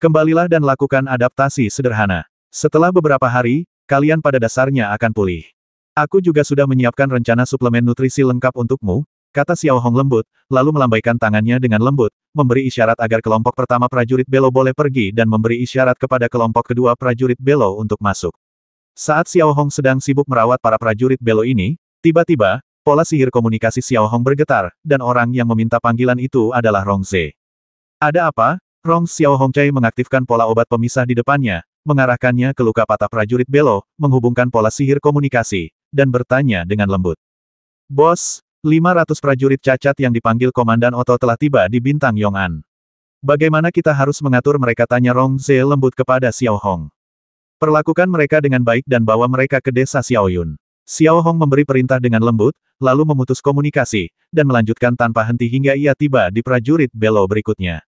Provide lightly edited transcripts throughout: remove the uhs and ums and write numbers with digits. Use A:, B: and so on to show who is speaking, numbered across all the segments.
A: Kembalilah dan lakukan adaptasi sederhana. Setelah beberapa hari, kalian pada dasarnya akan pulih. Aku juga sudah menyiapkan rencana suplemen nutrisi lengkap untukmu, kata Xiao Hong lembut, lalu melambaikan tangannya dengan lembut, memberi isyarat agar kelompok pertama prajurit Belo boleh pergi dan memberi isyarat kepada kelompok kedua prajurit Belo untuk masuk. Saat Xiao Hong sedang sibuk merawat para prajurit Belo ini, tiba-tiba, pola sihir komunikasi Xiao Hong bergetar, dan orang yang meminta panggilan itu adalah Rong Ze. Ada apa? Rong Xiao Hong Chai mengaktifkan pola obat pemisah di depannya, mengarahkannya ke luka patah prajurit Belo, menghubungkan pola sihir komunikasi, dan bertanya dengan lembut. Bos, 500 prajurit cacat yang dipanggil Komandan Oto telah tiba di Bintang Yong'an. Bagaimana kita harus mengatur mereka, tanya Rong Ze lembut kepada Xiao Hong. Perlakukan mereka dengan baik dan bawa mereka ke desa Xiaoyun. Xiao Hong memberi perintah dengan lembut, lalu memutus komunikasi, dan melanjutkan tanpa henti hingga ia tiba di prajurit Belo berikutnya.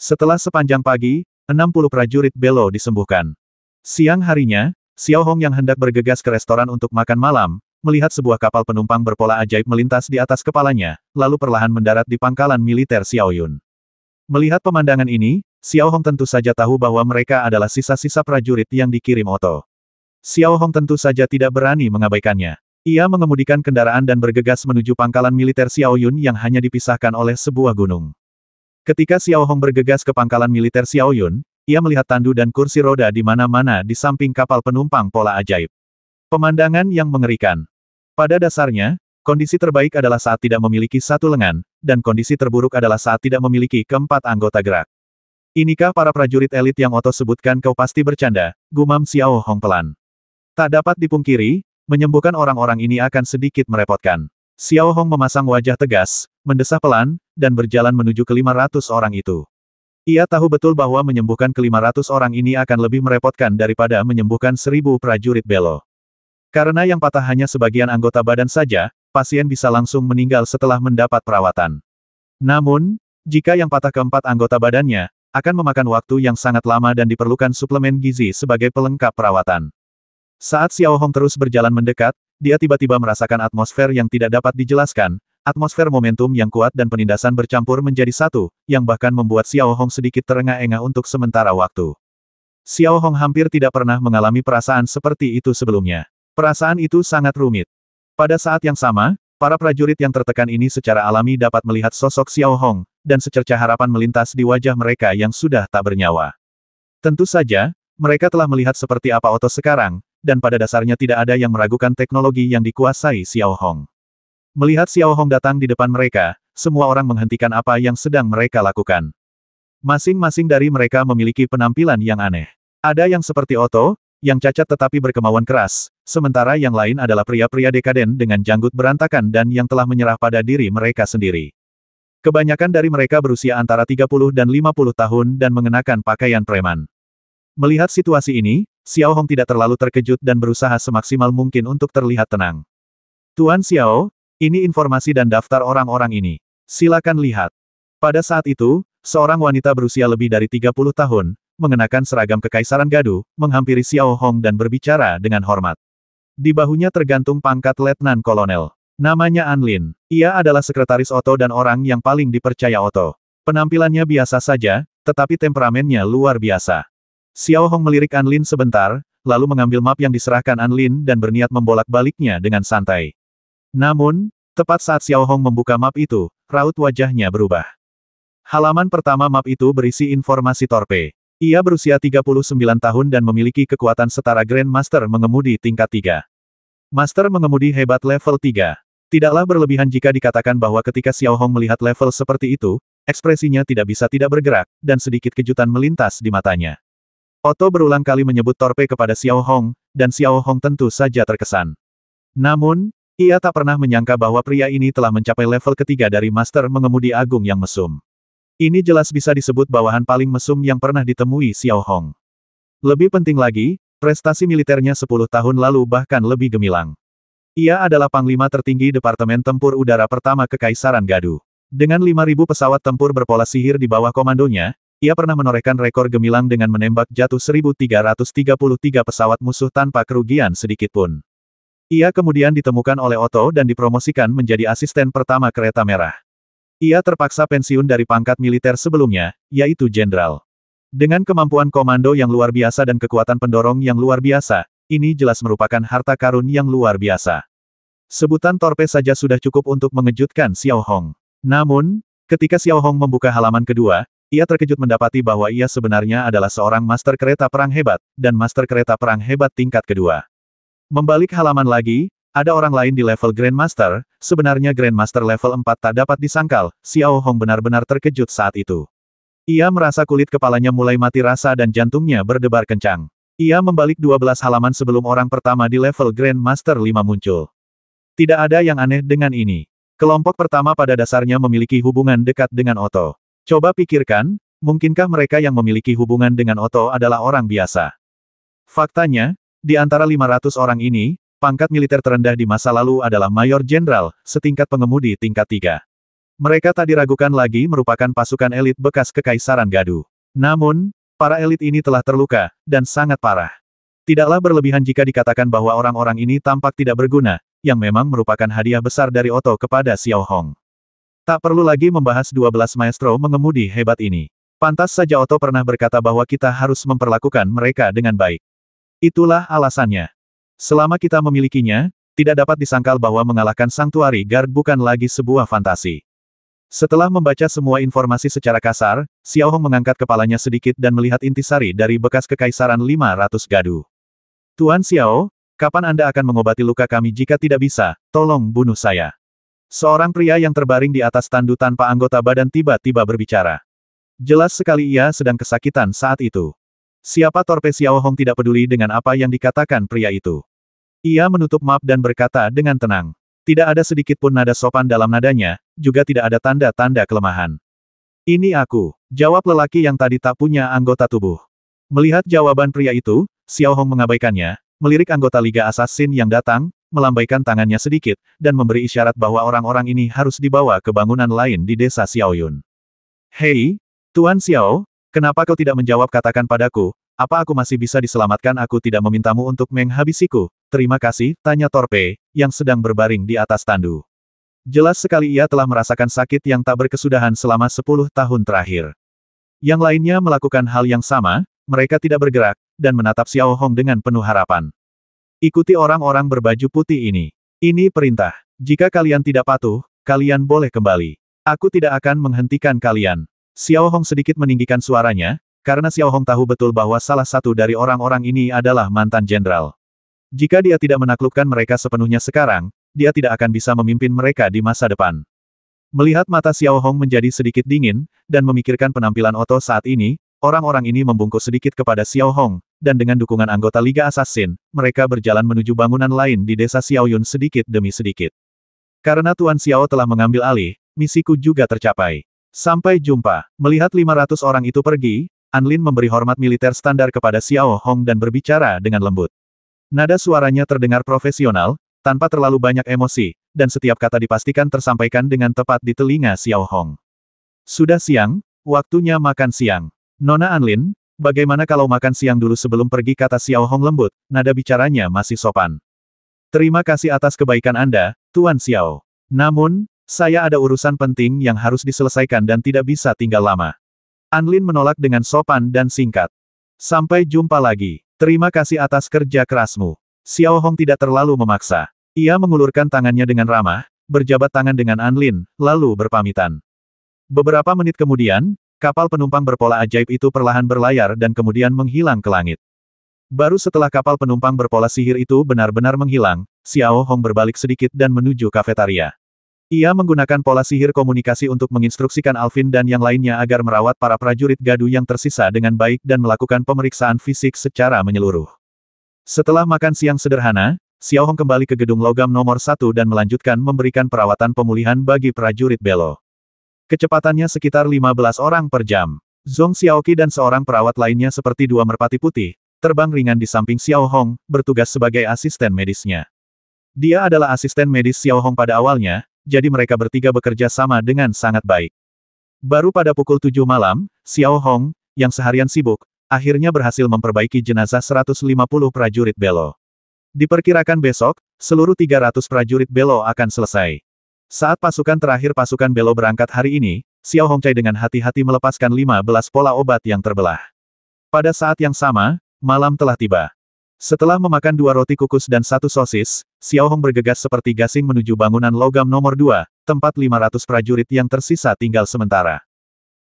A: Setelah sepanjang pagi, 60 prajurit Belo disembuhkan. Siang harinya, Xiao Hong yang hendak bergegas ke restoran untuk makan malam, melihat sebuah kapal penumpang berpola ajaib melintas di atas kepalanya, lalu perlahan mendarat di pangkalan militer Xiaoyun. Melihat pemandangan ini, Xiao Hong tentu saja tahu bahwa mereka adalah sisa-sisa prajurit yang dikirim Oto. Xiao Hong tentu saja tidak berani mengabaikannya. Ia mengemudikan kendaraan dan bergegas menuju pangkalan militer Xiaoyun yang hanya dipisahkan oleh sebuah gunung. Ketika Xiao Hong bergegas ke pangkalan militer Xiaoyun, ia melihat tandu dan kursi roda di mana-mana di samping kapal penumpang pola ajaib. Pemandangan yang mengerikan. Pada dasarnya, kondisi terbaik adalah saat tidak memiliki satu lengan, dan kondisi terburuk adalah saat tidak memiliki keempat anggota gerak. Inikah para prajurit elit yang Oto sebutkan? Kau pasti bercanda, gumam Xiao Hong pelan. Tak dapat dipungkiri, menyembuhkan orang-orang ini akan sedikit merepotkan. Xiao Hong memasang wajah tegas, mendesah pelan, dan berjalan menuju ke 500 orang itu. Ia tahu betul bahwa menyembuhkan ke 500 orang ini akan lebih merepotkan daripada menyembuhkan 1000 prajurit Belo. Karena yang patah hanya sebagian anggota badan saja, pasien bisa langsung meninggal setelah mendapat perawatan. Namun, jika yang patah keempat anggota badannya, akan memakan waktu yang sangat lama dan diperlukan suplemen gizi sebagai pelengkap perawatan. Saat Xiao Hong terus berjalan mendekat, dia tiba-tiba merasakan atmosfer yang tidak dapat dijelaskan, atmosfer momentum yang kuat dan penindasan bercampur menjadi satu, yang bahkan membuat Xiao Hong sedikit terengah-engah untuk sementara waktu. Xiao Hong hampir tidak pernah mengalami perasaan seperti itu sebelumnya. Perasaan itu sangat rumit. Pada saat yang sama, para prajurit yang tertekan ini secara alami dapat melihat sosok Xiao Hong, dan secercah harapan melintas di wajah mereka yang sudah tak bernyawa. Tentu saja, mereka telah melihat seperti apa Oto sekarang, dan pada dasarnya tidak ada yang meragukan teknologi yang dikuasai Xiao Hong. Melihat Xiao Hong datang di depan mereka, semua orang menghentikan apa yang sedang mereka lakukan. Masing-masing dari mereka memiliki penampilan yang aneh. Ada yang seperti Oto, yang cacat tetapi berkemauan keras, sementara yang lain adalah pria-pria dekaden dengan janggut berantakan dan yang telah menyerah pada diri mereka sendiri. Kebanyakan dari mereka berusia antara 30 dan 50 tahun dan mengenakan pakaian preman. Melihat situasi ini, Xiao Hong tidak terlalu terkejut dan berusaha semaksimal mungkin untuk terlihat tenang. Tuan Xiao, ini informasi dan daftar orang-orang ini. Silakan lihat. Pada saat itu, seorang wanita berusia lebih dari 30 tahun, mengenakan seragam kekaisaran Gadu, menghampiri Xiao Hong dan berbicara dengan hormat. Di bahunya tergantung pangkat letnan kolonel. Namanya Anlin. Ia adalah sekretaris Oto dan orang yang paling dipercaya Oto. Penampilannya biasa saja, tetapi temperamennya luar biasa. Xiao Hong melirik Anlin sebentar, lalu mengambil map yang diserahkan Anlin dan berniat membolak-baliknya dengan santai. Namun, tepat saat Xiao Hong membuka map itu, raut wajahnya berubah. Halaman pertama map itu berisi informasi torpe. Ia berusia 39 tahun dan memiliki kekuatan setara Grandmaster mengemudi tingkat 3. Master mengemudi hebat level 3. Tidaklah berlebihan jika dikatakan bahwa ketika Xiao Hong melihat level seperti itu, ekspresinya tidak bisa tidak bergerak, dan sedikit kejutan melintas di matanya. Oto berulang kali menyebut torpe kepada Xiao Hong, dan Xiao Hong tentu saja terkesan. Namun, ia tak pernah menyangka bahwa pria ini telah mencapai level ketiga dari Master mengemudi agung yang mesum. Ini jelas bisa disebut bawahan paling mesum yang pernah ditemui Xiao Hong. Lebih penting lagi, prestasi militernya 10 tahun lalu bahkan lebih gemilang. Ia adalah Panglima tertinggi Departemen Tempur Udara Pertama Kekaisaran Gadu. Dengan 5.000 pesawat tempur berpola sihir di bawah komandonya, ia pernah menorehkan rekor gemilang dengan menembak jatuh 1.333 pesawat musuh tanpa kerugian sedikitpun. Ia kemudian ditemukan oleh Oto dan dipromosikan menjadi asisten pertama Kereta Merah. Ia terpaksa pensiun dari pangkat militer sebelumnya, yaitu jenderal. Dengan kemampuan komando yang luar biasa dan kekuatan pendorong yang luar biasa, ini jelas merupakan harta karun yang luar biasa. Sebutan torpe saja sudah cukup untuk mengejutkan Xiao Hong. Namun, ketika Xiao Hong membuka halaman kedua, ia terkejut mendapati bahwa ia sebenarnya adalah seorang master kereta perang hebat, dan master kereta perang hebat tingkat kedua. Membalik halaman lagi, ada orang lain di level Grandmaster, sebenarnya Grandmaster level 4 tak dapat disangkal, Xiao Hong benar-benar terkejut saat itu. Ia merasa kulit kepalanya mulai mati rasa dan jantungnya berdebar kencang. Ia membalik 12 halaman sebelum orang pertama di level Grandmaster 5 muncul. Tidak ada yang aneh dengan ini. Kelompok pertama pada dasarnya memiliki hubungan dekat dengan Otto. Coba pikirkan, mungkinkah mereka yang memiliki hubungan dengan Otto adalah orang biasa? Faktanya, di antara 500 orang ini, pangkat militer terendah di masa lalu adalah Mayor Jenderal, setingkat pengemudi tingkat 3. Mereka tak diragukan lagi merupakan pasukan elit bekas Kekaisaran Gadu. Namun, para elit ini telah terluka, dan sangat parah. Tidaklah berlebihan jika dikatakan bahwa orang-orang ini tampak tidak berguna, yang memang merupakan hadiah besar dari Otto kepada Xiao Hong. Tak perlu lagi membahas 12 maestro mengemudi hebat ini. Pantas saja Otto pernah berkata bahwa kita harus memperlakukan mereka dengan baik. Itulah alasannya. Selama kita memilikinya, tidak dapat disangkal bahwa mengalahkan Sanctuary Guard bukan lagi sebuah fantasi. Setelah membaca semua informasi secara kasar, Xiao Hong mengangkat kepalanya sedikit dan melihat intisari dari bekas Kekaisaran 500 Gadu. Tuan Xiao, kapan Anda akan mengobati luka kami jika tidak bisa, tolong bunuh saya. Seorang pria yang terbaring di atas tandu tanpa anggota badan tiba-tiba berbicara. Jelas sekali ia sedang kesakitan saat itu. Siapa torpe Xiao Hong tidak peduli dengan apa yang dikatakan pria itu. Ia menutup map dan berkata dengan tenang. Tidak ada sedikit pun nada sopan dalam nadanya, juga tidak ada tanda-tanda kelemahan. Ini aku, jawab lelaki yang tadi tak punya anggota tubuh. Melihat jawaban pria itu, Xiao Hong mengabaikannya, melirik anggota Liga Assassin yang datang, melambaikan tangannya sedikit, dan memberi isyarat bahwa orang-orang ini harus dibawa ke bangunan lain di desa Xiaoyun. Hei, Tuan Xiao, kenapa kau tidak menjawab katakan padaku, apa aku masih bisa diselamatkan aku tidak memintamu untuk menghabisiku, terima kasih, tanya torpe, yang sedang berbaring di atas tandu. Jelas sekali ia telah merasakan sakit yang tak berkesudahan selama 10 tahun terakhir. Yang lainnya melakukan hal yang sama, mereka tidak bergerak, dan menatap Xiao Hong dengan penuh harapan. Ikuti orang-orang berbaju putih ini. Ini perintah. Jika kalian tidak patuh, kalian boleh kembali. Aku tidak akan menghentikan kalian. Xiao Hong sedikit meninggikan suaranya, karena Xiao Hong tahu betul bahwa salah satu dari orang-orang ini adalah mantan jenderal. Jika dia tidak menaklukkan mereka sepenuhnya sekarang, dia tidak akan bisa memimpin mereka di masa depan. Melihat mata Xiao Hong menjadi sedikit dingin, dan memikirkan penampilan Otto saat ini, orang-orang ini membungkuk sedikit kepada Xiao Hong, dan dengan dukungan anggota Liga Assassin, mereka berjalan menuju bangunan lain di desa Xiaoyun sedikit demi sedikit. Karena Tuan Xiao telah mengambil alih, misiku juga tercapai. Sampai jumpa. Melihat 500 orang itu pergi, Anlin memberi hormat militer standar kepada Xiao Hong dan berbicara dengan lembut. Nada suaranya terdengar profesional, tanpa terlalu banyak emosi, dan setiap kata dipastikan tersampaikan dengan tepat di telinga Xiao Hong. Sudah siang, waktunya makan siang. Nona Anlin, bagaimana kalau makan siang dulu sebelum pergi kata Xiao Hong lembut, nada bicaranya masih sopan. Terima kasih atas kebaikan Anda, Tuan Xiao. Namun, saya ada urusan penting yang harus diselesaikan dan tidak bisa tinggal lama. Anlin menolak dengan sopan dan singkat. Sampai jumpa lagi. Terima kasih atas kerja kerasmu. Xiao Hong tidak terlalu memaksa. Ia mengulurkan tangannya dengan ramah, berjabat tangan dengan Anlin, lalu berpamitan. Beberapa menit kemudian, kapal penumpang berpola ajaib itu perlahan berlayar dan kemudian menghilang ke langit. Baru setelah kapal penumpang berpola sihir itu benar-benar menghilang, Xiao Hong berbalik sedikit dan menuju kafetaria. Ia menggunakan pola sihir komunikasi untuk menginstruksikan Alvin dan yang lainnya agar merawat para prajurit Gadu yang tersisa dengan baik dan melakukan pemeriksaan fisik secara menyeluruh. Setelah makan siang sederhana, Xiao Hong kembali ke gedung logam nomor 1 dan melanjutkan memberikan perawatan pemulihan bagi prajurit Belo. Kecepatannya sekitar 15 orang per jam. Zhong Xiaoqi dan seorang perawat lainnya seperti dua merpati putih, terbang ringan di samping Xiao Hong, bertugas sebagai asisten medisnya. Dia adalah asisten medis Xiao Hong pada awalnya, jadi mereka bertiga bekerja sama dengan sangat baik. Baru pada pukul 7 malam, Xiao Hong, yang seharian sibuk, akhirnya berhasil memperbaiki jenazah 150 prajurit Belo. Diperkirakan besok, seluruh 300 prajurit Belo akan selesai. Saat pasukan terakhir pasukan Belo berangkat hari ini, Xiao Hongcai dengan hati-hati melepaskan 15 pola obat yang terbelah. Pada saat yang sama, malam telah tiba. Setelah memakan 2 roti kukus dan 1 sosis, Xiao Hong bergegas seperti gasing menuju bangunan logam nomor 2, tempat 500 prajurit yang tersisa tinggal sementara.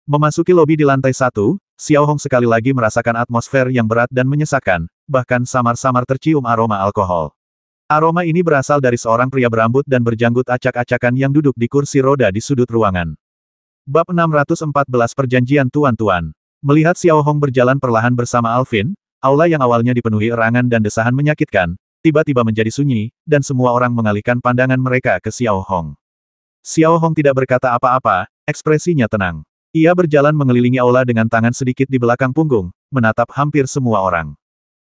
A: Memasuki lobi di lantai 1, Xiao Hong sekali lagi merasakan atmosfer yang berat dan menyesakan, bahkan samar-samar tercium aroma alkohol. Aroma ini berasal dari seorang pria berambut dan berjanggut acak-acakan yang duduk di kursi roda di sudut ruangan. Bab 614 Perjanjian Tuan-Tuan. Melihat Xiao Hong berjalan perlahan bersama Alvin, aula yang awalnya dipenuhi erangan dan desahan menyakitkan, tiba-tiba menjadi sunyi, dan semua orang mengalihkan pandangan mereka ke Xiao Hong. Xiao Hong tidak berkata apa-apa, ekspresinya tenang. Ia berjalan mengelilingi aula dengan tangan sedikit di belakang punggung, menatap hampir semua orang.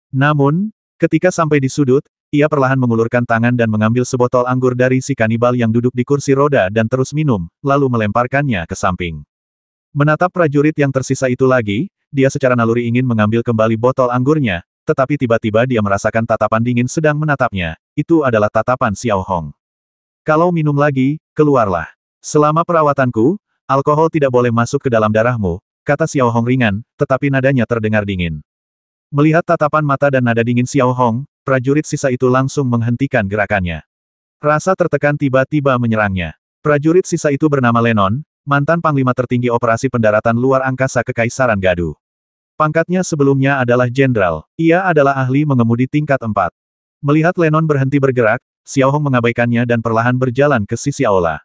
A: Namun, ketika sampai di sudut, ia perlahan mengulurkan tangan dan mengambil sebotol anggur dari si kanibal yang duduk di kursi roda dan terus minum, lalu melemparkannya ke samping. Menatap prajurit yang tersisa itu lagi, dia secara naluri ingin mengambil kembali botol anggurnya, tetapi tiba-tiba dia merasakan tatapan dingin sedang menatapnya. Itu adalah tatapan Xiao Hong. Kalau minum lagi, keluarlah. Selama perawatanku, alkohol tidak boleh masuk ke dalam darahmu, kata Xiao Hong ringan, tetapi nadanya terdengar dingin. Melihat tatapan mata dan nada dingin Xiao Hong, prajurit sisa itu langsung menghentikan gerakannya. Rasa tertekan tiba-tiba menyerangnya. Prajurit sisa itu bernama Lennon, mantan panglima tertinggi operasi pendaratan luar angkasa Kekaisaran Gadu. Pangkatnya sebelumnya adalah jenderal. Ia adalah ahli mengemudi tingkat 4. Melihat Lennon berhenti bergerak, Xiao Hong mengabaikannya dan perlahan berjalan ke sisi aula.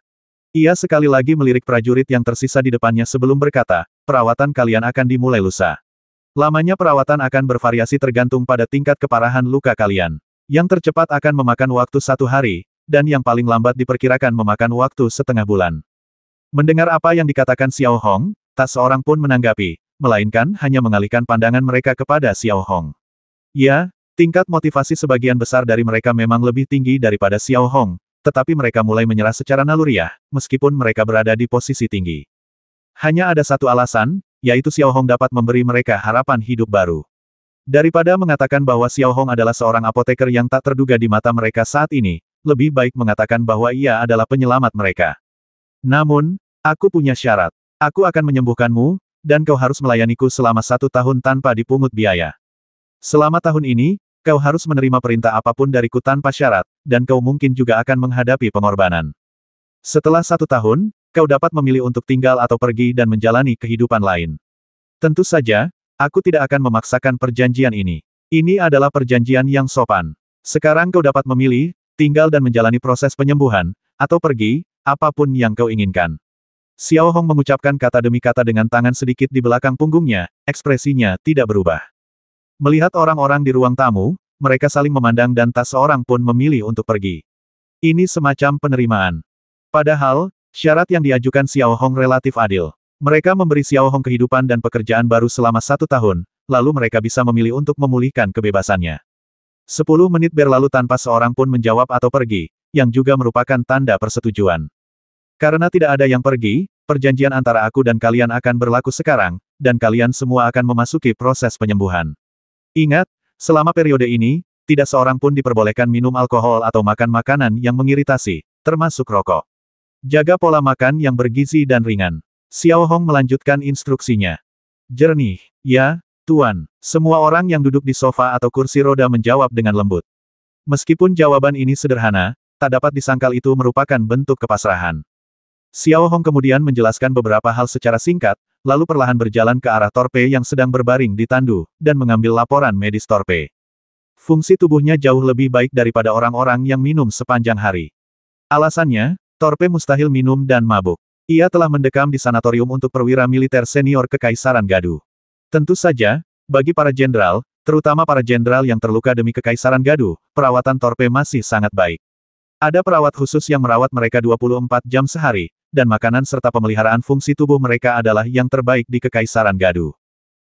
A: Ia sekali lagi melirik prajurit yang tersisa di depannya sebelum berkata, perawatan kalian akan dimulai lusa. Lamanya perawatan akan bervariasi tergantung pada tingkat keparahan luka kalian. Yang tercepat akan memakan waktu 1 hari, dan yang paling lambat diperkirakan memakan waktu setengah bulan. Mendengar apa yang dikatakan Xiao Hong, tak seorang pun menanggapi, melainkan hanya mengalihkan pandangan mereka kepada Xiao Hong. Ya, tingkat motivasi sebagian besar dari mereka memang lebih tinggi daripada Xiao Hong, tetapi mereka mulai menyerah secara naluriah, meskipun mereka berada di posisi tinggi. Hanya ada satu alasan, yaitu Xiao Hong dapat memberi mereka harapan hidup baru. Daripada mengatakan bahwa Xiao Hong adalah seorang apoteker yang tak terduga di mata mereka saat ini, lebih baik mengatakan bahwa ia adalah penyelamat mereka. Namun, aku punya syarat. Aku akan menyembuhkanmu, dan kau harus melayaniku selama 1 tahun tanpa dipungut biaya. Selama tahun ini, kau harus menerima perintah apapun dariku tanpa syarat, dan kau mungkin juga akan menghadapi pengorbanan. Setelah 1 tahun, kau dapat memilih untuk tinggal atau pergi dan menjalani kehidupan lain. Tentu saja, aku tidak akan memaksakan perjanjian ini. Ini adalah perjanjian yang sopan. Sekarang kau dapat memilih, tinggal dan menjalani proses penyembuhan, atau pergi, apapun yang kau inginkan. Xiao Hong mengucapkan kata demi kata dengan tangan sedikit di belakang punggungnya, ekspresinya tidak berubah. Melihat orang-orang di ruang tamu, mereka saling memandang dan tak seorang pun memilih untuk pergi. Ini semacam penerimaan. Padahal, syarat yang diajukan Xiao Hong relatif adil. Mereka memberi Xiao Hong kehidupan dan pekerjaan baru selama 1 tahun, lalu mereka bisa memilih untuk memulihkan kebebasannya. 10 menit berlalu tanpa seorang pun menjawab atau pergi, yang juga merupakan tanda persetujuan. Karena tidak ada yang pergi, perjanjian antara aku dan kalian akan berlaku sekarang, dan kalian semua akan memasuki proses penyembuhan. Ingat, selama periode ini, tidak seorang pun diperbolehkan minum alkohol atau makan makanan yang mengiritasi, termasuk rokok. Jaga pola makan yang bergizi dan ringan. Xiao Hong melanjutkan instruksinya. Jernih, ya, Tuan. Semua orang yang duduk di sofa atau kursi roda menjawab dengan lembut. Meskipun jawaban ini sederhana, tak dapat disangkal itu merupakan bentuk kepasrahan. Xiao Hong kemudian menjelaskan beberapa hal secara singkat, lalu perlahan berjalan ke arah Torpe yang sedang berbaring di tandu, dan mengambil laporan medis Torpe. Fungsi tubuhnya jauh lebih baik daripada orang-orang yang minum sepanjang hari. Alasannya, Torpe mustahil minum dan mabuk. Ia telah mendekam di sanatorium untuk perwira militer senior Kekaisaran Gadu. Tentu saja, bagi para jenderal, terutama para jenderal yang terluka demi Kekaisaran Gadu, perawatan Torpe masih sangat baik. Ada perawat khusus yang merawat mereka 24 jam sehari, dan makanan serta pemeliharaan fungsi tubuh mereka adalah yang terbaik di Kekaisaran Gadu.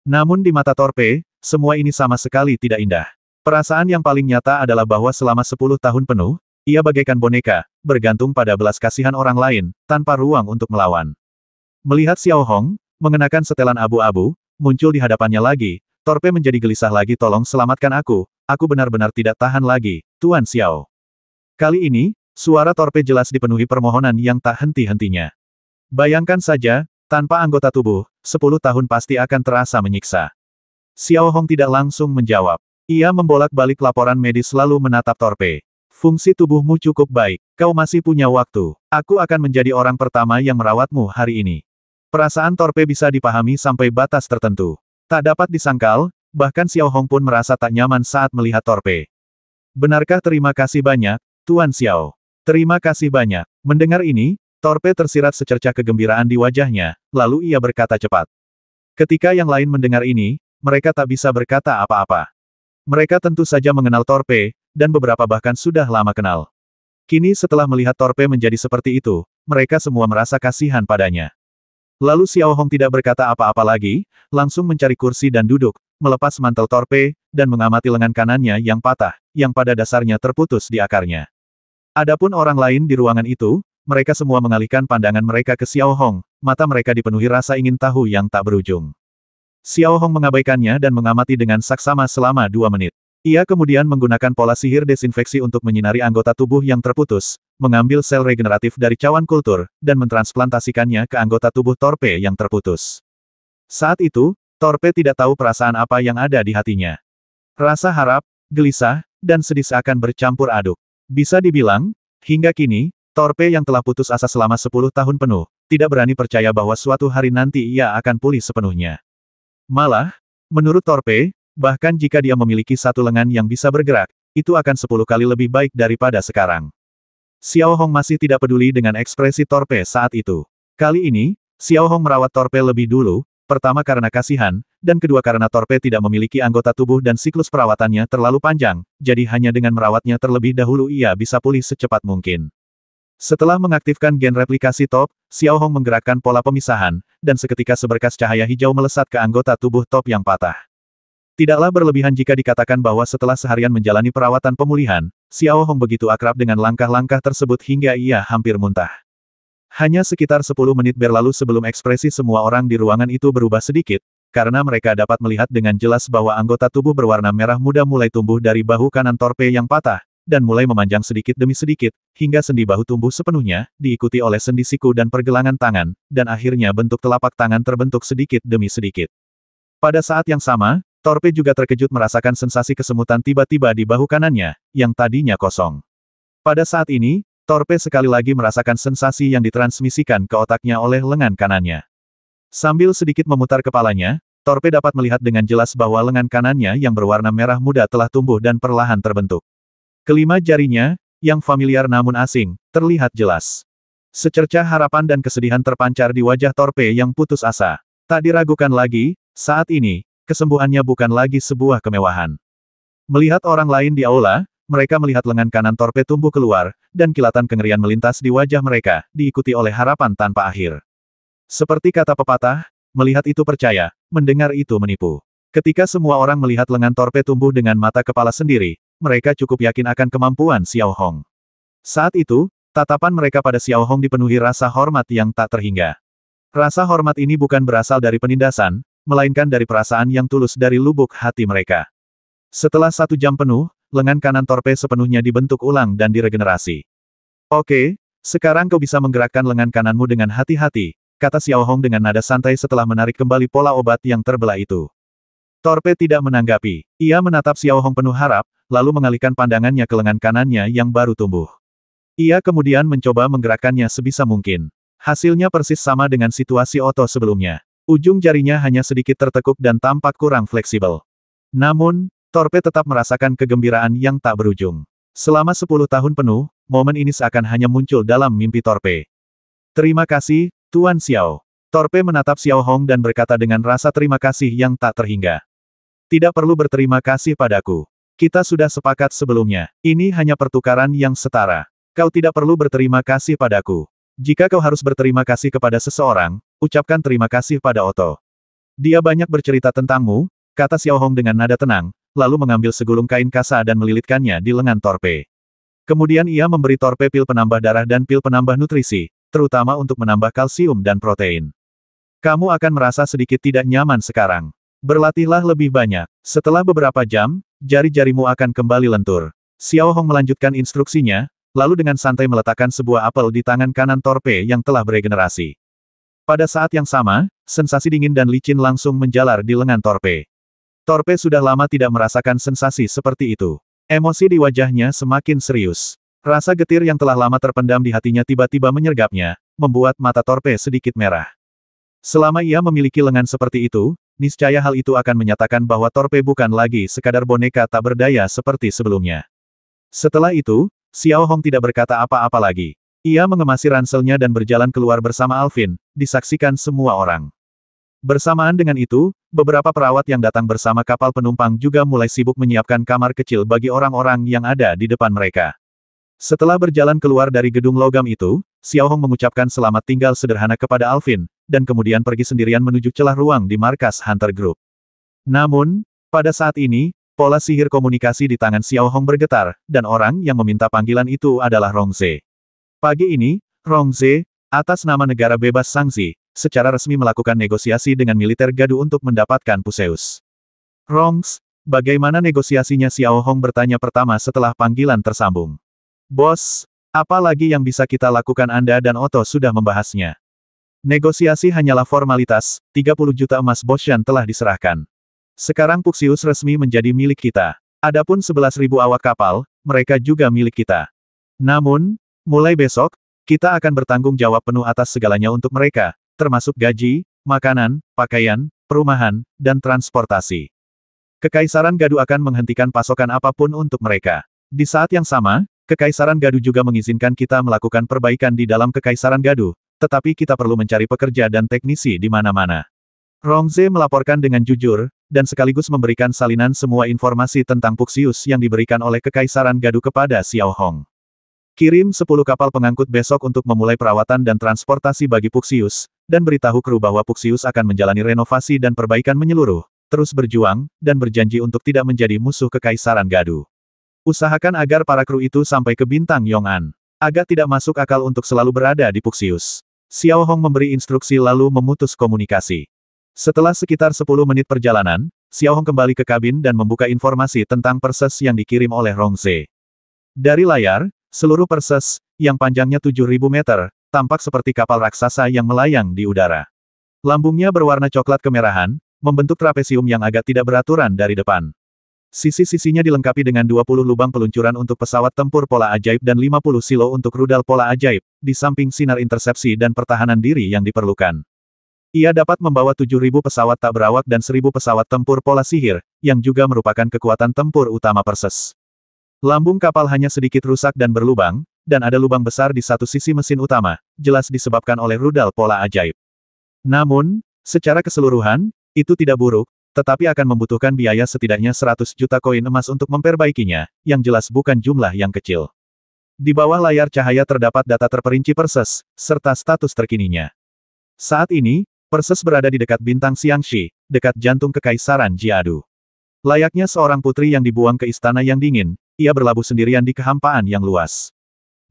A: Namun di mata Torpe, semua ini sama sekali tidak indah. Perasaan yang paling nyata adalah bahwa selama 10 tahun penuh, ia bagaikan boneka, bergantung pada belas kasihan orang lain, tanpa ruang untuk melawan. Melihat Xiao Hong, mengenakan setelan abu-abu, muncul di hadapannya lagi, Torpe menjadi gelisah lagi. Tolong selamatkan aku benar-benar tidak tahan lagi, Tuan Xiao. Kali ini, suara Torpe jelas dipenuhi permohonan yang tak henti-hentinya. Bayangkan saja, tanpa anggota tubuh, 10 tahun pasti akan terasa menyiksa. Xiao Hong tidak langsung menjawab. Ia membolak-balik laporan medis lalu menatap Torpe. Fungsi tubuhmu cukup baik. Kau masih punya waktu. Aku akan menjadi orang pertama yang merawatmu hari ini. Perasaan Torpe bisa dipahami sampai batas tertentu. Tak dapat disangkal, bahkan Xiao Hong pun merasa tak nyaman saat melihat Torpe. Benarkah terima kasih banyak, Tuan Xiao? Terima kasih banyak. Mendengar ini, Torpe tersirat secercah kegembiraan di wajahnya, lalu ia berkata cepat. Ketika yang lain mendengar ini, mereka tak bisa berkata apa-apa. Mereka tentu saja mengenal Torpe, dan beberapa bahkan sudah lama kenal. Kini setelah melihat Torpe menjadi seperti itu, mereka semua merasa kasihan padanya. Lalu Xiao Hong tidak berkata apa-apa lagi, langsung mencari kursi dan duduk, melepas mantel Torpe, dan mengamati lengan kanannya yang patah, yang pada dasarnya terputus di akarnya. Adapun orang lain di ruangan itu, mereka semua mengalihkan pandangan mereka ke Xiao Hong, mata mereka dipenuhi rasa ingin tahu yang tak berujung. Xiao Hong mengabaikannya dan mengamati dengan saksama selama 2 menit. Ia kemudian menggunakan pola sihir desinfeksi untuk menyinari anggota tubuh yang terputus, mengambil sel regeneratif dari cawan kultur, dan mentransplantasikannya ke anggota tubuh Torpe yang terputus. Saat itu, Torpe tidak tahu perasaan apa yang ada di hatinya. Rasa harap, gelisah, dan sedih seakan bercampur aduk. Bisa dibilang, hingga kini, Torpe yang telah putus asa selama 10 tahun penuh, tidak berani percaya bahwa suatu hari nanti ia akan pulih sepenuhnya. Malah, menurut Torpe, bahkan jika dia memiliki satu lengan yang bisa bergerak, itu akan 10 kali lebih baik daripada sekarang. Xiao Hong masih tidak peduli dengan ekspresi Torpe saat itu. Kali ini, Xiao Hong merawat Torpe lebih dulu, pertama karena kasihan, dan kedua karena Torpe tidak memiliki anggota tubuh dan siklus perawatannya terlalu panjang, jadi hanya dengan merawatnya terlebih dahulu ia bisa pulih secepat mungkin. Setelah mengaktifkan gen replikasi Top, Xiao Hong menggerakkan pola pemisahan, dan seketika seberkas cahaya hijau melesat ke anggota tubuh Top yang patah. Tidaklah berlebihan jika dikatakan bahwa setelah seharian menjalani perawatan pemulihan, Xiao Hong begitu akrab dengan langkah-langkah tersebut hingga ia hampir muntah. Hanya sekitar 10 menit berlalu sebelum ekspresi semua orang di ruangan itu berubah sedikit, karena mereka dapat melihat dengan jelas bahwa anggota tubuh berwarna merah muda mulai tumbuh dari bahu kanan Torpe yang patah, dan mulai memanjang sedikit demi sedikit, hingga sendi bahu tumbuh sepenuhnya, diikuti oleh sendi siku dan pergelangan tangan, dan akhirnya bentuk telapak tangan terbentuk sedikit demi sedikit. Pada saat yang sama, Torpe juga terkejut merasakan sensasi kesemutan tiba-tiba di bahu kanannya, yang tadinya kosong. Pada saat ini, Torpe sekali lagi merasakan sensasi yang ditransmisikan ke otaknya oleh lengan kanannya. Sambil sedikit memutar kepalanya, Torpe dapat melihat dengan jelas bahwa lengan kanannya yang berwarna merah muda telah tumbuh dan perlahan terbentuk. Kelima jarinya, yang familiar namun asing, terlihat jelas. Secercah harapan dan kesedihan terpancar di wajah Torpe yang putus asa. Tak diragukan lagi, saat ini, kesembuhannya bukan lagi sebuah kemewahan. Melihat orang lain di aula, mereka melihat lengan kanan Torpe tumbuh keluar, dan kilatan kengerian melintas di wajah mereka, diikuti oleh harapan tanpa akhir. Seperti kata pepatah, melihat itu percaya, mendengar itu menipu. Ketika semua orang melihat lengan Torpe tumbuh dengan mata kepala sendiri, mereka cukup yakin akan kemampuan Xiao Hong. Saat itu, tatapan mereka pada Xiao Hong dipenuhi rasa hormat yang tak terhingga. Rasa hormat ini bukan berasal dari penindasan, melainkan dari perasaan yang tulus dari lubuk hati mereka. Setelah 1 jam penuh, lengan kanan Torpe sepenuhnya dibentuk ulang dan diregenerasi. Oke, sekarang kau bisa menggerakkan lengan kananmu dengan hati-hati, kata Xiao Hong dengan nada santai setelah menarik kembali pola obat yang terbelah itu. Torpe tidak menanggapi. Ia menatap Xiao Hong penuh harap, lalu mengalihkan pandangannya ke lengan kanannya yang baru tumbuh. Ia kemudian mencoba menggerakkannya sebisa mungkin. Hasilnya persis sama dengan situasi Otto sebelumnya. Ujung jarinya hanya sedikit tertekuk dan tampak kurang fleksibel. Namun, Torpe tetap merasakan kegembiraan yang tak berujung. Selama 10 tahun penuh, momen ini seakan hanya muncul dalam mimpi Torpe. Terima kasih, Tuan Xiao. Torpe menatap Xiao Hong dan berkata dengan rasa terima kasih yang tak terhingga. Tidak perlu berterima kasih padaku. Kita sudah sepakat sebelumnya. Ini hanya pertukaran yang setara. Kau tidak perlu berterima kasih padaku. Jika kau harus berterima kasih kepada seseorang, ucapkan terima kasih pada Otto. Dia banyak bercerita tentangmu, kata Xiao Hong dengan nada tenang, lalu mengambil segulung kain kasa dan melilitkannya di lengan Torpe. Kemudian ia memberi Torpe pil penambah darah dan pil penambah nutrisi, terutama untuk menambah kalsium dan protein. Kamu akan merasa sedikit tidak nyaman sekarang. Berlatihlah lebih banyak. Setelah beberapa jam, jari-jarimu akan kembali lentur. Xiao Hong melanjutkan instruksinya, lalu dengan santai meletakkan sebuah apel di tangan kanan Torpe yang telah beregenerasi. Pada saat yang sama, sensasi dingin dan licin langsung menjalar di lengan Torpe. Torpe sudah lama tidak merasakan sensasi seperti itu. Emosi di wajahnya semakin serius. Rasa getir yang telah lama terpendam di hatinya tiba-tiba menyergapnya, membuat mata Torpe sedikit merah. Selama ia memiliki lengan seperti itu, niscaya hal itu akan menyatakan bahwa Torpe bukan lagi sekadar boneka tak berdaya seperti sebelumnya. Setelah itu, Xiao Hong tidak berkata apa-apa lagi. Ia mengemasi ranselnya dan berjalan keluar bersama Alvin, disaksikan semua orang. Bersamaan dengan itu, beberapa perawat yang datang bersama kapal penumpang juga mulai sibuk menyiapkan kamar kecil bagi orang-orang yang ada di depan mereka. Setelah berjalan keluar dari gedung logam itu, Xiao Hong mengucapkan selamat tinggal sederhana kepada Alvin, dan kemudian pergi sendirian menuju celah ruang di markas Hunter Group. Namun, pada saat ini, pola sihir komunikasi di tangan Xiao Hong bergetar, dan orang yang meminta panggilan itu adalah Rongze. Pagi ini, Rongze, atas nama negara bebas Shangzi, secara resmi melakukan negosiasi dengan militer Gadu untuk mendapatkan Puseus. Rongs, bagaimana negosiasinya? Xiao Hong bertanya pertama setelah panggilan tersambung. Bos, apa lagi yang bisa kita lakukan? Anda dan Otto sudah membahasnya. Negosiasi hanyalah formalitas, 30 juta emas Boshan telah diserahkan. Sekarang Puseus resmi menjadi milik kita. Adapun 11.000 awak kapal, mereka juga milik kita. Namun, mulai besok, kita akan bertanggung jawab penuh atas segalanya untuk mereka, termasuk gaji, makanan, pakaian, perumahan, dan transportasi. Kekaisaran Gadu akan menghentikan pasokan apapun untuk mereka. Di saat yang sama, Kekaisaran Gadu juga mengizinkan kita melakukan perbaikan di dalam Kekaisaran Gadu, tetapi kita perlu mencari pekerja dan teknisi di mana-mana. Rongze melaporkan dengan jujur, dan sekaligus memberikan salinan semua informasi tentang Puseus yang diberikan oleh Kekaisaran Gadu kepada Xiao Hong. Kirim 10 kapal pengangkut besok untuk memulai perawatan dan transportasi bagi Puseus, dan beritahu kru bahwa Puseus akan menjalani renovasi dan perbaikan menyeluruh, terus berjuang, dan berjanji untuk tidak menjadi musuh Kekaisaran Gadu. Usahakan agar para kru itu sampai ke bintang Yong'an. Agak tidak masuk akal untuk selalu berada di Puseus. Xiao Hong memberi instruksi lalu memutus komunikasi. Setelah sekitar 10 menit perjalanan, Xiao Hong kembali ke kabin dan membuka informasi tentang Perses yang dikirim oleh Rongze. Dari layar, seluruh Perses, yang panjangnya 7.000 meter, tampak seperti kapal raksasa yang melayang di udara. Lambungnya berwarna coklat kemerahan, membentuk trapesium yang agak tidak beraturan dari depan. Sisi-sisinya dilengkapi dengan 20 lubang peluncuran untuk pesawat tempur pola ajaib dan 50 silo untuk rudal pola ajaib, di samping sinar intersepsi dan pertahanan diri yang diperlukan. Ia dapat membawa 7.000 pesawat tak berawak dan 1.000 pesawat tempur pola sihir, yang juga merupakan kekuatan tempur utama Perses. Lambung kapal hanya sedikit rusak dan berlubang, dan ada lubang besar di satu sisi mesin utama, jelas disebabkan oleh rudal pola ajaib. Namun, secara keseluruhan, itu tidak buruk, tetapi akan membutuhkan biaya setidaknya 100 juta koin emas untuk memperbaikinya, yang jelas bukan jumlah yang kecil. Di bawah layar cahaya terdapat data terperinci Perses, serta status terkininya. Saat ini, Perses berada di dekat bintang Xiangxi, dekat jantung Kekaisaran Jiadu. Layaknya seorang putri yang dibuang ke istana yang dingin, ia berlabuh sendirian di kehampaan yang luas.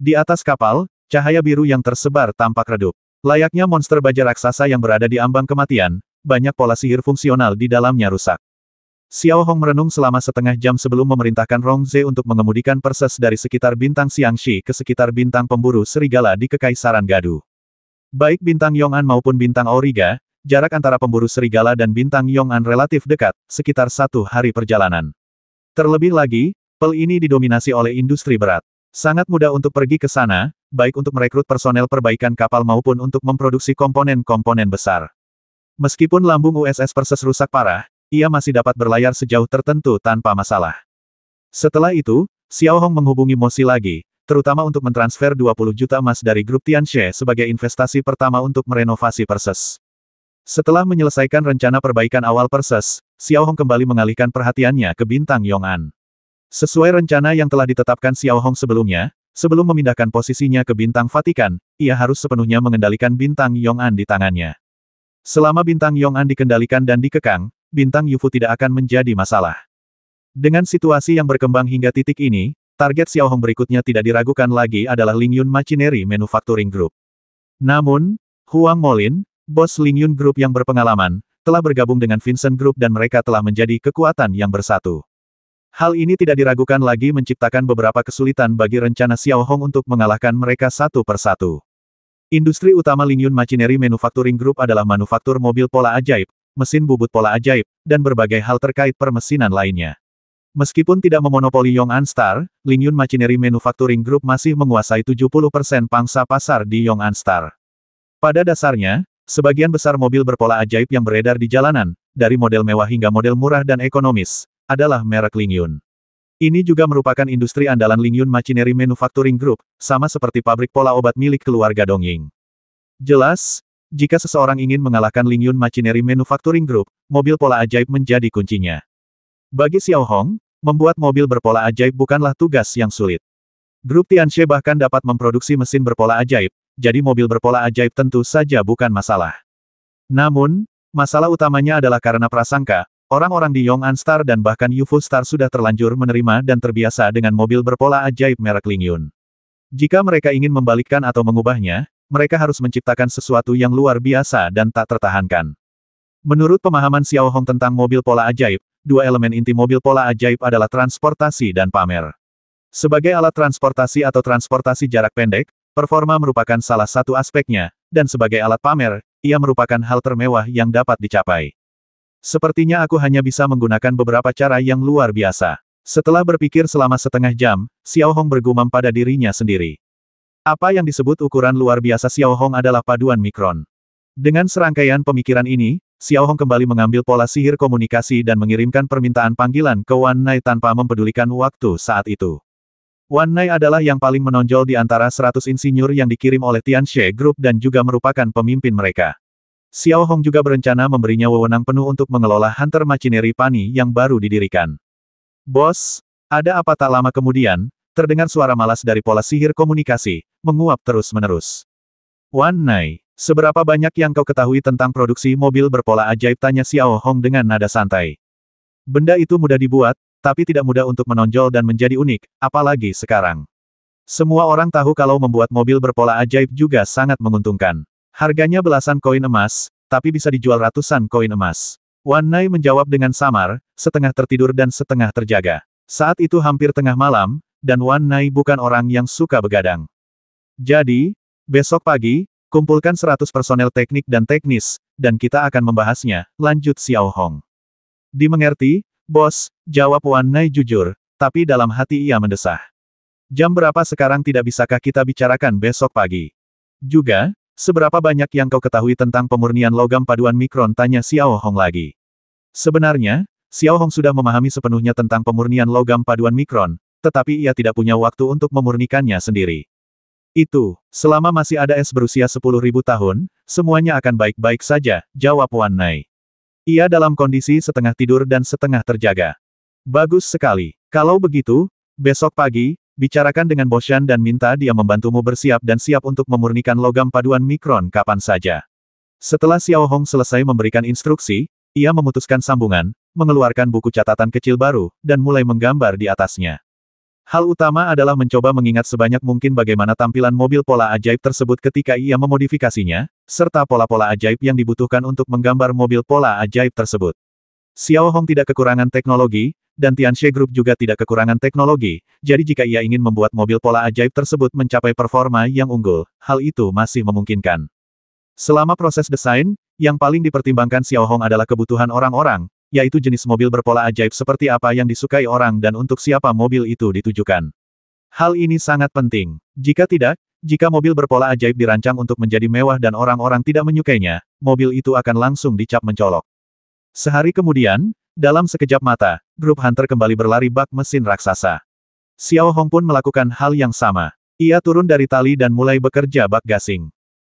A: Di atas kapal, cahaya biru yang tersebar tampak redup. Layaknya monster baja raksasa yang berada di ambang kematian, banyak pola sihir fungsional di dalamnya rusak. Xiao Hong merenung selama setengah jam sebelum memerintahkan Rongze untuk mengemudikan Perses dari sekitar bintang Xiangxi ke sekitar bintang pemburu serigala di Kekaisaran Gadu. Baik bintang Yong'an maupun bintang Auriga, jarak antara pemburu serigala dan bintang Yong'an relatif dekat, sekitar 1 hari perjalanan. Terlebih lagi, pel ini didominasi oleh industri berat. Sangat mudah untuk pergi ke sana, baik untuk merekrut personel perbaikan kapal maupun untuk memproduksi komponen-komponen besar. Meskipun lambung USS Perses rusak parah, ia masih dapat berlayar sejauh tertentu tanpa masalah. Setelah itu, Xiao Hong menghubungi Mosi lagi, terutama untuk mentransfer 20 juta emas dari grup Tianxie sebagai investasi pertama untuk merenovasi Perses. Setelah menyelesaikan rencana perbaikan awal Perses, Xiao Hong kembali mengalihkan perhatiannya ke bintang Yong'an. Sesuai rencana yang telah ditetapkan Xiao Hong sebelumnya, sebelum memindahkan posisinya ke bintang Vatikan, ia harus sepenuhnya mengendalikan bintang Yong'an di tangannya. Selama bintang Yong'an dikendalikan dan dikekang, bintang Yufu tidak akan menjadi masalah. Dengan situasi yang berkembang hingga titik ini, target Xiao Hong berikutnya tidak diragukan lagi adalah Lingyun Machinery Manufacturing Group. Namun, Huang Molin, bos Lingyun Group yang berpengalaman, telah bergabung dengan Vincent Group dan mereka telah menjadi kekuatan yang bersatu. Hal ini tidak diragukan lagi menciptakan beberapa kesulitan bagi rencana Xiao Hong untuk mengalahkan mereka satu persatu. Industri utama Lingyun Machinery Manufacturing Group adalah manufaktur mobil pola ajaib, mesin bubut pola ajaib, dan berbagai hal terkait permesinan lainnya. Meskipun tidak memonopoli Yong'an Star, Lingyun Machinery Manufacturing Group masih menguasai 70% pangsa pasar di Yong'an Star. Pada dasarnya, sebagian besar mobil berpola ajaib yang beredar di jalanan, dari model mewah hingga model murah dan ekonomis, adalah merek Lingyun. Ini juga merupakan industri andalan Lingyun Machinery Manufacturing Group, sama seperti pabrik pola obat milik keluarga Dongying. Jelas, jika seseorang ingin mengalahkan Lingyun Machinery Manufacturing Group, mobil pola ajaib menjadi kuncinya. Bagi Xiao Hong, membuat mobil berpola ajaib bukanlah tugas yang sulit. Grup Tianxie bahkan dapat memproduksi mesin berpola ajaib, jadi mobil berpola ajaib tentu saja bukan masalah. Namun, masalah utamanya adalah karena prasangka, orang-orang di Yong'an Star dan bahkan Youfu Star sudah terlanjur menerima dan terbiasa dengan mobil berpola ajaib merek Lingyun. Jika mereka ingin membalikkan atau mengubahnya, mereka harus menciptakan sesuatu yang luar biasa dan tak tertahankan. Menurut pemahaman Xiao Hong tentang mobil pola ajaib, dua elemen inti mobil pola ajaib adalah transportasi dan pamer. Sebagai alat transportasi atau transportasi jarak pendek, performa merupakan salah satu aspeknya, dan sebagai alat pamer, ia merupakan hal termewah yang dapat dicapai. Sepertinya aku hanya bisa menggunakan beberapa cara yang luar biasa. Setelah berpikir selama setengah jam, Xiao Hong bergumam pada dirinya sendiri. Apa yang disebut ukuran luar biasa Xiao Hong adalah paduan mikron. Dengan serangkaian pemikiran ini, Xiao Hong kembali mengambil pola sihir komunikasi dan mengirimkan permintaan panggilan ke Wan Nai tanpa mempedulikan waktu saat itu. Wan Nai adalah yang paling menonjol di antara 100 insinyur yang dikirim oleh Tianxie Group dan juga merupakan pemimpin mereka. Xiao Hong juga berencana memberinya wewenang penuh untuk mengelola Hunter Machinery Pani yang baru didirikan. Bos, ada apa? Tak lama kemudian, terdengar suara malas dari pola sihir komunikasi, menguap terus-menerus. Wan Nai, seberapa banyak yang kau ketahui tentang produksi mobil berpola ajaib? Tanya Xiao Hong dengan nada santai. Benda itu mudah dibuat, tapi tidak mudah untuk menonjol dan menjadi unik, apalagi sekarang. Semua orang tahu kalau membuat mobil berpola ajaib juga sangat menguntungkan. Harganya belasan koin emas, tapi bisa dijual ratusan koin emas. Wan Nai menjawab dengan samar, setengah tertidur dan setengah terjaga. Saat itu hampir tengah malam, dan Wan Nai bukan orang yang suka begadang. Jadi, besok pagi, kumpulkan 100 personel teknik dan teknis, dan kita akan membahasnya, lanjut Xiao Hong. Dimengerti, bos, jawab Wan Nai jujur, tapi dalam hati ia mendesah. Jam berapa sekarang? Tidak bisakah kita bicarakan besok pagi? Juga, seberapa banyak yang kau ketahui tentang pemurnian logam paduan mikron? Tanya Xiao Hong lagi. Sebenarnya, Xiao Hong sudah memahami sepenuhnya tentang pemurnian logam paduan mikron, tetapi ia tidak punya waktu untuk memurnikannya sendiri. Selama masih ada es berusia 10.000 tahun, semuanya akan baik-baik saja, jawab Wan Nai. Ia dalam kondisi setengah tidur dan setengah terjaga. Bagus sekali. Kalau begitu, besok pagi, bicarakan dengan Boshan dan minta dia membantumu bersiap dan siap untuk memurnikan logam paduan mikron kapan saja. Setelah Xiao Hong selesai memberikan instruksi, ia memutuskan sambungan, mengeluarkan buku catatan kecil baru, dan mulai menggambar di atasnya. Hal utama adalah mencoba mengingat sebanyak mungkin bagaimana tampilan mobil pola ajaib tersebut ketika ia memodifikasinya, serta pola-pola ajaib yang dibutuhkan untuk menggambar mobil pola ajaib tersebut. Xiao Hong tidak kekurangan teknologi, dan Tianxie Group juga tidak kekurangan teknologi, jadi jika ia ingin membuat mobil pola ajaib tersebut mencapai performa yang unggul, hal itu masih memungkinkan. Selama proses desain, yang paling dipertimbangkan Xiao Hong adalah kebutuhan orang-orang, yaitu jenis mobil berpola ajaib seperti apa yang disukai orang dan untuk siapa mobil itu ditujukan. Hal ini sangat penting. Jika tidak, jika mobil berpola ajaib dirancang untuk menjadi mewah dan orang-orang tidak menyukainya, mobil itu akan langsung dicap mencolok. Sehari kemudian, dalam sekejap mata, grup Hunter kembali berlari bak mesin raksasa. Xiao Hong pun melakukan hal yang sama. Ia turun dari tali dan mulai bekerja bak gasing.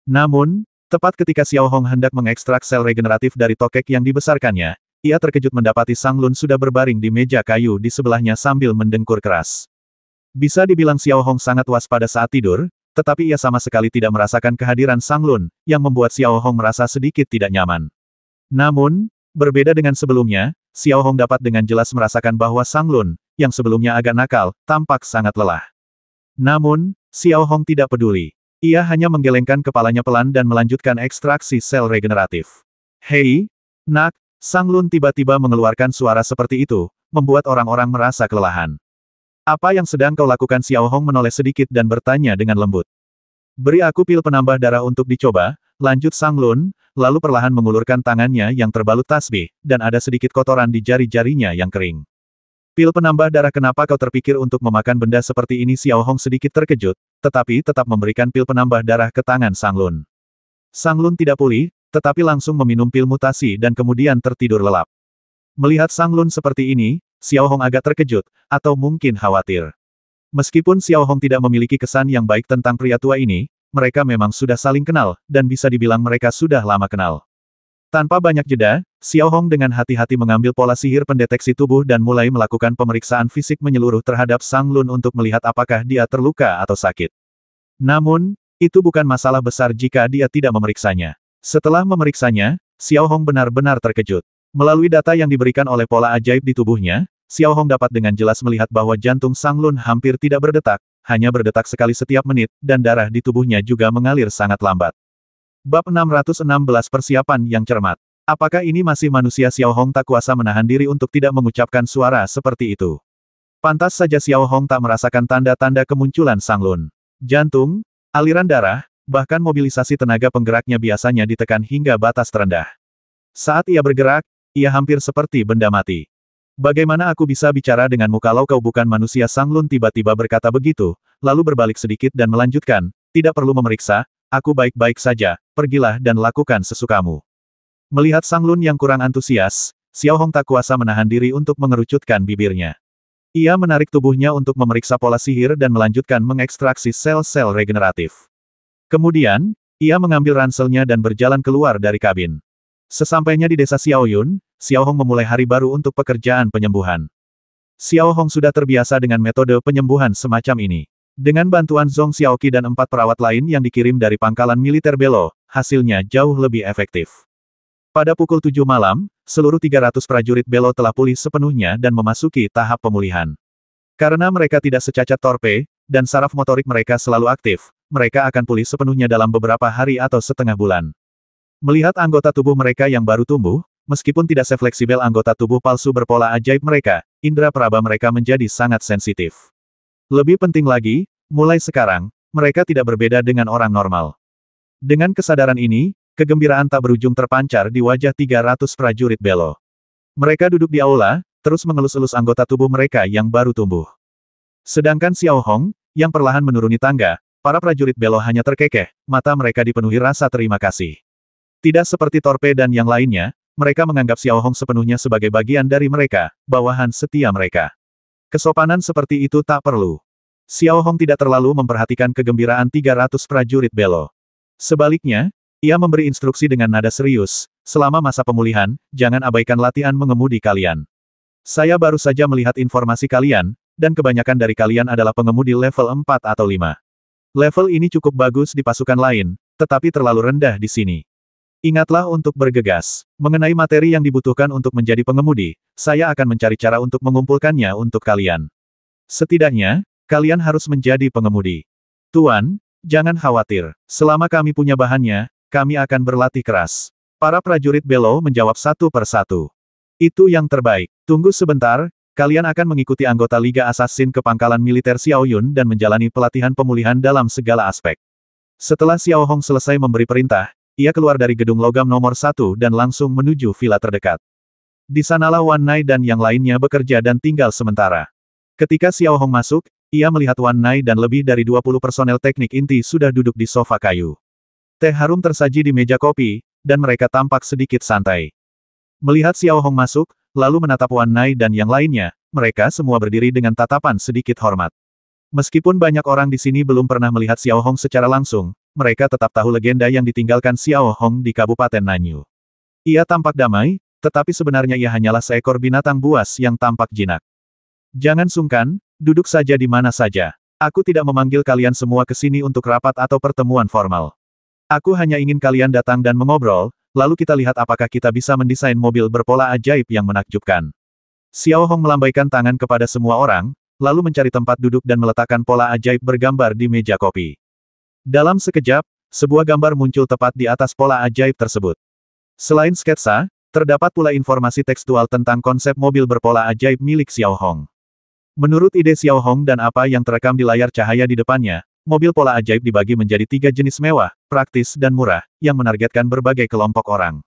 A: Namun, tepat ketika Xiao Hong hendak mengekstrak sel regeneratif dari tokek yang dibesarkannya, ia terkejut mendapati Sang Lun sudah berbaring di meja kayu di sebelahnya sambil mendengkur keras. Bisa dibilang Xiao Hong sangat waspada saat tidur, tetapi ia sama sekali tidak merasakan kehadiran Sang Lun, yang membuat Xiao Hong merasa sedikit tidak nyaman. Namun, berbeda dengan sebelumnya, Xiao Hong dapat dengan jelas merasakan bahwa Sang Lun, yang sebelumnya agak nakal, tampak sangat lelah. Namun, Xiao Hong tidak peduli. Ia hanya menggelengkan kepalanya pelan dan melanjutkan ekstraksi sel regeneratif. Hei, nak, Sang Lun tiba-tiba mengeluarkan suara seperti itu, membuat orang-orang merasa kelelahan. Apa yang sedang kau lakukan? Xiao Hong menoleh sedikit dan bertanya dengan lembut. Beri aku pil penambah darah untuk dicoba, lanjut Sang Lun, lalu perlahan mengulurkan tangannya yang terbalut tasbih, dan ada sedikit kotoran di jari-jarinya yang kering. Pil penambah darah, kenapa kau terpikir untuk memakan benda seperti ini? Xiao Hong sedikit terkejut, tetapi tetap memberikan pil penambah darah ke tangan Sang Lun. Sang Lun tidak pulih, tetapi langsung meminum pil mutasi dan kemudian tertidur lelap. Melihat Sang Lun seperti ini, Xiao Hong agak terkejut, atau mungkin khawatir. Meskipun Xiao Hong tidak memiliki kesan yang baik tentang pria tua ini, mereka memang sudah saling kenal, dan bisa dibilang mereka sudah lama kenal. Tanpa banyak jeda, Xiao Hong dengan hati-hati mengambil pola sihir pendeteksi tubuh dan mulai melakukan pemeriksaan fisik menyeluruh terhadap Sang Lun untuk melihat apakah dia terluka atau sakit. Namun, itu bukan masalah besar jika dia tidak memeriksanya. Setelah memeriksanya, Xiao Hong benar-benar terkejut. Melalui data yang diberikan oleh pola ajaib di tubuhnya, Xiao Hong dapat dengan jelas melihat bahwa jantung Sang Lun hampir tidak berdetak, hanya berdetak sekali setiap menit, dan darah di tubuhnya juga mengalir sangat lambat. Bab 616 Persiapan yang cermat. Apakah ini masih manusia? Xiao Hong tak kuasa menahan diri untuk tidak mengucapkan suara seperti itu. Pantas saja Xiao Hong tak merasakan tanda-tanda kemunculan Sang Lun. Jantung, aliran darah, bahkan mobilisasi tenaga penggeraknya biasanya ditekan hingga batas terendah. Saat ia bergerak, ia hampir seperti benda mati. Bagaimana aku bisa bicara denganmu kalau kau bukan manusia? Sang Lun tiba-tiba berkata begitu, lalu berbalik sedikit dan melanjutkan, tidak perlu memeriksa, aku baik-baik saja, pergilah dan lakukan sesukamu. Melihat Sang Lun yang kurang antusias, Xiao Hong tak kuasa menahan diri untuk mengerucutkan bibirnya. Ia menarik tubuhnya untuk memeriksa pola sihir dan melanjutkan mengekstraksi sel-sel regeneratif. Kemudian, ia mengambil ranselnya dan berjalan keluar dari kabin. Sesampainya di desa Xiaoyun, Xiao Hong memulai hari baru untuk pekerjaan penyembuhan. Xiao Hong sudah terbiasa dengan metode penyembuhan semacam ini. Dengan bantuan Zhong Xiaoqi dan 4 perawat lain yang dikirim dari pangkalan militer Belo, hasilnya jauh lebih efektif. Pada pukul 7 malam, seluruh 300 prajurit Belo telah pulih sepenuhnya dan memasuki tahap pemulihan. Karena mereka tidak secacat torpe, dan saraf motorik mereka selalu aktif, mereka akan pulih sepenuhnya dalam beberapa hari atau setengah bulan. Melihat anggota tubuh mereka yang baru tumbuh, meskipun tidak sefleksibel anggota tubuh palsu berpola ajaib mereka, indera peraba mereka menjadi sangat sensitif. Lebih penting lagi, mulai sekarang, mereka tidak berbeda dengan orang normal. Dengan kesadaran ini, kegembiraan tak berujung terpancar di wajah 300 prajurit Belo. Mereka duduk di aula, terus mengelus-elus anggota tubuh mereka yang baru tumbuh. Sedangkan Xiao Hong, yang perlahan menuruni tangga, para prajurit Belo hanya terkekeh, mata mereka dipenuhi rasa terima kasih. Tidak seperti Torpe dan yang lainnya, mereka menganggap Xiao Hong sepenuhnya sebagai bagian dari mereka, bawahan setia mereka. Kesopanan seperti itu tak perlu. Xiao Hong tidak terlalu memperhatikan kegembiraan 300 prajurit Belo. Sebaliknya, ia memberi instruksi dengan nada serius, selama masa pemulihan, jangan abaikan latihan mengemudi kalian. Saya baru saja melihat informasi kalian, dan kebanyakan dari kalian adalah pengemudi level 4 atau 5. Level ini cukup bagus di pasukan lain, tetapi terlalu rendah di sini. Ingatlah untuk bergegas. Mengenai materi yang dibutuhkan untuk menjadi pengemudi, saya akan mencari cara untuk mengumpulkannya untuk kalian. Setidaknya, kalian harus menjadi pengemudi. Tuan, jangan khawatir. Selama kami punya bahannya, kami akan berlatih keras. Para prajurit Belo menjawab satu persatu. Itu yang terbaik. Tunggu sebentar, kalian akan mengikuti anggota Liga Assassin ke pangkalan militer Xiaoyun dan menjalani pelatihan pemulihan dalam segala aspek. Setelah Xiao Hong selesai memberi perintah, ia keluar dari gedung logam nomor 1 dan langsung menuju villa terdekat. Di sanalah Wan Nai dan yang lainnya bekerja dan tinggal sementara. Ketika Xiao Hong masuk, ia melihat Wan Nai dan lebih dari 20 personel teknik inti sudah duduk di sofa kayu. Teh harum tersaji di meja kopi, dan mereka tampak sedikit santai. Melihat Xiao Hong masuk, lalu menatap Wan Nai dan yang lainnya, mereka semua berdiri dengan tatapan sedikit hormat. Meskipun banyak orang di sini belum pernah melihat Xiao Hong secara langsung, mereka tetap tahu legenda yang ditinggalkan Xiao Hong di Kabupaten Nanyu. Ia tampak damai, tetapi sebenarnya ia hanyalah seekor binatang buas yang tampak jinak. Jangan sungkan, duduk saja di mana saja. Aku tidak memanggil kalian semua ke sini untuk rapat atau pertemuan formal. Aku hanya ingin kalian datang dan mengobrol, lalu kita lihat apakah kita bisa mendesain mobil berpola ajaib yang menakjubkan. Xiao Hong melambaikan tangan kepada semua orang, lalu mencari tempat duduk dan meletakkan pola ajaib bergambar di meja kopi. Dalam sekejap, sebuah gambar muncul tepat di atas pola ajaib tersebut. Selain sketsa, terdapat pula informasi tekstual tentang konsep mobil berpola ajaib milik Xiao Hong. Menurut ide Xiao Hong dan apa yang terekam di layar cahaya di depannya, mobil pola ajaib dibagi menjadi 3 jenis mewah, praktis dan murah, yang menargetkan berbagai kelompok orang.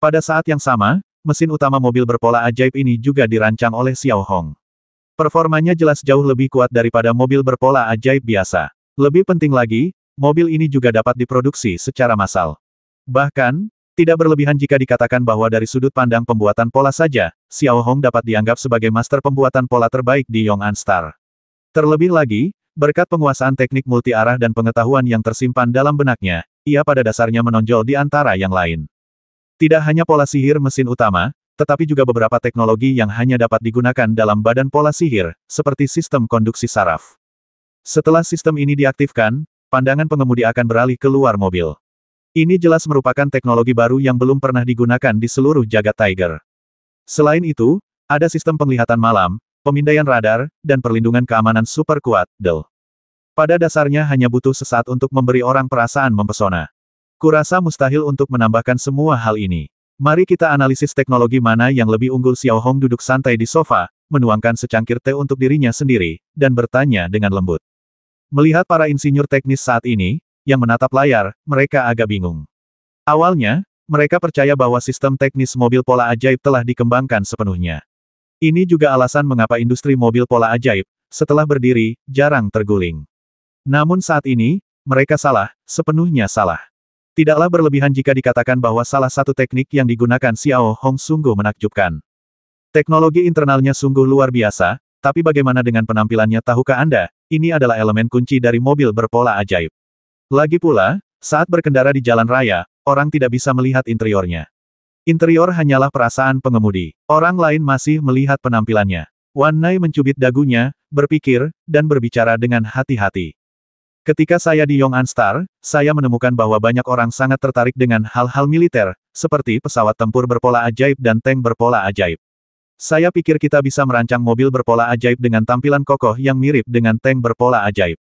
A: Pada saat yang sama, mesin utama mobil berpola ajaib ini juga dirancang oleh Xiao Hong. Performanya jelas jauh lebih kuat daripada mobil berpola ajaib biasa. Lebih penting lagi, mobil ini juga dapat diproduksi secara massal. Bahkan, tidak berlebihan jika dikatakan bahwa dari sudut pandang pembuatan pola saja, Xiao Hong dapat dianggap sebagai master pembuatan pola terbaik di Yong'an Star. Terlebih lagi, berkat penguasaan teknik multi-arah dan pengetahuan yang tersimpan dalam benaknya, ia pada dasarnya menonjol di antara yang lain. Tidak hanya pola sihir mesin utama, tetapi juga beberapa teknologi yang hanya dapat digunakan dalam badan pola sihir, seperti sistem konduksi saraf. Setelah sistem ini diaktifkan, pandangan pengemudi akan beralih keluar mobil. Ini jelas merupakan teknologi baru yang belum pernah digunakan di seluruh jagat Tiger. Selain itu, ada sistem penglihatan malam, pemindaian radar, dan perlindungan keamanan super kuat, DEL. Pada dasarnya hanya butuh sesaat untuk memberi orang perasaan mempesona. Kurasa mustahil untuk menambahkan semua hal ini. Mari kita analisis teknologi mana yang lebih unggul. Xiao Hong duduk santai di sofa, menuangkan secangkir teh untuk dirinya sendiri, dan bertanya dengan lembut. Melihat para insinyur teknis saat ini, yang menatap layar, mereka agak bingung. Awalnya, mereka percaya bahwa sistem teknis mobil pola ajaib telah dikembangkan sepenuhnya. Ini juga alasan mengapa industri mobil pola ajaib, setelah berdiri, jarang terguling. Namun saat ini, mereka salah, sepenuhnya salah. Tidaklah berlebihan jika dikatakan bahwa salah satu teknik yang digunakan Xiao Hong sungguh menakjubkan. Teknologi internalnya sungguh luar biasa, tapi bagaimana dengan penampilannya? Tahukah Anda, ini adalah elemen kunci dari mobil berpola ajaib. Lagi pula, saat berkendara di jalan raya, orang tidak bisa melihat interiornya. Interior hanyalah perasaan pengemudi. Orang lain masih melihat penampilannya. Wan Nai mencubit dagunya, berpikir, dan berbicara dengan hati-hati. Ketika saya di Yong'an Star, saya menemukan bahwa banyak orang sangat tertarik dengan hal-hal militer, seperti pesawat tempur berpola ajaib dan tank berpola ajaib. Saya pikir kita bisa merancang mobil berpola ajaib dengan tampilan kokoh yang mirip dengan tank berpola ajaib.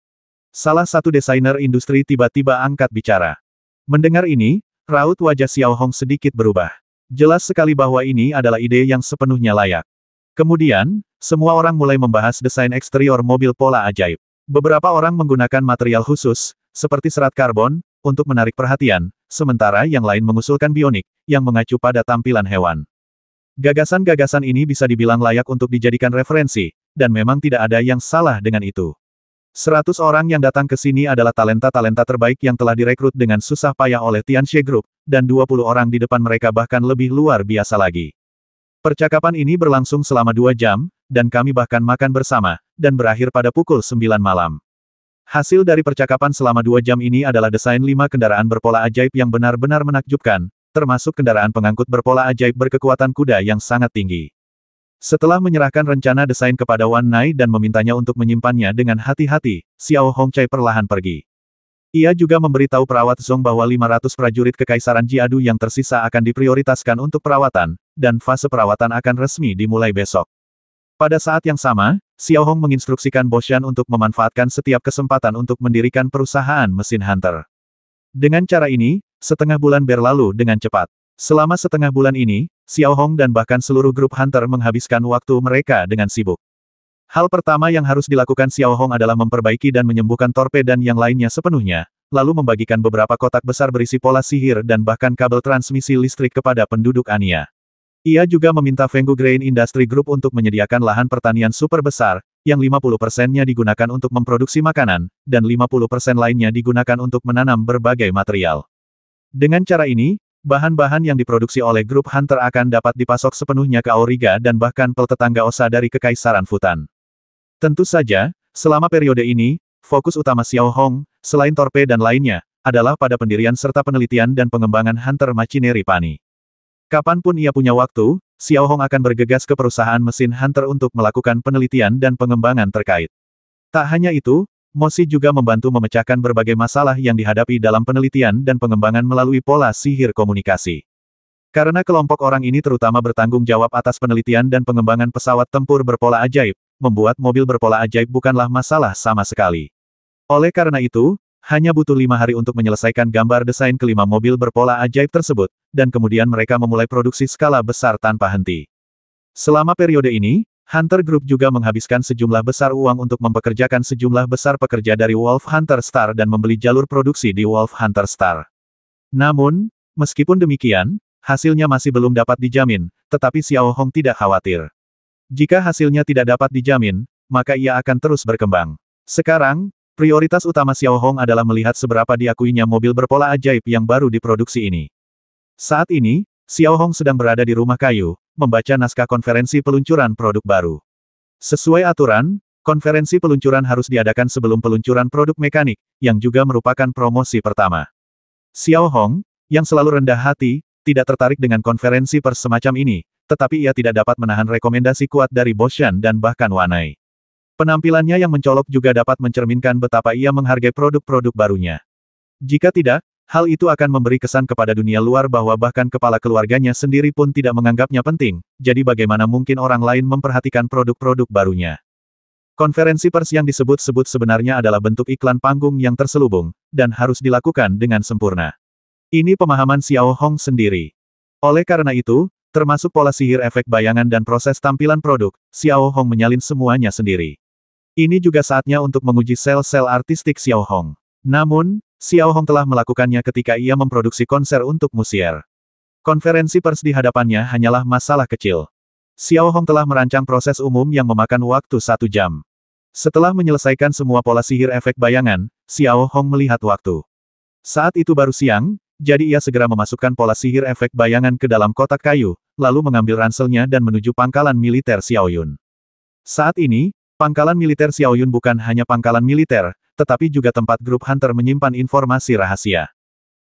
A: Salah satu desainer industri tiba-tiba angkat bicara. Mendengar ini, raut wajah Xiao Hong sedikit berubah. Jelas sekali bahwa ini adalah ide yang sepenuhnya layak. Kemudian, semua orang mulai membahas desain eksterior mobil pola ajaib. Beberapa orang menggunakan material khusus, seperti serat karbon, untuk menarik perhatian, sementara yang lain mengusulkan bionik, yang mengacu pada tampilan hewan. Gagasan-gagasan ini bisa dibilang layak untuk dijadikan referensi, dan memang tidak ada yang salah dengan itu. 100 orang yang datang ke sini adalah talenta-talenta terbaik yang telah direkrut dengan susah payah oleh Tianxie Group, dan 20 orang di depan mereka bahkan lebih luar biasa lagi. Percakapan ini berlangsung selama 2 jam, dan kami bahkan makan bersama, dan berakhir pada pukul 9 malam. Hasil dari percakapan selama 2 jam ini adalah desain 5 kendaraan berpola ajaib yang benar-benar menakjubkan, termasuk kendaraan pengangkut berpola ajaib berkekuatan kuda yang sangat tinggi. Setelah menyerahkan rencana desain kepada Wan Nai dan memintanya untuk menyimpannya dengan hati-hati, Xiao Hongcai perlahan pergi. Ia juga memberitahu perawat Zong bahwa 500 prajurit Kekaisaran Jiadu yang tersisa akan diprioritaskan untuk perawatan, dan fase perawatan akan resmi dimulai besok. Pada saat yang sama, Xiao Hong menginstruksikan Boshan untuk memanfaatkan setiap kesempatan untuk mendirikan perusahaan mesin hunter. Dengan cara ini, setengah bulan berlalu dengan cepat. Selama setengah bulan ini, Xiao Hong dan bahkan seluruh grup hunter menghabiskan waktu mereka dengan sibuk. Hal pertama yang harus dilakukan Xiao Hong adalah memperbaiki dan menyembuhkan torpedo dan yang lainnya sepenuhnya, lalu membagikan beberapa kotak besar berisi pola sihir dan bahkan kabel transmisi listrik kepada penduduk Anya. Ia juga meminta Fenggu Grain Industry Group untuk menyediakan lahan pertanian super besar, yang 50%-nya digunakan untuk memproduksi makanan, dan 50% lainnya digunakan untuk menanam berbagai material. Dengan cara ini, bahan-bahan yang diproduksi oleh grup hunter akan dapat dipasok sepenuhnya ke Auriga dan bahkan pel tetangga Osa dari Kekaisaran Futan. Tentu saja, selama periode ini, fokus utama Xiao Hong, selain torpedo dan lainnya, adalah pada pendirian serta penelitian dan pengembangan hunter machinery Pani. Kapanpun ia punya waktu, Xiao Hong akan bergegas ke perusahaan mesin hunter untuk melakukan penelitian dan pengembangan terkait. Tak hanya itu, Mosi juga membantu memecahkan berbagai masalah yang dihadapi dalam penelitian dan pengembangan melalui pola sihir komunikasi. Karena kelompok orang ini terutama bertanggung jawab atas penelitian dan pengembangan pesawat tempur berpola ajaib, membuat mobil berpola ajaib bukanlah masalah sama sekali. Oleh karena itu, hanya butuh 5 hari untuk menyelesaikan gambar desain kelima mobil berpola ajaib tersebut, dan kemudian mereka memulai produksi skala besar tanpa henti. Selama periode ini, Hunter Group juga menghabiskan sejumlah besar uang untuk mempekerjakan sejumlah besar pekerja dari Wolf Hunter Star dan membeli jalur produksi di Wolf Hunter Star. Namun, meskipun demikian, hasilnya masih belum dapat dijamin, tetapi Xiao Hong tidak khawatir. Jika hasilnya tidak dapat dijamin, maka ia akan terus berkembang. Sekarang, prioritas utama Xiao Hong adalah melihat seberapa diakuinya mobil berpola ajaib yang baru diproduksi ini. Saat ini, Xiao Hong sedang berada di rumah kayu, membaca naskah konferensi peluncuran produk baru. Sesuai aturan, konferensi peluncuran harus diadakan sebelum peluncuran produk mekanik, yang juga merupakan promosi pertama. Xiao Hong, yang selalu rendah hati, tidak tertarik dengan konferensi pers semacam ini, tetapi ia tidak dapat menahan rekomendasi kuat dari Boshan dan bahkan Wanai. Penampilannya yang mencolok juga dapat mencerminkan betapa ia menghargai produk-produk barunya. Jika tidak, hal itu akan memberi kesan kepada dunia luar bahwa bahkan kepala keluarganya sendiri pun tidak menganggapnya penting, jadi bagaimana mungkin orang lain memperhatikan produk-produk barunya. Konferensi pers yang disebut-sebut sebenarnya adalah bentuk iklan panggung yang terselubung, dan harus dilakukan dengan sempurna. Ini pemahaman Xiao Hong sendiri. Oleh karena itu, termasuk pola sihir efek bayangan dan proses tampilan produk, Xiao Hong menyalin semuanya sendiri. Ini juga saatnya untuk menguji sel-sel artistik Xiao Hong. Namun, Xiao Hong telah melakukannya ketika ia memproduksi konser untuk Musier. Konferensi pers di hadapannya hanyalah masalah kecil. Xiao Hong telah merancang proses umum yang memakan waktu 1 jam. Setelah menyelesaikan semua pola sihir efek bayangan, Xiao Hong melihat waktu. Saat itu baru siang, jadi ia segera memasukkan pola sihir efek bayangan ke dalam kotak kayu, lalu mengambil ranselnya dan menuju pangkalan militer Xiaoyun. Saat ini, pangkalan militer Xiaoyun bukan hanya pangkalan militer, tetapi juga tempat grup Hunter menyimpan informasi rahasia.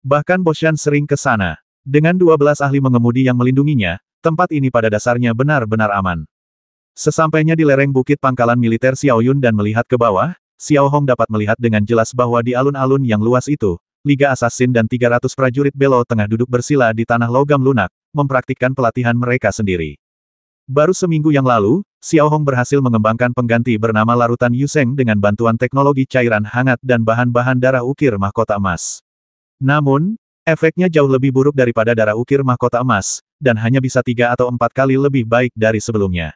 A: Bahkan Boshan sering ke sana. Dengan 12 ahli mengemudi yang melindunginya, tempat ini pada dasarnya benar-benar aman. Sesampainya di lereng bukit pangkalan militer Xiaoyun dan melihat ke bawah, Xiao Hong dapat melihat dengan jelas bahwa di alun-alun yang luas itu, Liga Assassin dan 300 prajurit Belo tengah duduk bersila di tanah logam lunak, mempraktikkan pelatihan mereka sendiri. Baru seminggu yang lalu, Xiao Hong berhasil mengembangkan pengganti bernama larutan Yuseng dengan bantuan teknologi cairan hangat dan bahan-bahan darah ukir mahkota emas. Namun, efeknya jauh lebih buruk daripada darah ukir mahkota emas, dan hanya bisa 3 atau 4 kali lebih baik dari sebelumnya.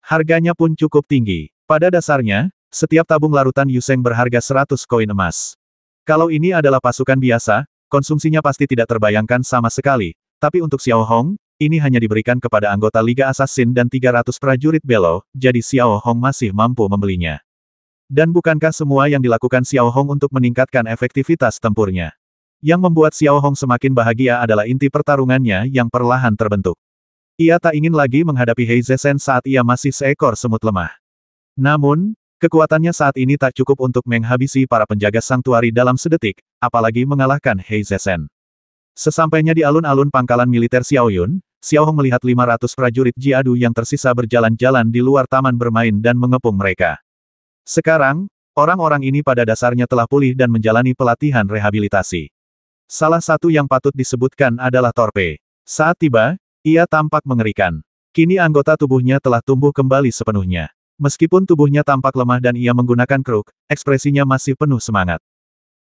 A: Harganya pun cukup tinggi. Pada dasarnya, setiap tabung larutan Yuseng berharga 100 koin emas. Kalau ini adalah pasukan biasa, konsumsinya pasti tidak terbayangkan sama sekali, tapi untuk Xiao Hong, ini hanya diberikan kepada anggota Liga Assassin dan 300 prajurit Belo, jadi Xiao Hong masih mampu membelinya. Dan bukankah semua yang dilakukan Xiao Hong untuk meningkatkan efektivitas tempurnya? Yang membuat Xiao Hong semakin bahagia adalah inti pertarungannya yang perlahan terbentuk. Ia tak ingin lagi menghadapi Hei Zesen saat ia masih seekor semut lemah. Namun, kekuatannya saat ini tak cukup untuk menghabisi para penjaga Sanktuari dalam sedetik, apalagi mengalahkan Hei Zesen. Sesampainya di alun-alun pangkalan militer Xiaoyun, Xiao Hong melihat 500 prajurit Jiadu yang tersisa berjalan-jalan di luar taman bermain dan mengepung mereka. Sekarang, orang-orang ini pada dasarnya telah pulih dan menjalani pelatihan rehabilitasi. Salah satu yang patut disebutkan adalah Torpe. Saat tiba, ia tampak mengerikan. Kini anggota tubuhnya telah tumbuh kembali sepenuhnya. Meskipun tubuhnya tampak lemah dan ia menggunakan kruk, ekspresinya masih penuh semangat.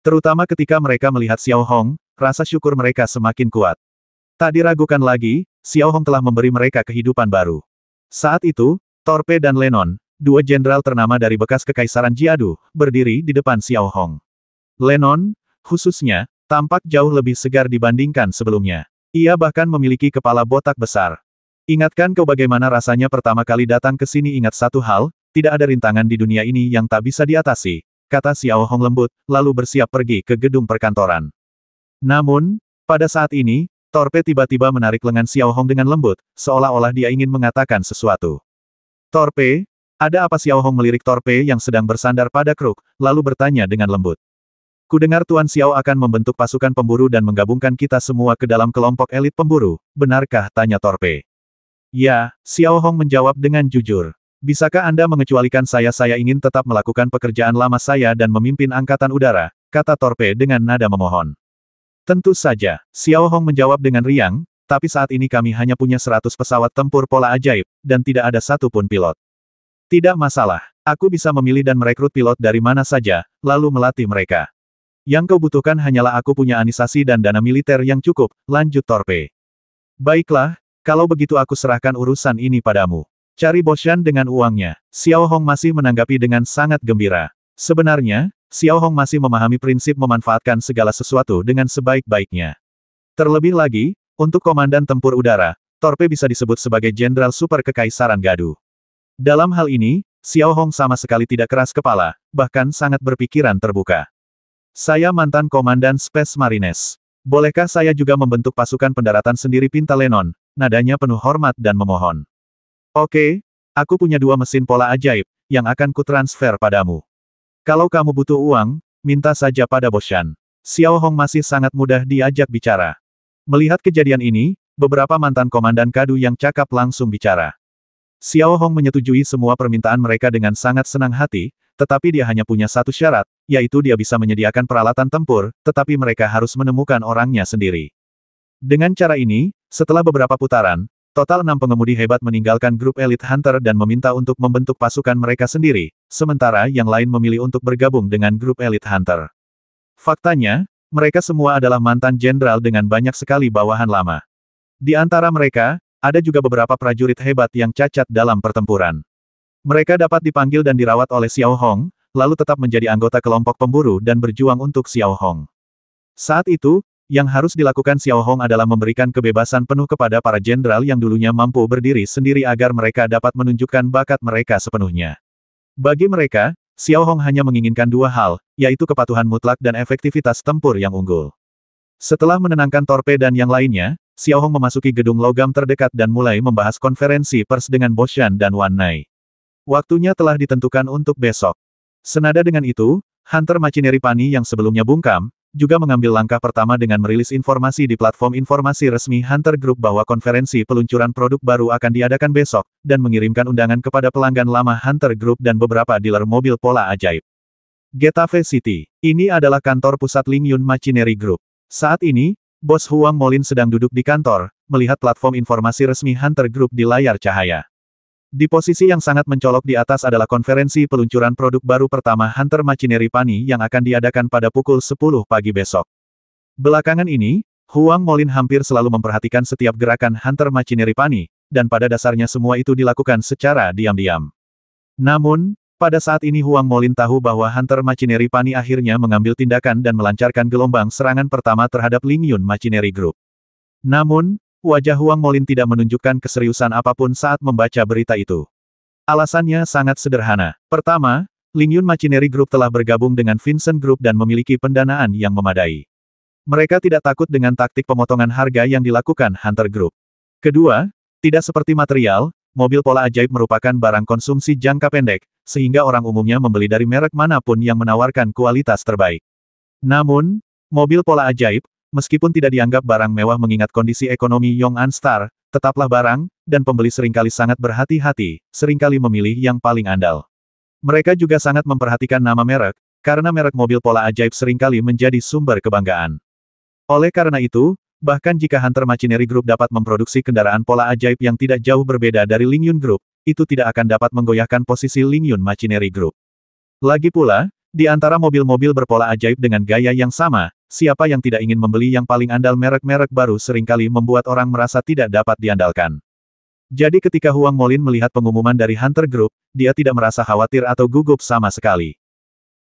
A: Terutama ketika mereka melihat Xiao Hong, rasa syukur mereka semakin kuat. Tak diragukan lagi, Xiao Hong telah memberi mereka kehidupan baru. Saat itu, Torpe dan Lenon, 2 jenderal ternama dari bekas kekaisaran Jiadu, berdiri di depan Xiao Hong. Lenon, khususnya, tampak jauh lebih segar dibandingkan sebelumnya. Ia bahkan memiliki kepala botak besar. Ingatkan kau bagaimana rasanya pertama kali datang ke sini. Ingat satu hal, tidak ada rintangan di dunia ini yang tak bisa diatasi, kata Xiao Hong lembut, lalu bersiap pergi ke gedung perkantoran. Namun, pada saat ini, Torpe tiba-tiba menarik lengan Xiao Hong dengan lembut, seolah-olah dia ingin mengatakan sesuatu. Torpe, ada apa? Xiao Hong melirik Torpe yang sedang bersandar pada kruk, lalu bertanya dengan lembut. Kudengar Tuan Xiao akan membentuk pasukan pemburu dan menggabungkan kita semua ke dalam kelompok elit pemburu, benarkah? Tanya Torpe. Ya, Xiao Hong menjawab dengan jujur. Bisakah Anda mengecualikan saya? Saya ingin tetap melakukan pekerjaan lama saya dan memimpin angkatan udara, kata Torpe dengan nada memohon. Tentu saja, Xiao Hong menjawab dengan riang, tapi saat ini kami hanya punya 100 pesawat tempur pola ajaib, dan tidak ada satupun pilot. Tidak masalah, aku bisa memilih dan merekrut pilot dari mana saja, lalu melatih mereka. Yang kau butuhkan hanyalah aku punya anisasi dan dana militer yang cukup, lanjut Torpe. Baiklah, kalau begitu aku serahkan urusan ini padamu. Cari Boshan dengan uangnya. Xiao Hong masih menanggapi dengan sangat gembira. Sebenarnya, Xiao Hong masih memahami prinsip memanfaatkan segala sesuatu dengan sebaik-baiknya. Terlebih lagi, untuk Komandan Tempur Udara, Torpe bisa disebut sebagai Jenderal Super Kekaisaran Gadu. Dalam hal ini, Xiao Hong sama sekali tidak keras kepala, bahkan sangat berpikiran terbuka. Saya mantan Komandan Space Marines. Bolehkah saya juga membentuk pasukan pendaratan sendiri? Pinta Lenon, nadanya penuh hormat dan memohon. Oke, aku punya 2 mesin pola ajaib, yang akan kutransfer padamu. Kalau kamu butuh uang, minta saja pada Boshan. Xiao Hong masih sangat mudah diajak bicara. Melihat kejadian ini, beberapa mantan komandan Kadu yang cakap langsung bicara. Xiao Hong menyetujui semua permintaan mereka dengan sangat senang hati, tetapi dia hanya punya satu syarat, yaitu dia bisa menyediakan peralatan tempur, tetapi mereka harus menemukan orangnya sendiri. Dengan cara ini, setelah beberapa putaran, total 6 pengemudi hebat meninggalkan grup Elite Hunter dan meminta untuk membentuk pasukan mereka sendiri, sementara yang lain memilih untuk bergabung dengan grup Elite Hunter. Faktanya, mereka semua adalah mantan jenderal dengan banyak sekali bawahan lama. Di antara mereka, ada juga beberapa prajurit hebat yang cacat dalam pertempuran. Mereka dapat dipanggil dan dirawat oleh Xiao Hong, lalu tetap menjadi anggota kelompok pemburu dan berjuang untuk Xiao Hong. Saat itu, yang harus dilakukan Xiao Hong adalah memberikan kebebasan penuh kepada para jenderal yang dulunya mampu berdiri sendiri agar mereka dapat menunjukkan bakat mereka sepenuhnya. Bagi mereka, Xiao Hong hanya menginginkan 2 hal, yaitu kepatuhan mutlak dan efektivitas tempur yang unggul. Setelah menenangkan Torpe dan yang lainnya, Xiao Hong memasuki gedung logam terdekat dan mulai membahas konferensi pers dengan Boshan dan Wan Nai. Waktunya telah ditentukan untuk besok. Senada dengan itu, Hunter Machinery Pani yang sebelumnya bungkam, juga mengambil langkah pertama dengan merilis informasi di platform informasi resmi Hunter Group bahwa konferensi peluncuran produk baru akan diadakan besok, dan mengirimkan undangan kepada pelanggan lama Hunter Group dan beberapa dealer mobil pola ajaib. Getafe City. Ini adalah kantor pusat Lingyun Machinery Group. Saat ini, Bos Huang Molin sedang duduk di kantor, melihat platform informasi resmi Hunter Group di layar cahaya. Di posisi yang sangat mencolok di atas adalah konferensi peluncuran produk baru pertama Hunter Machinery Pani yang akan diadakan pada pukul 10 pagi besok. Belakangan ini, Huang Molin hampir selalu memperhatikan setiap gerakan Hunter Machinery Pani, dan pada dasarnya semua itu dilakukan secara diam-diam. Namun, pada saat ini Huang Molin tahu bahwa Hunter Machinery Pani akhirnya mengambil tindakan dan melancarkan gelombang serangan pertama terhadap Lingyun Machinery Group. Namun, wajah Huang Molin tidak menunjukkan keseriusan apapun saat membaca berita itu. Alasannya sangat sederhana. Pertama, Lingyun Machinery Group telah bergabung dengan Vincent Group dan memiliki pendanaan yang memadai. Mereka tidak takut dengan taktik pemotongan harga yang dilakukan Hunter Group. Kedua, tidak seperti material, mobil pola ajaib merupakan barang konsumsi jangka pendek, sehingga orang umumnya membeli dari merek manapun yang menawarkan kualitas terbaik. Namun, mobil pola ajaib, meskipun tidak dianggap barang mewah mengingat kondisi ekonomi Yong'an Star, tetaplah barang, dan pembeli seringkali sangat berhati-hati, seringkali memilih yang paling andal. Mereka juga sangat memperhatikan nama merek, karena merek mobil pola ajaib seringkali menjadi sumber kebanggaan. Oleh karena itu, bahkan jika Hunter Machinery Group dapat memproduksi kendaraan pola ajaib yang tidak jauh berbeda dari Lingyun Group, itu tidak akan dapat menggoyahkan posisi Lingyun Machinery Group. Lagi pula, di antara mobil-mobil berpola ajaib dengan gaya yang sama, siapa yang tidak ingin membeli yang paling andal? Merek-merek baru seringkali membuat orang merasa tidak dapat diandalkan. Jadi ketika Huang Molin melihat pengumuman dari Hunter Group, dia tidak merasa khawatir atau gugup sama sekali.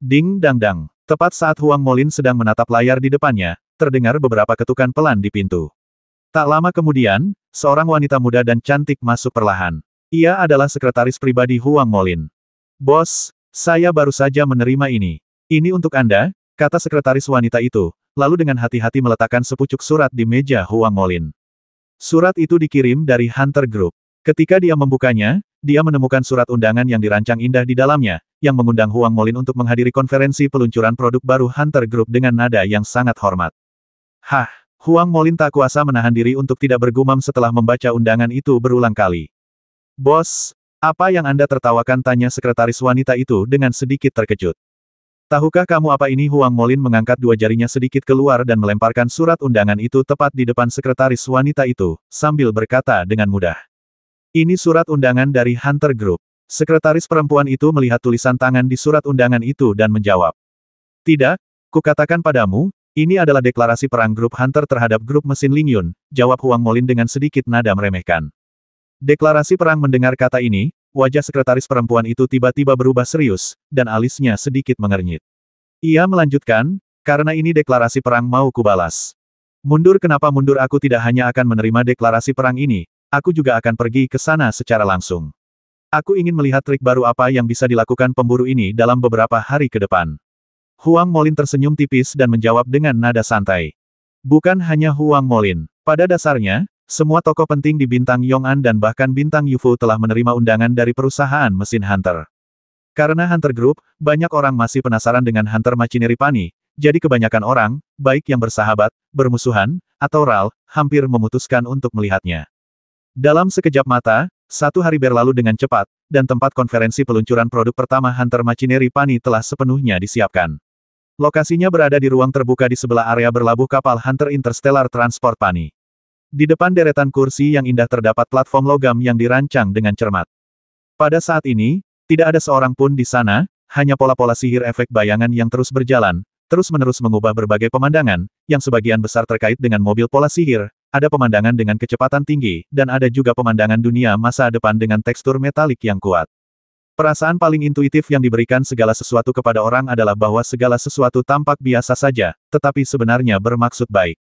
A: Ding dang dang. Tepat saat Huang Molin sedang menatap layar di depannya, terdengar beberapa ketukan pelan di pintu. Tak lama kemudian, seorang wanita muda dan cantik masuk perlahan. Ia adalah sekretaris pribadi Huang Molin. Bos, saya baru saja menerima ini. Ini untuk Anda, kata sekretaris wanita itu, lalu dengan hati-hati meletakkan sepucuk surat di meja Huang Molin. Surat itu dikirim dari Hunter Group. Ketika dia membukanya, dia menemukan surat undangan yang dirancang indah di dalamnya, yang mengundang Huang Molin untuk menghadiri konferensi peluncuran produk baru Hunter Group dengan nada yang sangat hormat. Hah, Huang Molin tak kuasa menahan diri untuk tidak bergumam setelah membaca undangan itu berulang kali. Bos, apa yang Anda tertawakan? Tanya sekretaris wanita itu dengan sedikit terkejut. Tahukah kamu apa ini? Huang Molin mengangkat 2 jarinya sedikit keluar dan melemparkan surat undangan itu tepat di depan sekretaris wanita itu, sambil berkata dengan mudah. Ini surat undangan dari Hunter Group. Sekretaris perempuan itu melihat tulisan tangan di surat undangan itu dan menjawab. Tidak, kukatakan padamu, ini adalah deklarasi perang grup Hunter terhadap grup mesin Lingyun, jawab Huang Molin dengan sedikit nada meremehkan. Deklarasi perang. Mendengar kata ini, wajah sekretaris perempuan itu tiba-tiba berubah serius, dan alisnya sedikit mengernyit. Ia melanjutkan, karena ini deklarasi perang mau kubalas. Mundur. Kenapa mundur? Aku tidak hanya akan menerima deklarasi perang ini, aku juga akan pergi ke sana secara langsung. Aku ingin melihat trik baru apa yang bisa dilakukan pemburu ini dalam beberapa hari ke depan. Huang Molin tersenyum tipis dan menjawab dengan nada santai. Bukan hanya Huang Molin. Pada dasarnya, semua tokoh penting di Bintang Yong'an dan bahkan Bintang Yufu telah menerima undangan dari perusahaan mesin Hunter. Karena Hunter Group, banyak orang masih penasaran dengan Hunter Machinery Pani, jadi kebanyakan orang, baik yang bersahabat, bermusuhan, atau RAL, hampir memutuskan untuk melihatnya. Dalam sekejap mata, 1 hari berlalu dengan cepat, dan tempat konferensi peluncuran produk pertama Hunter Machinery Pani telah sepenuhnya disiapkan. Lokasinya berada di ruang terbuka di sebelah area berlabuh kapal Hunter Interstellar Transport Pani. Di depan deretan kursi yang indah terdapat platform logam yang dirancang dengan cermat. Pada saat ini, tidak ada seorang pun di sana, hanya pola-pola sihir efek bayangan yang terus berjalan, terus-menerus mengubah berbagai pemandangan, yang sebagian besar terkait dengan mobil pola sihir, ada pemandangan dengan kecepatan tinggi, dan ada juga pemandangan dunia masa depan dengan tekstur metalik yang kuat. Perasaan paling intuitif yang diberikan segala sesuatu kepada orang adalah bahwa segala sesuatu tampak biasa saja, tetapi sebenarnya bermaksud baik.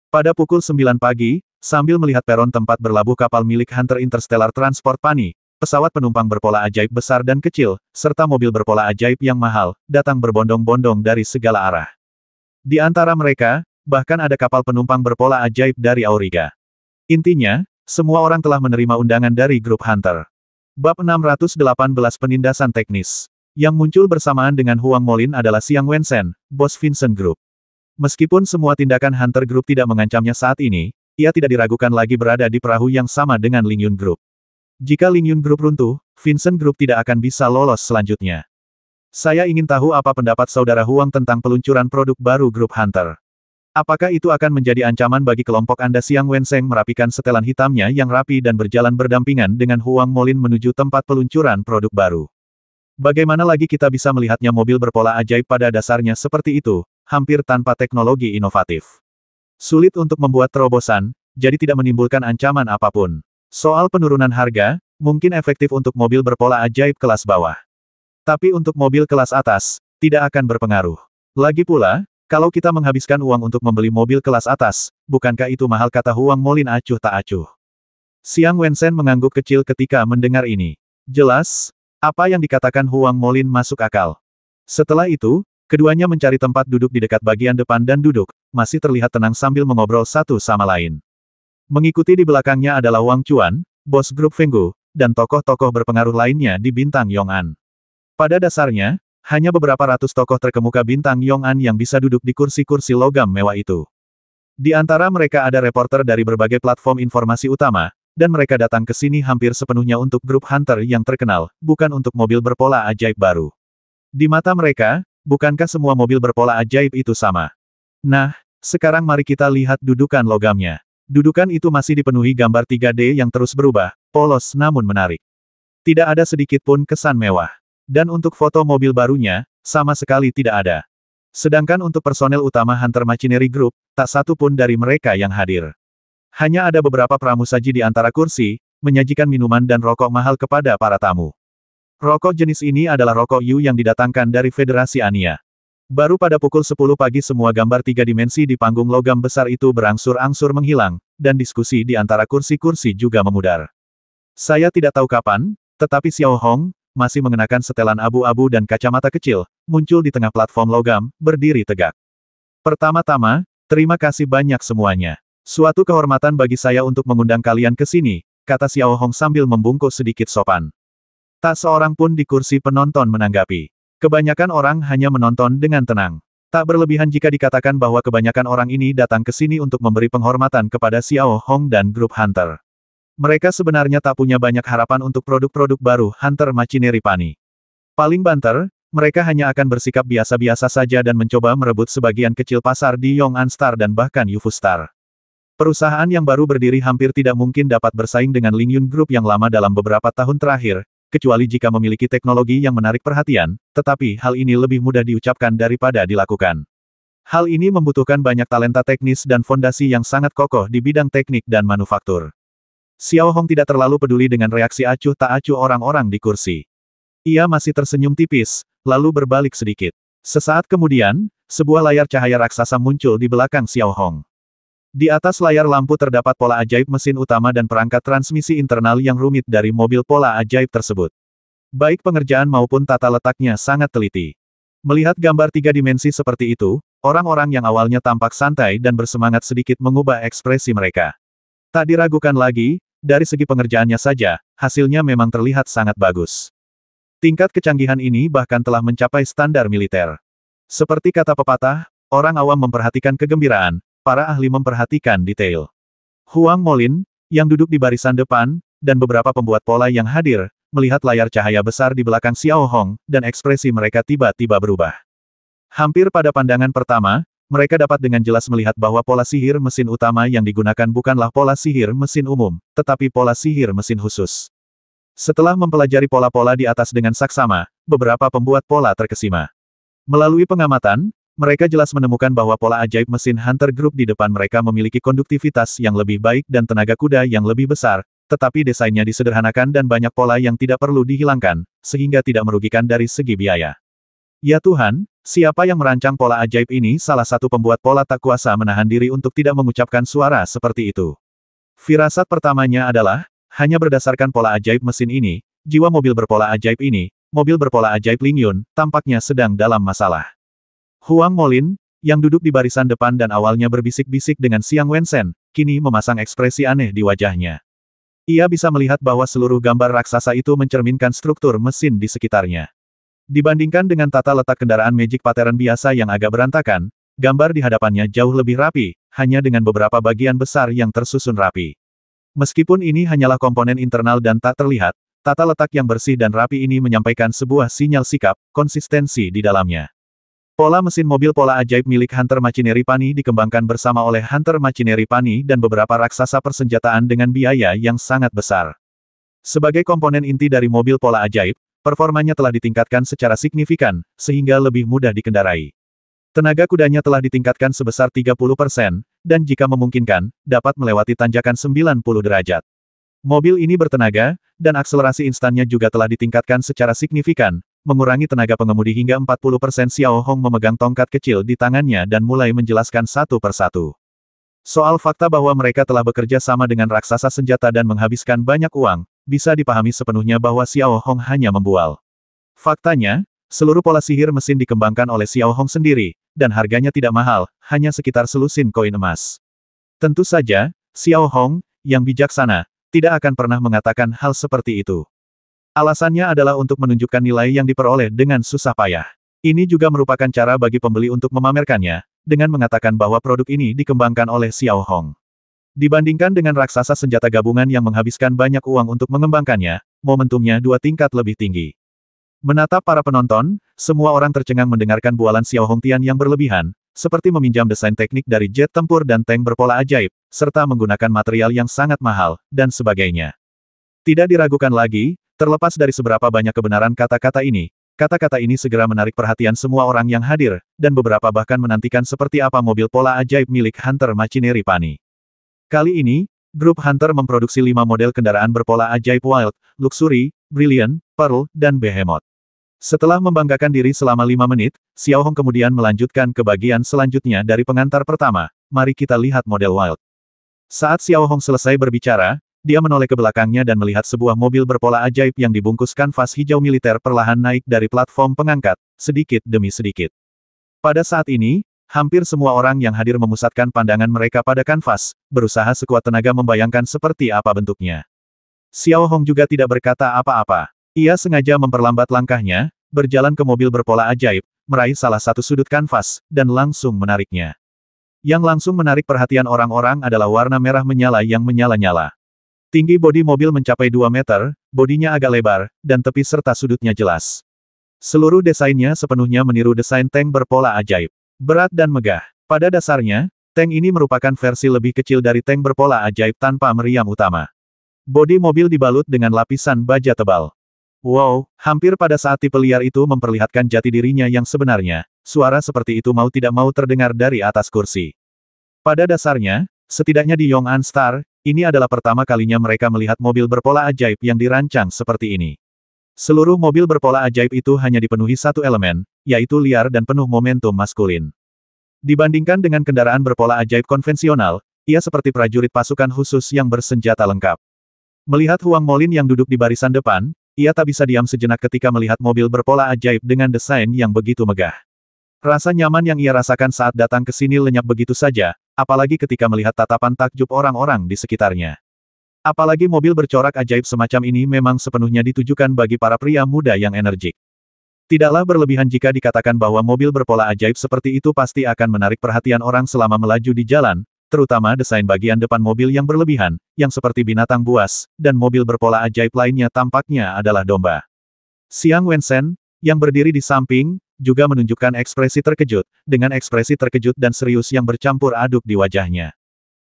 A: Pada pukul 9 pagi, sambil melihat peron tempat berlabuh kapal milik Hunter Interstellar Transport Pani, pesawat penumpang berpola ajaib besar dan kecil, serta mobil berpola ajaib yang mahal, datang berbondong-bondong dari segala arah. Di antara mereka, bahkan ada kapal penumpang berpola ajaib dari Auriga. Intinya, semua orang telah menerima undangan dari grup Hunter. Bab 618 Penindasan Teknis. Yang muncul bersamaan dengan Huang Molin adalah Xiang Wensen, bos Vincent Group. Meskipun semua tindakan Hunter Group tidak mengancamnya saat ini, ia tidak diragukan lagi berada di perahu yang sama dengan Lingyun Group. Jika Lingyun Group runtuh, Vincent Group tidak akan bisa lolos selanjutnya. Saya ingin tahu apa pendapat saudara Huang tentang peluncuran produk baru grup Hunter. Apakah itu akan menjadi ancaman bagi kelompok Anda? Xiang Wensheng merapikan setelan hitamnya yang rapi dan berjalan berdampingan dengan Huang Molin menuju tempat peluncuran produk baru. Bagaimana lagi kita bisa melihatnya? Mobil berpola ajaib pada dasarnya seperti itu, hampir tanpa teknologi inovatif. Sulit untuk membuat terobosan, jadi tidak menimbulkan ancaman apapun. Soal penurunan harga, mungkin efektif untuk mobil berpola ajaib kelas bawah. Tapi untuk mobil kelas atas, tidak akan berpengaruh. Lagi pula, kalau kita menghabiskan uang untuk membeli mobil kelas atas, bukankah itu mahal? Kata Huang Molin acuh tak acuh. Xiang Wensen mengangguk kecil ketika mendengar ini. Jelas, apa yang dikatakan Huang Molin masuk akal. Setelah itu, keduanya mencari tempat duduk di dekat bagian depan dan duduk, masih terlihat tenang sambil mengobrol satu sama lain. Mengikuti di belakangnya adalah Wang Chuan, bos grup Fenggu, dan tokoh-tokoh berpengaruh lainnya di Bintang Yong'an. Pada dasarnya, hanya beberapa ratus tokoh terkemuka Bintang Yong'an yang bisa duduk di kursi-kursi logam mewah itu. Di antara mereka ada reporter dari berbagai platform informasi utama, dan mereka datang ke sini hampir sepenuhnya untuk grup Hunter yang terkenal, bukan untuk mobil berpola ajaib baru. Di mata mereka, bukankah semua mobil berpola ajaib itu sama? Nah, sekarang mari kita lihat dudukan logamnya. Dudukan itu masih dipenuhi gambar 3D yang terus berubah, polos namun menarik. Tidak ada sedikit pun kesan mewah. Dan untuk foto mobil barunya, sama sekali tidak ada. Sedangkan untuk personel utama Hunter Machinery Group, tak satu pun dari mereka yang hadir. Hanya ada beberapa pramusaji di antara kursi, menyajikan minuman dan rokok mahal kepada para tamu. Rokok jenis ini adalah rokok Yu yang didatangkan dari Federasi Ania. Baru pada pukul 10 pagi semua gambar 3 dimensi di panggung logam besar itu berangsur-angsur menghilang, dan diskusi di antara kursi-kursi juga memudar. Saya tidak tahu kapan, tetapi Xiao Hong, masih mengenakan setelan abu-abu dan kacamata kecil, muncul di tengah platform logam, berdiri tegak. Pertama-tama, terima kasih banyak semuanya. Suatu kehormatan bagi saya untuk mengundang kalian ke sini, kata Xiao Hong sambil membungkuk sedikit sopan. Tak seorang pun di kursi penonton menanggapi. Kebanyakan orang hanya menonton dengan tenang. Tak berlebihan jika dikatakan bahwa kebanyakan orang ini datang ke sini untuk memberi penghormatan kepada Xiao Hong dan grup Hunter. Mereka sebenarnya tak punya banyak harapan untuk produk-produk baru Hunter Machinery Pani. Paling banter, mereka hanya akan bersikap biasa-biasa saja dan mencoba merebut sebagian kecil pasar di Yong'an Star dan bahkan Yufu Star. Perusahaan yang baru berdiri hampir tidak mungkin dapat bersaing dengan Lingyun Group yang lama dalam beberapa tahun terakhir, kecuali jika memiliki teknologi yang menarik perhatian, tetapi hal ini lebih mudah diucapkan daripada dilakukan. Hal ini membutuhkan banyak talenta teknis dan fondasi yang sangat kokoh di bidang teknik dan manufaktur. Xiao Hong tidak terlalu peduli dengan reaksi acuh tak acuh orang-orang di kursi. Ia masih tersenyum tipis, lalu berbalik sedikit. Sesaat kemudian, sebuah layar cahaya raksasa muncul di belakang Xiao Hong. Di atas layar lampu terdapat pola ajaib mesin utama dan perangkat transmisi internal yang rumit dari mobil pola ajaib tersebut. Baik pengerjaan maupun tata letaknya sangat teliti. Melihat gambar 3 dimensi seperti itu, orang-orang yang awalnya tampak santai dan bersemangat sedikit mengubah ekspresi mereka. Tak diragukan lagi, dari segi pengerjaannya saja, hasilnya memang terlihat sangat bagus. Tingkat kecanggihan ini bahkan telah mencapai standar militer. Seperti kata pepatah, orang awam memperhatikan kegembiraan, para ahli memperhatikan detail. Huang Molin, yang duduk di barisan depan, dan beberapa pembuat pola yang hadir, melihat layar cahaya besar di belakang Xiao Hong, dan ekspresi mereka tiba-tiba berubah. Hampir pada pandangan pertama, mereka dapat dengan jelas melihat bahwa pola sihir mesin utama yang digunakan bukanlah pola sihir mesin umum, tetapi pola sihir mesin khusus. Setelah mempelajari pola-pola di atas dengan saksama, beberapa pembuat pola terkesima. Melalui pengamatan, mereka jelas menemukan bahwa pola ajaib mesin Hunter Group di depan mereka memiliki konduktivitas yang lebih baik dan tenaga kuda yang lebih besar, tetapi desainnya disederhanakan dan banyak pola yang tidak perlu dihilangkan, sehingga tidak merugikan dari segi biaya. Ya Tuhan, siapa yang merancang pola ajaib ini? Salah satu pembuat pola tak kuasa menahan diri untuk tidak mengucapkan suara seperti itu. Firasat pertamanya adalah, hanya berdasarkan pola ajaib mesin ini, jiwa mobil berpola ajaib ini, mobil berpola ajaib Ling Yun, tampaknya sedang dalam masalah. Huang Molin, yang duduk di barisan depan dan awalnya berbisik-bisik dengan Xiang Wensen, kini memasang ekspresi aneh di wajahnya. Ia bisa melihat bahwa seluruh gambar raksasa itu mencerminkan struktur mesin di sekitarnya. Dibandingkan dengan tata letak kendaraan Magic Pattern biasa yang agak berantakan, gambar di hadapannya jauh lebih rapi, hanya dengan beberapa bagian besar yang tersusun rapi. Meskipun ini hanyalah komponen internal dan tak terlihat, tata letak yang bersih dan rapi ini menyampaikan sebuah sinyal sikap, konsistensi di dalamnya. Pola mesin mobil pola ajaib milik Hunter Machinery Pani dikembangkan bersama oleh Hunter Machinery Pani dan beberapa raksasa persenjataan dengan biaya yang sangat besar. Sebagai komponen inti dari mobil pola ajaib, performanya telah ditingkatkan secara signifikan, sehingga lebih mudah dikendarai. Tenaga kudanya telah ditingkatkan sebesar 30%, dan jika memungkinkan, dapat melewati tanjakan 90 derajat. Mobil ini bertenaga, dan akselerasi instannya juga telah ditingkatkan secara signifikan, mengurangi tenaga pengemudi hingga 40%. Xiao Hong memegang tongkat kecil di tangannya dan mulai menjelaskan satu persatu. Soal fakta bahwa mereka telah bekerja sama dengan raksasa senjata dan menghabiskan banyak uang, bisa dipahami sepenuhnya bahwa Xiao Hong hanya membual. Faktanya, seluruh pola sihir mesin dikembangkan oleh Xiao Hong sendiri, dan harganya tidak mahal, hanya sekitar selusin koin emas. Tentu saja, Xiao Hong, yang bijaksana, tidak akan pernah mengatakan hal seperti itu. Alasannya adalah untuk menunjukkan nilai yang diperoleh dengan susah payah. Ini juga merupakan cara bagi pembeli untuk memamerkannya, dengan mengatakan bahwa produk ini dikembangkan oleh Xiao Hong. Dibandingkan dengan raksasa senjata gabungan yang menghabiskan banyak uang untuk mengembangkannya, momentumnya 2 tingkat lebih tinggi. Menatap para penonton, semua orang tercengang mendengarkan bualan Xiao Hong Tian yang berlebihan, seperti meminjam desain teknik dari jet tempur dan tank berpola ajaib, serta menggunakan material yang sangat mahal, dan sebagainya. Tidak diragukan lagi, terlepas dari seberapa banyak kebenaran kata-kata ini, kata-kata ini segera menarik perhatian semua orang yang hadir, dan beberapa bahkan menantikan seperti apa mobil pola ajaib milik Hunter Machinery Pani. Kali ini, grup Hunter memproduksi 5 model kendaraan berpola ajaib Wild, Luxury, Brilliant, Pearl, dan Behemoth. Setelah membanggakan diri selama 5 menit, Xiao Hong kemudian melanjutkan ke bagian selanjutnya dari pengantar pertama. Mari kita lihat model Wild. Saat Xiao Hong selesai berbicara, dia menoleh ke belakangnya dan melihat sebuah mobil berpola ajaib yang dibungkus kanvas hijau militer perlahan naik dari platform pengangkat, sedikit demi sedikit. Pada saat ini, hampir semua orang yang hadir memusatkan pandangan mereka pada kanvas, berusaha sekuat tenaga membayangkan seperti apa bentuknya. Xiao Hong juga tidak berkata apa-apa. Ia sengaja memperlambat langkahnya, berjalan ke mobil berpola ajaib, meraih salah satu sudut kanvas, dan langsung menariknya. Yang langsung menarik perhatian orang-orang adalah warna merah menyala yang menyala-nyala. Tinggi bodi mobil mencapai 2 meter, bodinya agak lebar, dan tepi serta sudutnya jelas. Seluruh desainnya sepenuhnya meniru desain tank berpola ajaib. Berat dan megah. Pada dasarnya, tank ini merupakan versi lebih kecil dari tank berpola ajaib tanpa meriam utama. Bodi mobil dibalut dengan lapisan baja tebal. Wow, hampir pada saat tipe liar itu memperlihatkan jati dirinya yang sebenarnya, suara seperti itu mau tidak mau terdengar dari atas kursi. Pada dasarnya, setidaknya di Yong'an Star, ini adalah pertama kalinya mereka melihat mobil berpola ajaib yang dirancang seperti ini. Seluruh mobil berpola ajaib itu hanya dipenuhi satu elemen, yaitu liar dan penuh momentum maskulin. Dibandingkan dengan kendaraan berpola ajaib konvensional, ia seperti prajurit pasukan khusus yang bersenjata lengkap. Melihat Huang Molin yang duduk di barisan depan, ia tak bisa diam sejenak ketika melihat mobil berpola ajaib dengan desain yang begitu megah. Rasa nyaman yang ia rasakan saat datang ke sini lenyap begitu saja, apalagi ketika melihat tatapan takjub orang-orang di sekitarnya. Apalagi mobil bercorak ajaib semacam ini memang sepenuhnya ditujukan bagi para pria muda yang energik. Tidaklah berlebihan jika dikatakan bahwa mobil berpola ajaib seperti itu pasti akan menarik perhatian orang selama melaju di jalan, terutama desain bagian depan mobil yang berlebihan, yang seperti binatang buas, dan mobil berpola ajaib lainnya tampaknya adalah domba. Xiang Wensen, yang berdiri di samping, juga menunjukkan ekspresi terkejut, dengan ekspresi terkejut dan serius yang bercampur aduk di wajahnya.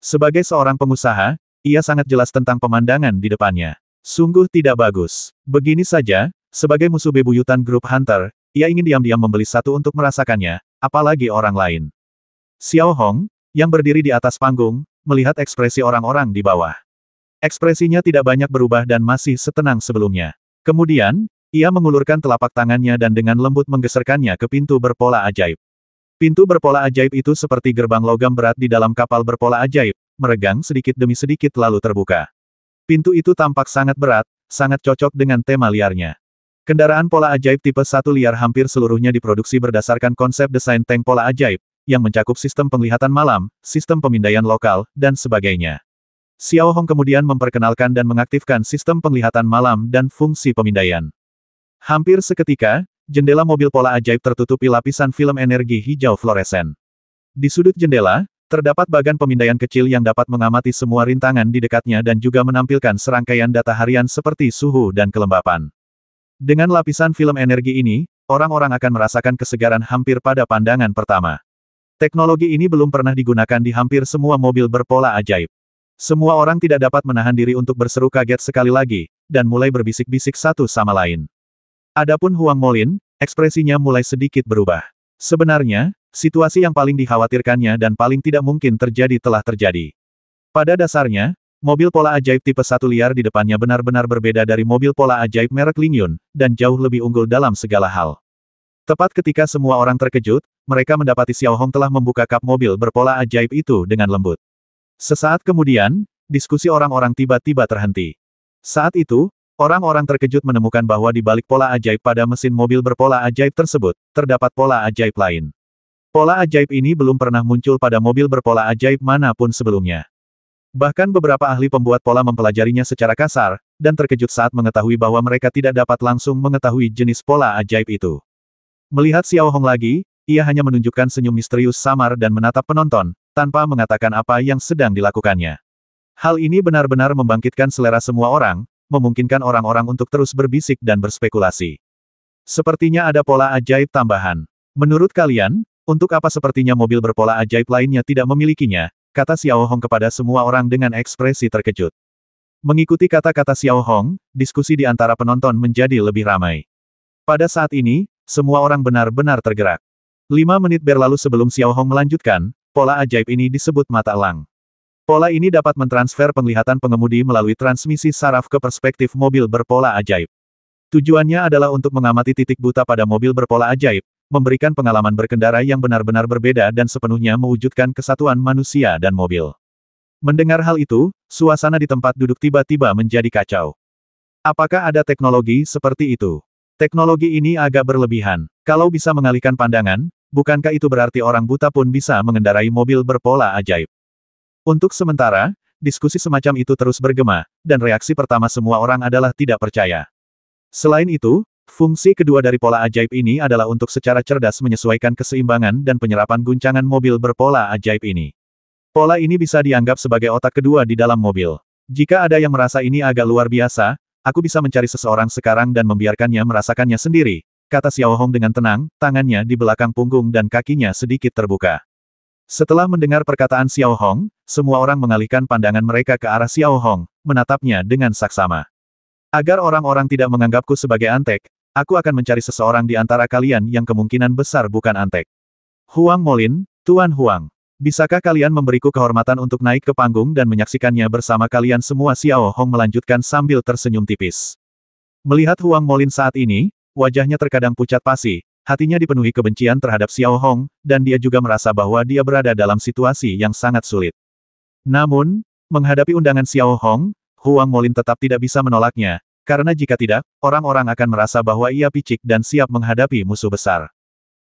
A: Sebagai seorang pengusaha, ia sangat jelas tentang pemandangan di depannya. Sungguh tidak bagus. Begini saja, sebagai musuh bebuyutan grup Hunter, ia ingin diam-diam membeli satu untuk merasakannya, apalagi orang lain. Xiao Hong, yang berdiri di atas panggung, melihat ekspresi orang-orang di bawah. Ekspresinya tidak banyak berubah dan masih setenang sebelumnya. Kemudian, ia mengulurkan telapak tangannya dan dengan lembut menggeserkannya ke pintu berpola ajaib. Pintu berpola ajaib itu seperti gerbang logam berat di dalam kapal berpola ajaib, meregang sedikit demi sedikit lalu terbuka. Pintu itu tampak sangat berat, sangat cocok dengan tema liarnya. Kendaraan pola ajaib tipe 1 liar hampir seluruhnya diproduksi berdasarkan konsep desain tank pola ajaib, yang mencakup sistem penglihatan malam, sistem pemindaian lokal, dan sebagainya. Xiao Hong kemudian memperkenalkan dan mengaktifkan sistem penglihatan malam dan fungsi pemindaian. Hampir seketika, jendela mobil pola ajaib tertutupi lapisan film energi hijau fluoresen. Di sudut jendela, terdapat bagan pemindaian kecil yang dapat mengamati semua rintangan di dekatnya dan juga menampilkan serangkaian data harian seperti suhu dan kelembapan. Dengan lapisan film energi ini, orang-orang akan merasakan kesegaran hampir pada pandangan pertama. Teknologi ini belum pernah digunakan di hampir semua mobil berpola ajaib. Semua orang tidak dapat menahan diri untuk berseru kaget sekali lagi, dan mulai berbisik-bisik satu sama lain. Adapun Huang Molin, ekspresinya mulai sedikit berubah. Sebenarnya, situasi yang paling dikhawatirkannya dan paling tidak mungkin terjadi telah terjadi. Pada dasarnya, mobil pola ajaib tipe 1 liar di depannya benar-benar berbeda dari mobil pola ajaib merek Lingyun, dan jauh lebih unggul dalam segala hal. Tepat ketika semua orang terkejut, mereka mendapati Xiao Hong telah membuka kap mobil berpola ajaib itu dengan lembut. Sesaat kemudian, diskusi orang-orang tiba-tiba terhenti. Saat itu, orang-orang terkejut menemukan bahwa di balik pola ajaib pada mesin mobil berpola ajaib tersebut, terdapat pola ajaib lain. Pola ajaib ini belum pernah muncul pada mobil berpola ajaib manapun sebelumnya. Bahkan beberapa ahli pembuat pola mempelajarinya secara kasar, dan terkejut saat mengetahui bahwa mereka tidak dapat langsung mengetahui jenis pola ajaib itu. Melihat Xiao Hong lagi, ia hanya menunjukkan senyum misterius samar dan menatap penonton, tanpa mengatakan apa yang sedang dilakukannya. Hal ini benar-benar membangkitkan selera semua orang, memungkinkan orang-orang untuk terus berbisik dan berspekulasi. Sepertinya ada pola ajaib tambahan. Menurut kalian, untuk apa sepertinya mobil berpola ajaib lainnya tidak memilikinya, kata Xiao Hong kepada semua orang dengan ekspresi terkejut. Mengikuti kata-kata Xiao Hong, diskusi di antara penonton menjadi lebih ramai. Pada saat ini, semua orang benar-benar tergerak. 5 menit berlalu sebelum Xiao Hong melanjutkan, pola ajaib ini disebut mata elang. Pola ini dapat mentransfer penglihatan pengemudi melalui transmisi saraf ke perspektif mobil berpola ajaib. Tujuannya adalah untuk mengamati titik buta pada mobil berpola ajaib, memberikan pengalaman berkendara yang benar-benar berbeda dan sepenuhnya mewujudkan kesatuan manusia dan mobil. Mendengar hal itu, suasana di tempat duduk tiba-tiba menjadi kacau. Apakah ada teknologi seperti itu? Teknologi ini agak berlebihan. Kalau bisa mengalihkan pandangan, bukankah itu berarti orang buta pun bisa mengendarai mobil berpola ajaib? Untuk sementara, diskusi semacam itu terus bergema, dan reaksi pertama semua orang adalah tidak percaya. Selain itu, fungsi kedua dari pola ajaib ini adalah untuk secara cerdas menyesuaikan keseimbangan dan penyerapan guncangan mobil berpola ajaib ini. Pola ini bisa dianggap sebagai otak kedua di dalam mobil. Jika ada yang merasa ini agak luar biasa, aku bisa mencari seseorang sekarang dan membiarkannya merasakannya sendiri, kata Xiao Hong dengan tenang, tangannya di belakang punggung dan kakinya sedikit terbuka. Setelah mendengar perkataan Xiao Hong, semua orang mengalihkan pandangan mereka ke arah Xiao Hong, menatapnya dengan saksama. Agar orang-orang tidak menganggapku sebagai antek, aku akan mencari seseorang di antara kalian yang kemungkinan besar bukan antek. Huang Molin, Tuan Huang. Bisakah kalian memberiku kehormatan untuk naik ke panggung dan menyaksikannya bersama kalian semua? Xiao Hong melanjutkan sambil tersenyum tipis. Melihat Huang Molin saat ini, wajahnya terkadang pucat pasi, hatinya dipenuhi kebencian terhadap Xiao Hong, dan dia juga merasa bahwa dia berada dalam situasi yang sangat sulit. Namun, menghadapi undangan Xiao Hong, Huang Molin tetap tidak bisa menolaknya, karena jika tidak, orang-orang akan merasa bahwa ia picik dan siap menghadapi musuh besar.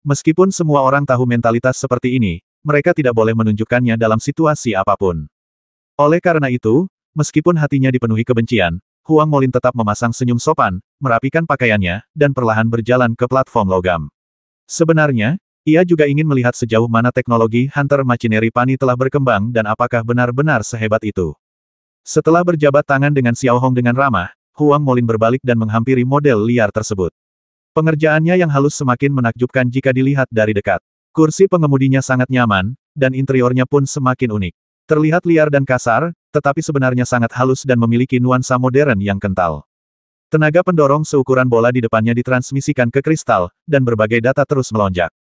A: Meskipun semua orang tahu mentalitas seperti ini, mereka tidak boleh menunjukkannya dalam situasi apapun. Oleh karena itu, meskipun hatinya dipenuhi kebencian, Huang Molin tetap memasang senyum sopan, merapikan pakaiannya, dan perlahan berjalan ke platform logam. Sebenarnya, ia juga ingin melihat sejauh mana teknologi Hunter Machinery Pani telah berkembang dan apakah benar-benar sehebat itu. Setelah berjabat tangan dengan Xiao Hong dengan ramah, Huang Molin berbalik dan menghampiri model liar tersebut. Pengerjaannya yang halus semakin menakjubkan jika dilihat dari dekat. Kursi pengemudinya sangat nyaman, dan interiornya pun semakin unik. Terlihat liar dan kasar, tetapi sebenarnya sangat halus dan memiliki nuansa modern yang kental. Tenaga pendorong seukuran bola di depannya ditransmisikan ke kristal, dan berbagai data terus melonjak.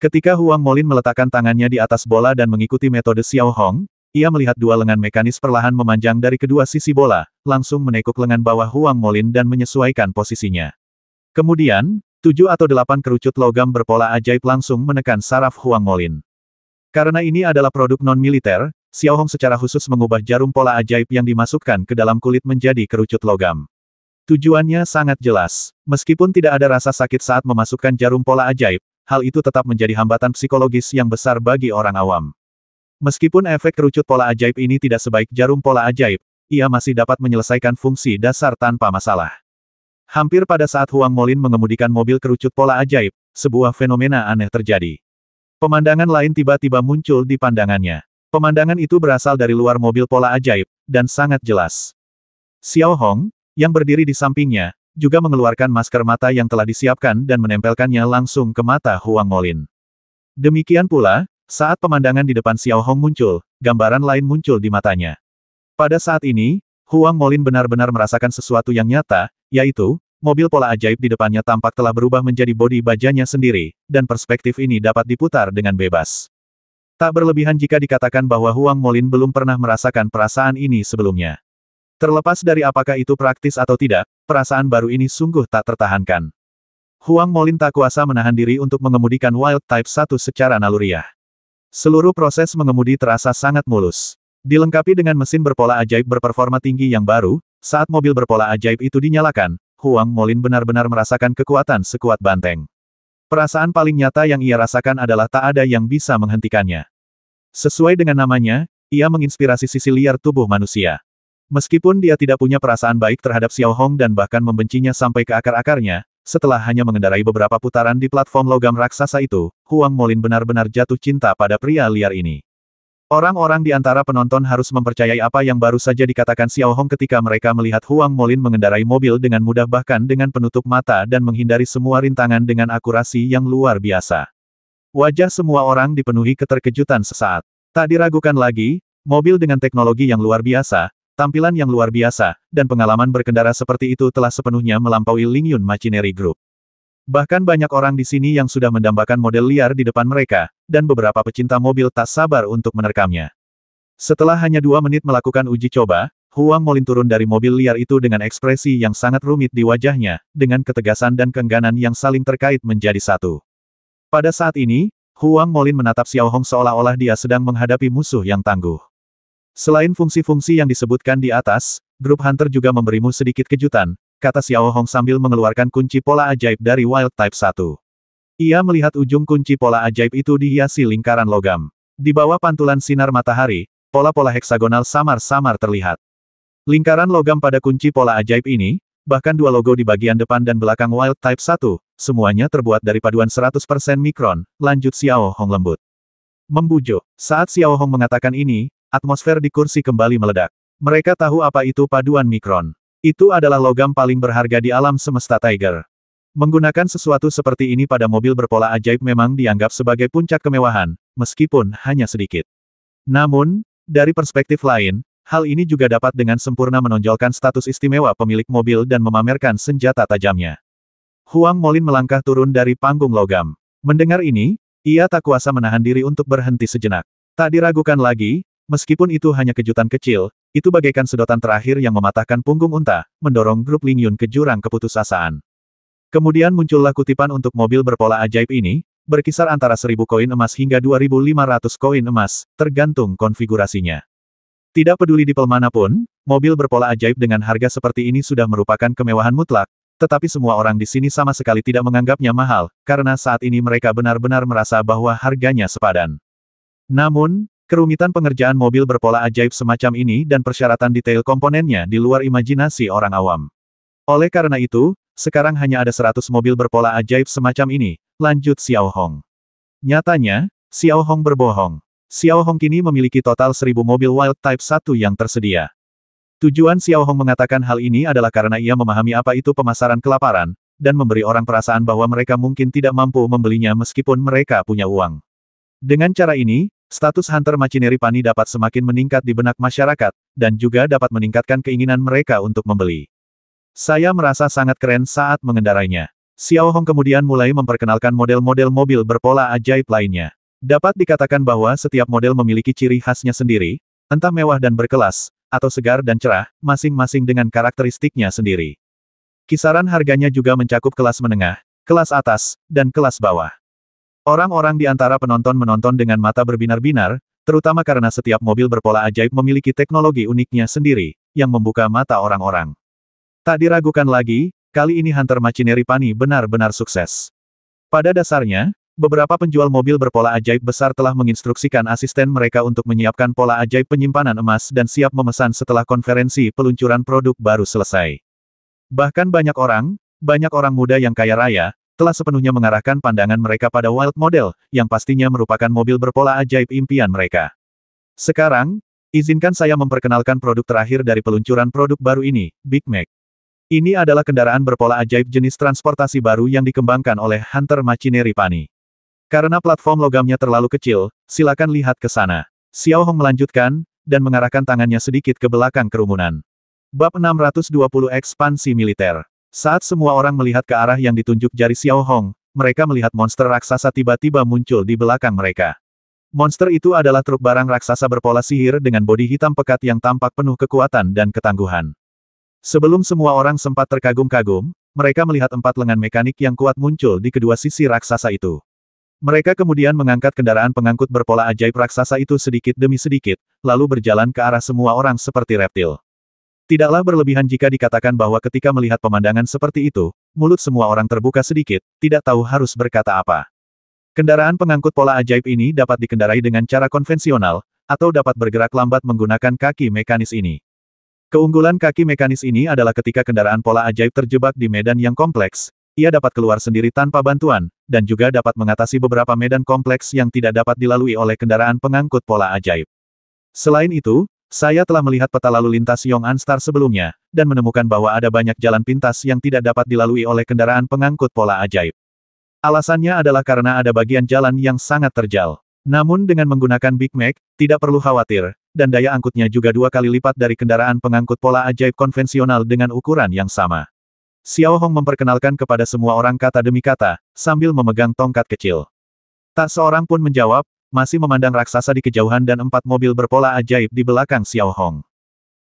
A: Ketika Huang Molin meletakkan tangannya di atas bola dan mengikuti metode Xiao Hong, ia melihat dua lengan mekanis perlahan memanjang dari kedua sisi bola, langsung menekuk lengan bawah Huang Molin dan menyesuaikan posisinya. Kemudian, 7 atau 8 kerucut logam berpola ajaib langsung menekan saraf Huang Molin. Karena ini adalah produk non-militer, Xiao Hong secara khusus mengubah jarum pola ajaib yang dimasukkan ke dalam kulit menjadi kerucut logam. Tujuannya sangat jelas. Meskipun tidak ada rasa sakit saat memasukkan jarum pola ajaib, hal itu tetap menjadi hambatan psikologis yang besar bagi orang awam. Meskipun efek kerucut pola ajaib ini tidak sebaik jarum pola ajaib, ia masih dapat menyelesaikan fungsi dasar tanpa masalah. Hampir pada saat Huang Molin mengemudikan mobil kerucut pola ajaib, sebuah fenomena aneh terjadi. Pemandangan lain tiba-tiba muncul di pandangannya. Pemandangan itu berasal dari luar mobil pola ajaib, dan sangat jelas. Xiao Hong, yang berdiri di sampingnya, juga mengeluarkan masker mata yang telah disiapkan dan menempelkannya langsung ke mata Huang Molin. Demikian pula, saat pemandangan di depan Xiao Hong muncul, gambaran lain muncul di matanya. Pada saat ini, Huang Molin benar-benar merasakan sesuatu yang nyata, yaitu, mobil pola ajaib di depannya tampak telah berubah menjadi bodi bajanya sendiri, dan perspektif ini dapat diputar dengan bebas. Tak berlebihan jika dikatakan bahwa Huang Molin belum pernah merasakan perasaan ini sebelumnya. Terlepas dari apakah itu praktis atau tidak, perasaan baru ini sungguh tak tertahankan. Huang Molin tak kuasa menahan diri untuk mengemudikan Wild Type 1 secara naluriah. Seluruh proses mengemudi terasa sangat mulus. Dilengkapi dengan mesin berpola ajaib berperforma tinggi yang baru, saat mobil berpola ajaib itu dinyalakan, Huang Molin benar-benar merasakan kekuatan sekuat banteng. Perasaan paling nyata yang ia rasakan adalah tak ada yang bisa menghentikannya. Sesuai dengan namanya, ia menginspirasi sisi liar tubuh manusia. Meskipun dia tidak punya perasaan baik terhadap Xiao Hong dan bahkan membencinya sampai ke akar-akarnya, setelah hanya mengendarai beberapa putaran di platform logam raksasa itu, Huang Molin benar-benar jatuh cinta pada pria liar ini. Orang-orang di antara penonton harus mempercayai apa yang baru saja dikatakan Xiao Hong ketika mereka melihat Huang Molin mengendarai mobil dengan mudah bahkan dengan penutup mata dan menghindari semua rintangan dengan akurasi yang luar biasa. Wajah semua orang dipenuhi keterkejutan sesaat. Tak diragukan lagi, mobil dengan teknologi yang luar biasa, tampilan yang luar biasa, dan pengalaman berkendara seperti itu telah sepenuhnya melampaui Lingyun Machinery Group. Bahkan banyak orang di sini yang sudah mendambakan model liar di depan mereka, dan beberapa pecinta mobil tak sabar untuk menerkamnya. Setelah hanya 2 menit melakukan uji coba, Huang Molin turun dari mobil liar itu dengan ekspresi yang sangat rumit di wajahnya, dengan ketegasan dan keengganan yang saling terkait menjadi satu. Pada saat ini, Huang Molin menatap Xiao Hong seolah-olah dia sedang menghadapi musuh yang tangguh. Selain fungsi-fungsi yang disebutkan di atas, grup Hunter juga memberimu sedikit kejutan, kata Xiao Hong sambil mengeluarkan kunci pola ajaib dari Wild Type 1. Ia melihat ujung kunci pola ajaib itu dihiasi lingkaran logam. Di bawah pantulan sinar matahari, pola-pola heksagonal samar-samar terlihat. Lingkaran logam pada kunci pola ajaib ini, bahkan 2 logo di bagian depan dan belakang Wild Type 1, semuanya terbuat dari paduan 100% mikron, lanjut Xiao Hong lembut. Membujuk. Saat Xiao Hong mengatakan ini, atmosfer di kursi kembali meledak. Mereka tahu apa itu paduan mikron. Itu adalah logam paling berharga di alam semesta Tiger. Menggunakan sesuatu seperti ini pada mobil berpola ajaib memang dianggap sebagai puncak kemewahan, meskipun hanya sedikit. Namun, dari perspektif lain, hal ini juga dapat dengan sempurna menonjolkan status istimewa pemilik mobil dan memamerkan senjata tajamnya. Huang Molin melangkah turun dari panggung logam. Mendengar ini, ia tak kuasa menahan diri untuk berhenti sejenak. Tak diragukan lagi, meskipun itu hanya kejutan kecil, itu bagaikan sedotan terakhir yang mematahkan punggung unta, mendorong grup Ling Yun ke jurang keputusasaan. Kemudian muncullah kutipan untuk mobil berpola ajaib ini, berkisar antara 1.000 koin emas hingga 2.500 koin emas, tergantung konfigurasinya. Tidak peduli dipel manapun, mobil berpola ajaib dengan harga seperti ini sudah merupakan kemewahan mutlak, tetapi semua orang di sini sama sekali tidak menganggapnya mahal, karena saat ini mereka benar-benar merasa bahwa harganya sepadan. Namun, kerumitan pengerjaan mobil berpola ajaib semacam ini dan persyaratan detail komponennya di luar imajinasi orang awam. Oleh karena itu, sekarang hanya ada 100 mobil berpola ajaib semacam ini, lanjut Xiao Hong. Nyatanya, Xiao Hong berbohong. Xiao Hong kini memiliki total 1.000 mobil Wild Type 1 yang tersedia. Tujuan Xiao Hong mengatakan hal ini adalah karena ia memahami apa itu pemasaran kelaparan, dan memberi orang perasaan bahwa mereka mungkin tidak mampu membelinya meskipun mereka punya uang. Dengan cara ini, status Hunter Machinery Pani dapat semakin meningkat di benak masyarakat, dan juga dapat meningkatkan keinginan mereka untuk membeli. Saya merasa sangat keren saat mengendarainya. Xiao Hong kemudian mulai memperkenalkan model-model mobil berpola ajaib lainnya. Dapat dikatakan bahwa setiap model memiliki ciri khasnya sendiri, entah mewah dan berkelas, atau segar dan cerah, masing-masing dengan karakteristiknya sendiri. Kisaran harganya juga mencakup kelas menengah, kelas atas, dan kelas bawah. Orang-orang di antara penonton menonton dengan mata berbinar-binar, terutama karena setiap mobil berpola ajaib memiliki teknologi uniknya sendiri, yang membuka mata orang-orang. Tak diragukan lagi, kali ini Hunter Machinery Pani benar-benar sukses. Pada dasarnya, beberapa penjual mobil berpola ajaib besar telah menginstruksikan asisten mereka untuk menyiapkan pola ajaib penyimpanan emas dan siap memesan setelah konferensi peluncuran produk baru selesai. Bahkan banyak orang muda yang kaya raya, telah sepenuhnya mengarahkan pandangan mereka pada Wild Model, yang pastinya merupakan mobil berpola ajaib impian mereka. Sekarang, izinkan saya memperkenalkan produk terakhir dari peluncuran produk baru ini, Big Mac. Ini adalah kendaraan berpola ajaib jenis transportasi baru yang dikembangkan oleh Hunter Machinery Pani. Karena platform logamnya terlalu kecil, silakan lihat ke sana. Xiao Hong melanjutkan, dan mengarahkan tangannya sedikit ke belakang kerumunan. Bab 620 Ekspansi Militer. Saat semua orang melihat ke arah yang ditunjuk jari Xiao Hong, mereka melihat monster raksasa tiba-tiba muncul di belakang mereka. Monster itu adalah truk barang raksasa berpola sihir dengan bodi hitam pekat yang tampak penuh kekuatan dan ketangguhan. Sebelum semua orang sempat terkagum-kagum, mereka melihat 4 lengan mekanik yang kuat muncul di kedua sisi raksasa itu. Mereka kemudian mengangkat kendaraan pengangkut berpola ajaib raksasa itu sedikit demi sedikit, lalu berjalan ke arah semua orang seperti reptil. Tidaklah berlebihan jika dikatakan bahwa ketika melihat pemandangan seperti itu, mulut semua orang terbuka sedikit, tidak tahu harus berkata apa. Kendaraan pengangkut pola ajaib ini dapat dikendarai dengan cara konvensional, atau dapat bergerak lambat menggunakan kaki mekanis ini. Keunggulan kaki mekanis ini adalah ketika kendaraan pola ajaib terjebak di medan yang kompleks, ia dapat keluar sendiri tanpa bantuan, dan juga dapat mengatasi beberapa medan kompleks yang tidak dapat dilalui oleh kendaraan pengangkut pola ajaib. Selain itu, saya telah melihat peta lalu lintas Yong'an Star sebelumnya, dan menemukan bahwa ada banyak jalan pintas yang tidak dapat dilalui oleh kendaraan pengangkut pola ajaib. Alasannya adalah karena ada bagian jalan yang sangat terjal. Namun dengan menggunakan Big Mac, tidak perlu khawatir, dan daya angkutnya juga 2 kali lipat dari kendaraan pengangkut pola ajaib konvensional dengan ukuran yang sama. Xiao Hong memperkenalkan kepada semua orang kata demi kata, sambil memegang tongkat kecil. Tak seorang pun menjawab, masih memandang raksasa di kejauhan dan 4 mobil berpola ajaib di belakang Xiao Hong.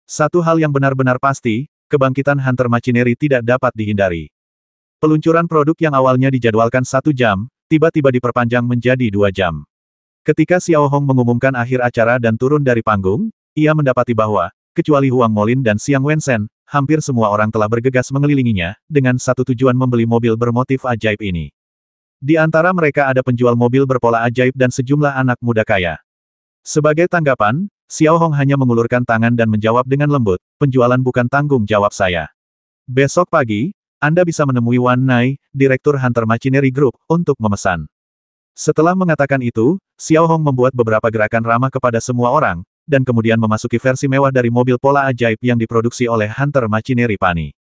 A: Satu hal yang benar-benar pasti, kebangkitan Hunter Machinery tidak dapat dihindari. Peluncuran produk yang awalnya dijadwalkan 1 jam, tiba-tiba diperpanjang menjadi 2 jam. Ketika Xiao Hong mengumumkan akhir acara dan turun dari panggung, ia mendapati bahwa, kecuali Huang Molin dan Xiang Wensen, hampir semua orang telah bergegas mengelilinginya, dengan satu tujuan membeli mobil bermotif ajaib ini. Di antara mereka ada penjual mobil berpola ajaib dan sejumlah anak muda kaya. Sebagai tanggapan, Xiao Hong hanya mengulurkan tangan dan menjawab dengan lembut, penjualan bukan tanggung jawab saya. Besok pagi, Anda bisa menemui Wan Nai, Direktur Hunter Machinery Group, untuk memesan. Setelah mengatakan itu, Xiao Hong membuat beberapa gerakan ramah kepada semua orang, dan kemudian memasuki versi mewah dari mobil pola ajaib yang diproduksi oleh Hunter Machinery Pani.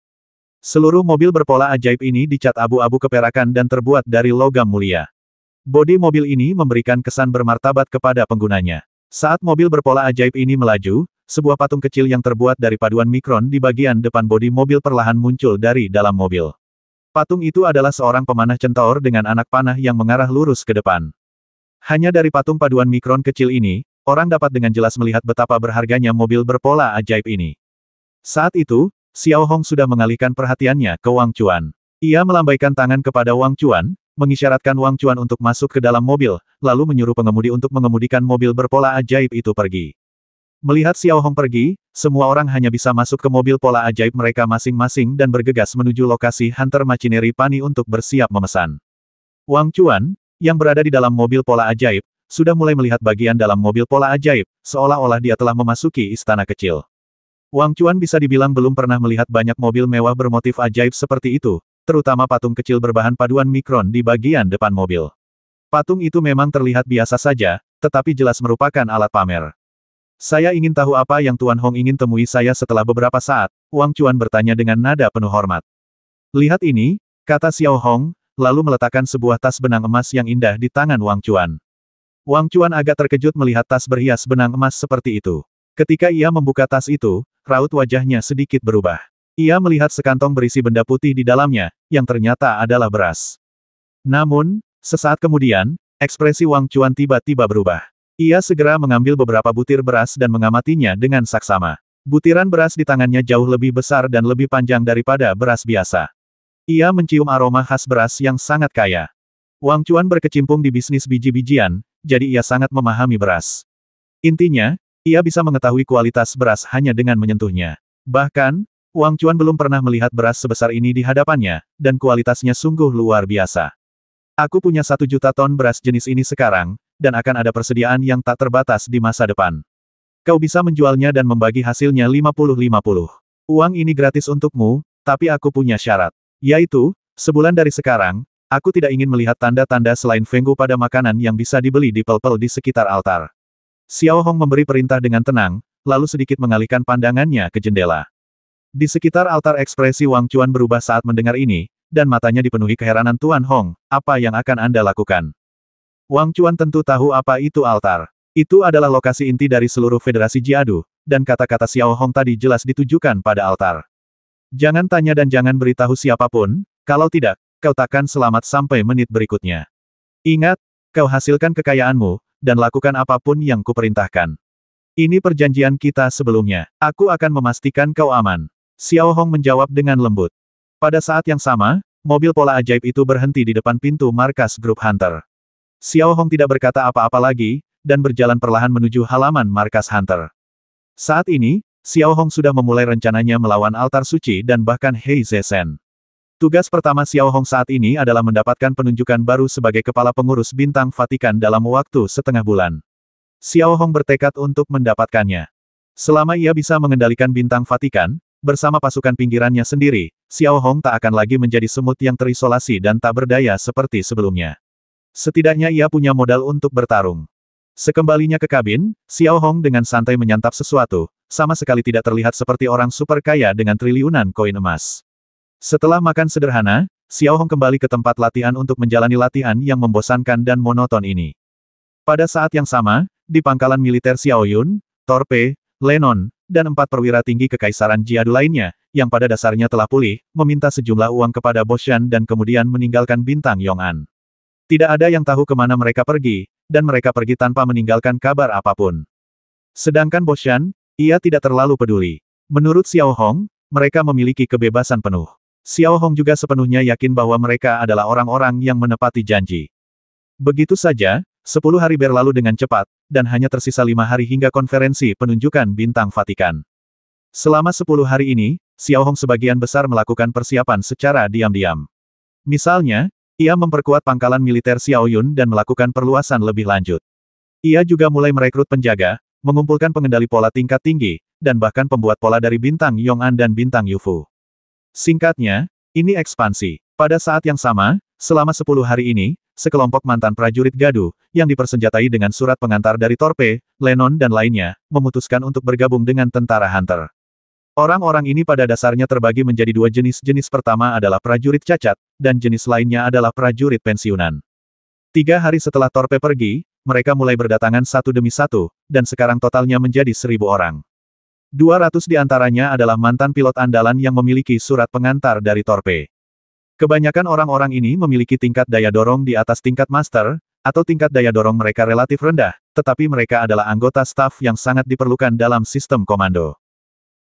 A: Seluruh mobil berpola ajaib ini dicat abu-abu keperakan dan terbuat dari logam mulia. Bodi mobil ini memberikan kesan bermartabat kepada penggunanya. Saat mobil berpola ajaib ini melaju, sebuah patung kecil yang terbuat dari paduan mikron di bagian depan bodi mobil perlahan muncul dari dalam mobil. Patung itu adalah seorang pemanah centaur dengan anak panah yang mengarah lurus ke depan. Hanya dari patung paduan mikron kecil ini, orang dapat dengan jelas melihat betapa berharganya mobil berpola ajaib ini. Saat itu, Xiao Hong sudah mengalihkan perhatiannya ke Wang Chuan. Ia melambaikan tangan kepada Wang Chuan, mengisyaratkan Wang Chuan untuk masuk ke dalam mobil, lalu menyuruh pengemudi untuk mengemudikan mobil berpola ajaib itu pergi. Melihat Xiao Hong pergi, semua orang hanya bisa masuk ke mobil pola ajaib mereka masing-masing dan bergegas menuju lokasi Hunter Machinery Pani untuk bersiap memesan. Wang Chuan, yang berada di dalam mobil pola ajaib, sudah mulai melihat bagian dalam mobil pola ajaib, seolah-olah dia telah memasuki istana kecil. Wang Chuan bisa dibilang belum pernah melihat banyak mobil mewah bermotif ajaib seperti itu, terutama patung kecil berbahan paduan mikron di bagian depan mobil. Patung itu memang terlihat biasa saja, tetapi jelas merupakan alat pamer. Saya ingin tahu apa yang Tuan Hong ingin temui saya setelah beberapa saat, Wang Chuan bertanya dengan nada penuh hormat. Lihat ini, kata Xiao Hong, lalu meletakkan sebuah tas benang emas yang indah di tangan Wang Chuan. Wang Chuan agak terkejut melihat tas berhias benang emas seperti itu. Ketika ia membuka tas itu, raut wajahnya sedikit berubah. Ia melihat sekantong berisi benda putih di dalamnya, yang ternyata adalah beras. Namun, sesaat kemudian, ekspresi Wang Chuan tiba-tiba berubah. Ia segera mengambil beberapa butir beras dan mengamatinya dengan saksama. Butiran beras di tangannya jauh lebih besar dan lebih panjang daripada beras biasa. Ia mencium aroma khas beras yang sangat kaya. Wang Chuan berkecimpung di bisnis biji-bijian, jadi ia sangat memahami beras. Intinya, ia bisa mengetahui kualitas beras hanya dengan menyentuhnya. Bahkan, Wang Chuan belum pernah melihat beras sebesar ini di hadapannya, dan kualitasnya sungguh luar biasa. Aku punya 1 juta ton beras jenis ini sekarang, dan akan ada persediaan yang tak terbatas di masa depan. Kau bisa menjualnya dan membagi hasilnya 50-50. Uang ini gratis untukmu, tapi aku punya syarat. Yaitu, sebulan dari sekarang, aku tidak ingin melihat tanda-tanda selain Fenggu pada makanan yang bisa dibeli di pel-pel di sekitar altar. Xiao Hong memberi perintah dengan tenang, lalu sedikit mengalihkan pandangannya ke jendela. Di sekitar altar ekspresi Wang Chuan berubah saat mendengar ini, dan matanya dipenuhi keheranan. Tuan Hong, apa yang akan Anda lakukan? Wang Chuan tentu tahu apa itu altar. Itu adalah lokasi inti dari seluruh Federasi Jiadu, dan kata-kata Xiao Hong tadi jelas ditujukan pada altar. Jangan tanya dan jangan beritahu siapapun, kalau tidak, kau takkan selamat sampai menit berikutnya. Ingat, kau hasilkan kekayaanmu, dan lakukan apapun yang kuperintahkan. Ini perjanjian kita sebelumnya. Aku akan memastikan kau aman. Xiao Hong menjawab dengan lembut. Pada saat yang sama, mobil pola ajaib itu berhenti di depan pintu markas grup Hunter. Xiao Hong tidak berkata apa-apa lagi, dan berjalan perlahan menuju halaman markas Hunter. Saat ini, Xiao Hong sudah memulai rencananya melawan altar suci dan bahkan Hei Zesen. Tugas pertama Xiao Hong saat ini adalah mendapatkan penunjukan baru sebagai kepala pengurus bintang Vatikan dalam waktu setengah bulan. Xiao Hong bertekad untuk mendapatkannya. Selama ia bisa mengendalikan bintang Vatikan, bersama pasukan pinggirannya sendiri, Xiao Hong tak akan lagi menjadi semut yang terisolasi dan tak berdaya seperti sebelumnya. Setidaknya ia punya modal untuk bertarung. Sekembalinya ke kabin, Xiao Hong dengan santai menyantap sesuatu, sama sekali tidak terlihat seperti orang super kaya dengan triliunan koin emas. Setelah makan sederhana, Xiao Hong kembali ke tempat latihan untuk menjalani latihan yang membosankan dan monoton ini. Pada saat yang sama, di pangkalan militer Xiao Yun, Torpe, Lenon, dan 4 perwira tinggi kekaisaran Jiadu lainnya, yang pada dasarnya telah pulih, meminta sejumlah uang kepada Boshan dan kemudian meninggalkan bintang Yong'an. Tidak ada yang tahu kemana mereka pergi, dan mereka pergi tanpa meninggalkan kabar apapun. Sedangkan Boshan, ia tidak terlalu peduli. Menurut Xiao Hong, mereka memiliki kebebasan penuh. Xiao Hong juga sepenuhnya yakin bahwa mereka adalah orang-orang yang menepati janji. Begitu saja, 10 hari berlalu dengan cepat, dan hanya tersisa 5 hari hingga konferensi penunjukan bintang Vatikan. Selama 10 hari ini, Xiao Hong sebagian besar melakukan persiapan secara diam-diam. Misalnya, ia memperkuat pangkalan militer Xiao Yun dan melakukan perluasan lebih lanjut. Ia juga mulai merekrut penjaga, mengumpulkan pengendali pola tingkat tinggi, dan bahkan pembuat pola dari bintang Yong'an dan bintang Yufu. Singkatnya, ini ekspansi. Pada saat yang sama, selama 10 hari ini, sekelompok mantan prajurit Gadu, yang dipersenjatai dengan surat pengantar dari Torpe, Lenon dan lainnya, memutuskan untuk bergabung dengan tentara Hunter. Orang-orang ini pada dasarnya terbagi menjadi 2 jenis. Jenis pertama adalah prajurit cacat, dan jenis lainnya adalah prajurit pensiunan. 3 hari setelah Torpe pergi, mereka mulai berdatangan satu demi satu, dan sekarang totalnya menjadi 1000 orang. 200 di antaranya adalah mantan pilot andalan yang memiliki surat pengantar dari Torpe. Kebanyakan orang-orang ini memiliki tingkat daya dorong di atas tingkat master, atau tingkat daya dorong mereka relatif rendah, tetapi mereka adalah anggota staf yang sangat diperlukan dalam sistem komando.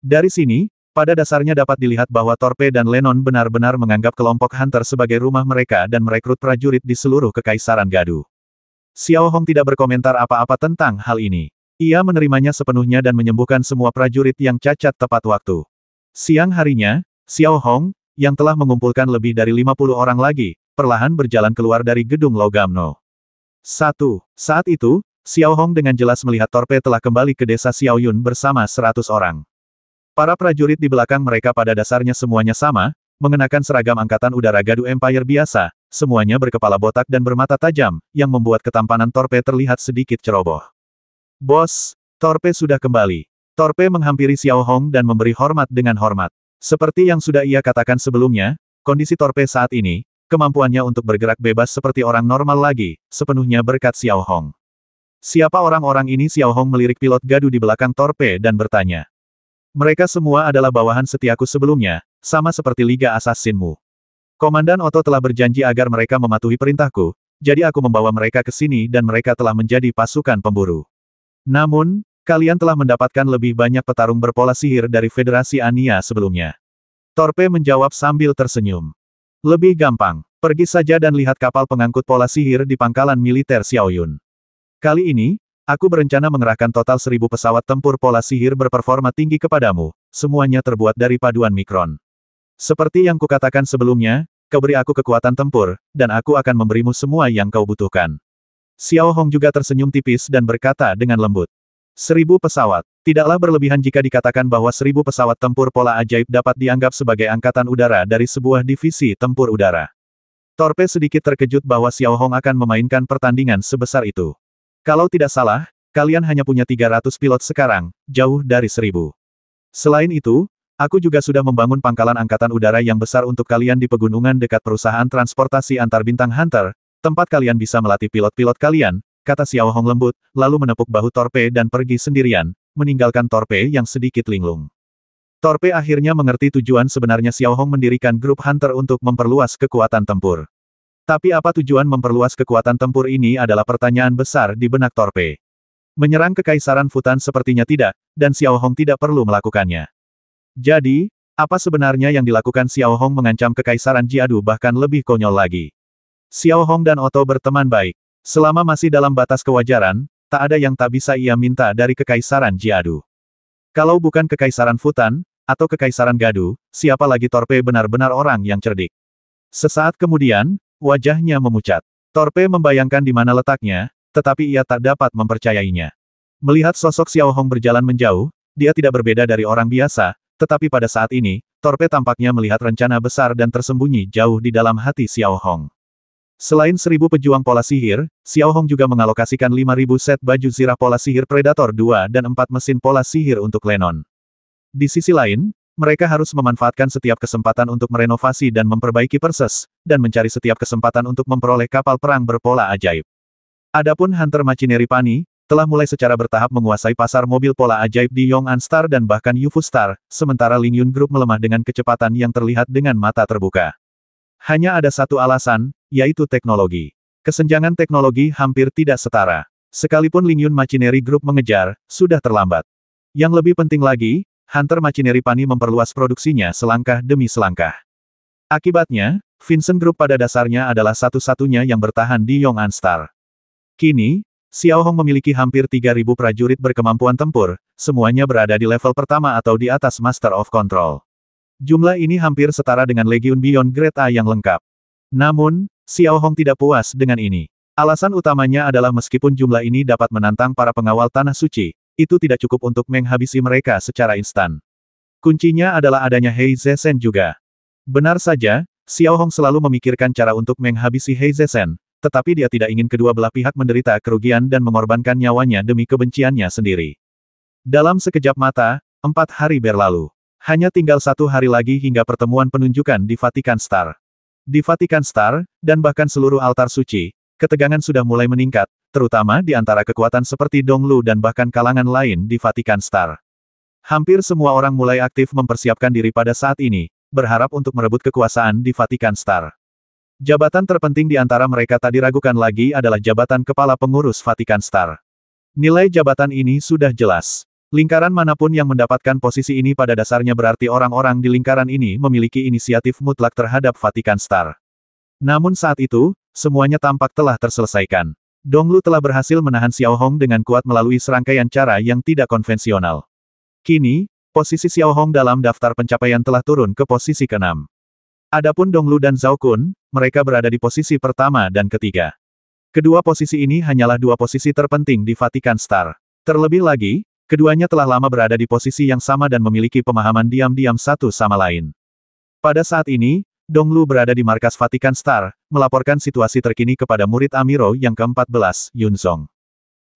A: Dari sini, pada dasarnya dapat dilihat bahwa Torpe dan Lennon benar-benar menganggap kelompok Hunter sebagai rumah mereka dan merekrut prajurit di seluruh Kekaisaran Gadu. Xiao Hong tidak berkomentar apa-apa tentang hal ini. Ia menerimanya sepenuhnya dan menyembuhkan semua prajurit yang cacat tepat waktu. Siang harinya, Xiao Hong, yang telah mengumpulkan lebih dari 50 orang lagi, perlahan berjalan keluar dari gedung Logam No. 1. Saat itu, Xiao Hong dengan jelas melihat Torpe telah kembali ke desa Xiao Yun bersama 100 orang. Para prajurit di belakang mereka pada dasarnya semuanya sama, mengenakan seragam Angkatan Udara Gadu Empire biasa, semuanya berkepala botak dan bermata tajam, yang membuat ketampanan Torpe terlihat sedikit ceroboh. Bos, Torpe sudah kembali. Torpe menghampiri Xiao Hong dan memberi hormat dengan hormat. Seperti yang sudah ia katakan sebelumnya, kondisi Torpe saat ini, kemampuannya untuk bergerak bebas seperti orang normal lagi, sepenuhnya berkat Xiao Hong. Siapa orang-orang ini? Xiao Hong melirik pilot Gadu di belakang Torpe dan bertanya. Mereka semua adalah bawahan setiaku sebelumnya, sama seperti Liga Assassinmu. Komandan Otto telah berjanji agar mereka mematuhi perintahku, jadi aku membawa mereka ke sini dan mereka telah menjadi pasukan pemburu. Namun, kalian telah mendapatkan lebih banyak petarung berpola sihir dari Federasi Ania sebelumnya. Torpe menjawab sambil tersenyum. Lebih gampang, pergi saja dan lihat kapal pengangkut pola sihir di pangkalan militer Xiao Yun. Kali ini, aku berencana mengerahkan total 1000 pesawat tempur pola sihir berperforma tinggi kepadamu, semuanya terbuat dari paduan mikron. Seperti yang kukatakan sebelumnya, kau beri aku kekuatan tempur, dan aku akan memberimu semua yang kau butuhkan. Xiao Hong juga tersenyum tipis dan berkata dengan lembut. 1000 pesawat. Tidaklah berlebihan jika dikatakan bahwa 1000 pesawat tempur pola ajaib dapat dianggap sebagai angkatan udara dari sebuah divisi tempur udara. Torpe sedikit terkejut bahwa Xiao Hong akan memainkan pertandingan sebesar itu. Kalau tidak salah, kalian hanya punya 300 pilot sekarang, jauh dari 1000. Selain itu, aku juga sudah membangun pangkalan angkatan udara yang besar untuk kalian di pegunungan dekat perusahaan transportasi antar bintang Hunter, tempat kalian bisa melatih pilot-pilot kalian, kata Xiao Hong lembut, lalu menepuk bahu Torpe dan pergi sendirian, meninggalkan Torpe yang sedikit linglung. Torpe akhirnya mengerti tujuan sebenarnya Xiao Hong mendirikan grup Hunter untuk memperluas kekuatan tempur. Tapi apa tujuan memperluas kekuatan tempur ini adalah pertanyaan besar di benak Torpe. Menyerang Kekaisaran Futan sepertinya tidak, dan Xiao Hong tidak perlu melakukannya. Jadi, apa sebenarnya yang dilakukan Xiao Hong mengancam Kekaisaran Jiadu bahkan lebih konyol lagi. Xiao Hong dan Otto berteman baik. Selama masih dalam batas kewajaran, tak ada yang tak bisa ia minta dari Kekaisaran Jiadu. Kalau bukan Kekaisaran Futan, atau Kekaisaran Gadu, siapa lagi? Torpe benar-benar orang yang cerdik. Sesaat kemudian, wajahnya memucat. Torpe membayangkan di mana letaknya, tetapi ia tak dapat mempercayainya. Melihat sosok Xiao Hong berjalan menjauh, dia tidak berbeda dari orang biasa, tetapi pada saat ini, Torpe tampaknya melihat rencana besar dan tersembunyi jauh di dalam hati Xiao Hong. Selain 1000 pejuang pola sihir, Xiao Hong juga mengalokasikan 5000 set baju zirah pola sihir Predator 2 dan 4 mesin pola sihir untuk Lennon. Di sisi lain, mereka harus memanfaatkan setiap kesempatan untuk merenovasi dan memperbaiki Perses, dan mencari setiap kesempatan untuk memperoleh kapal perang berpola ajaib. Adapun Hunter Machinery Pani, telah mulai secara bertahap menguasai pasar mobil pola ajaib di Yong'an Star dan bahkan Yufu Star, sementara Ling Yun Group melemah dengan kecepatan yang terlihat dengan mata terbuka. Hanya ada satu alasan, yaitu teknologi. Kesenjangan teknologi hampir tidak setara. Sekalipun Ling Yun Machinery Group mengejar, sudah terlambat. Yang lebih penting lagi, Hunter Machinery Pani memperluas produksinya selangkah demi selangkah. Akibatnya, Vincent Group pada dasarnya adalah satu-satunya yang bertahan di Yong'an Star. Kini, Xiao Hong memiliki hampir 3000 prajurit berkemampuan tempur, semuanya berada di level pertama atau di atas Master of Control. Jumlah ini hampir setara dengan Legiun Beyond Grade A yang lengkap. Namun, Xiao Hong tidak puas dengan ini. Alasan utamanya adalah meskipun jumlah ini dapat menantang para pengawal Tanah Suci, itu tidak cukup untuk menghabisi mereka secara instan. Kuncinya adalah adanya Hei Zesen juga. Benar saja, Xiao Hong selalu memikirkan cara untuk menghabisi Hei Zesen, tetapi dia tidak ingin kedua belah pihak menderita kerugian dan mengorbankan nyawanya demi kebenciannya sendiri. Dalam sekejap mata, 4 hari berlalu. Hanya tinggal 1 hari lagi hingga pertemuan penunjukan di Vatikan Star. Di Vatikan Star, dan bahkan seluruh altar suci, ketegangan sudah mulai meningkat, terutama di antara kekuatan seperti Donglu dan bahkan kalangan lain di Vatikan Star. Hampir semua orang mulai aktif mempersiapkan diri pada saat ini, berharap untuk merebut kekuasaan di Vatikan Star. Jabatan terpenting di antara mereka tak diragukan lagi adalah jabatan Kepala Pengurus Vatikan Star. Nilai jabatan ini sudah jelas. Lingkaran manapun yang mendapatkan posisi ini pada dasarnya berarti orang-orang di lingkaran ini memiliki inisiatif mutlak terhadap Vatikan Star. Namun saat itu, semuanya tampak telah terselesaikan. Donglu telah berhasil menahan Xiao Hong dengan kuat melalui serangkaian cara yang tidak konvensional. Kini, posisi Xiao Hong dalam daftar pencapaian telah turun ke posisi ke-6. Adapun Donglu dan Zhao Kun, mereka berada di posisi pertama dan ketiga. Kedua posisi ini hanyalah dua posisi terpenting di Vatikan Star. Terlebih lagi, keduanya telah lama berada di posisi yang sama dan memiliki pemahaman diam-diam satu sama lain. Pada saat ini, Donglu berada di markas Vatikan Star, melaporkan situasi terkini kepada murid Amiro yang ke-14, Yunzong.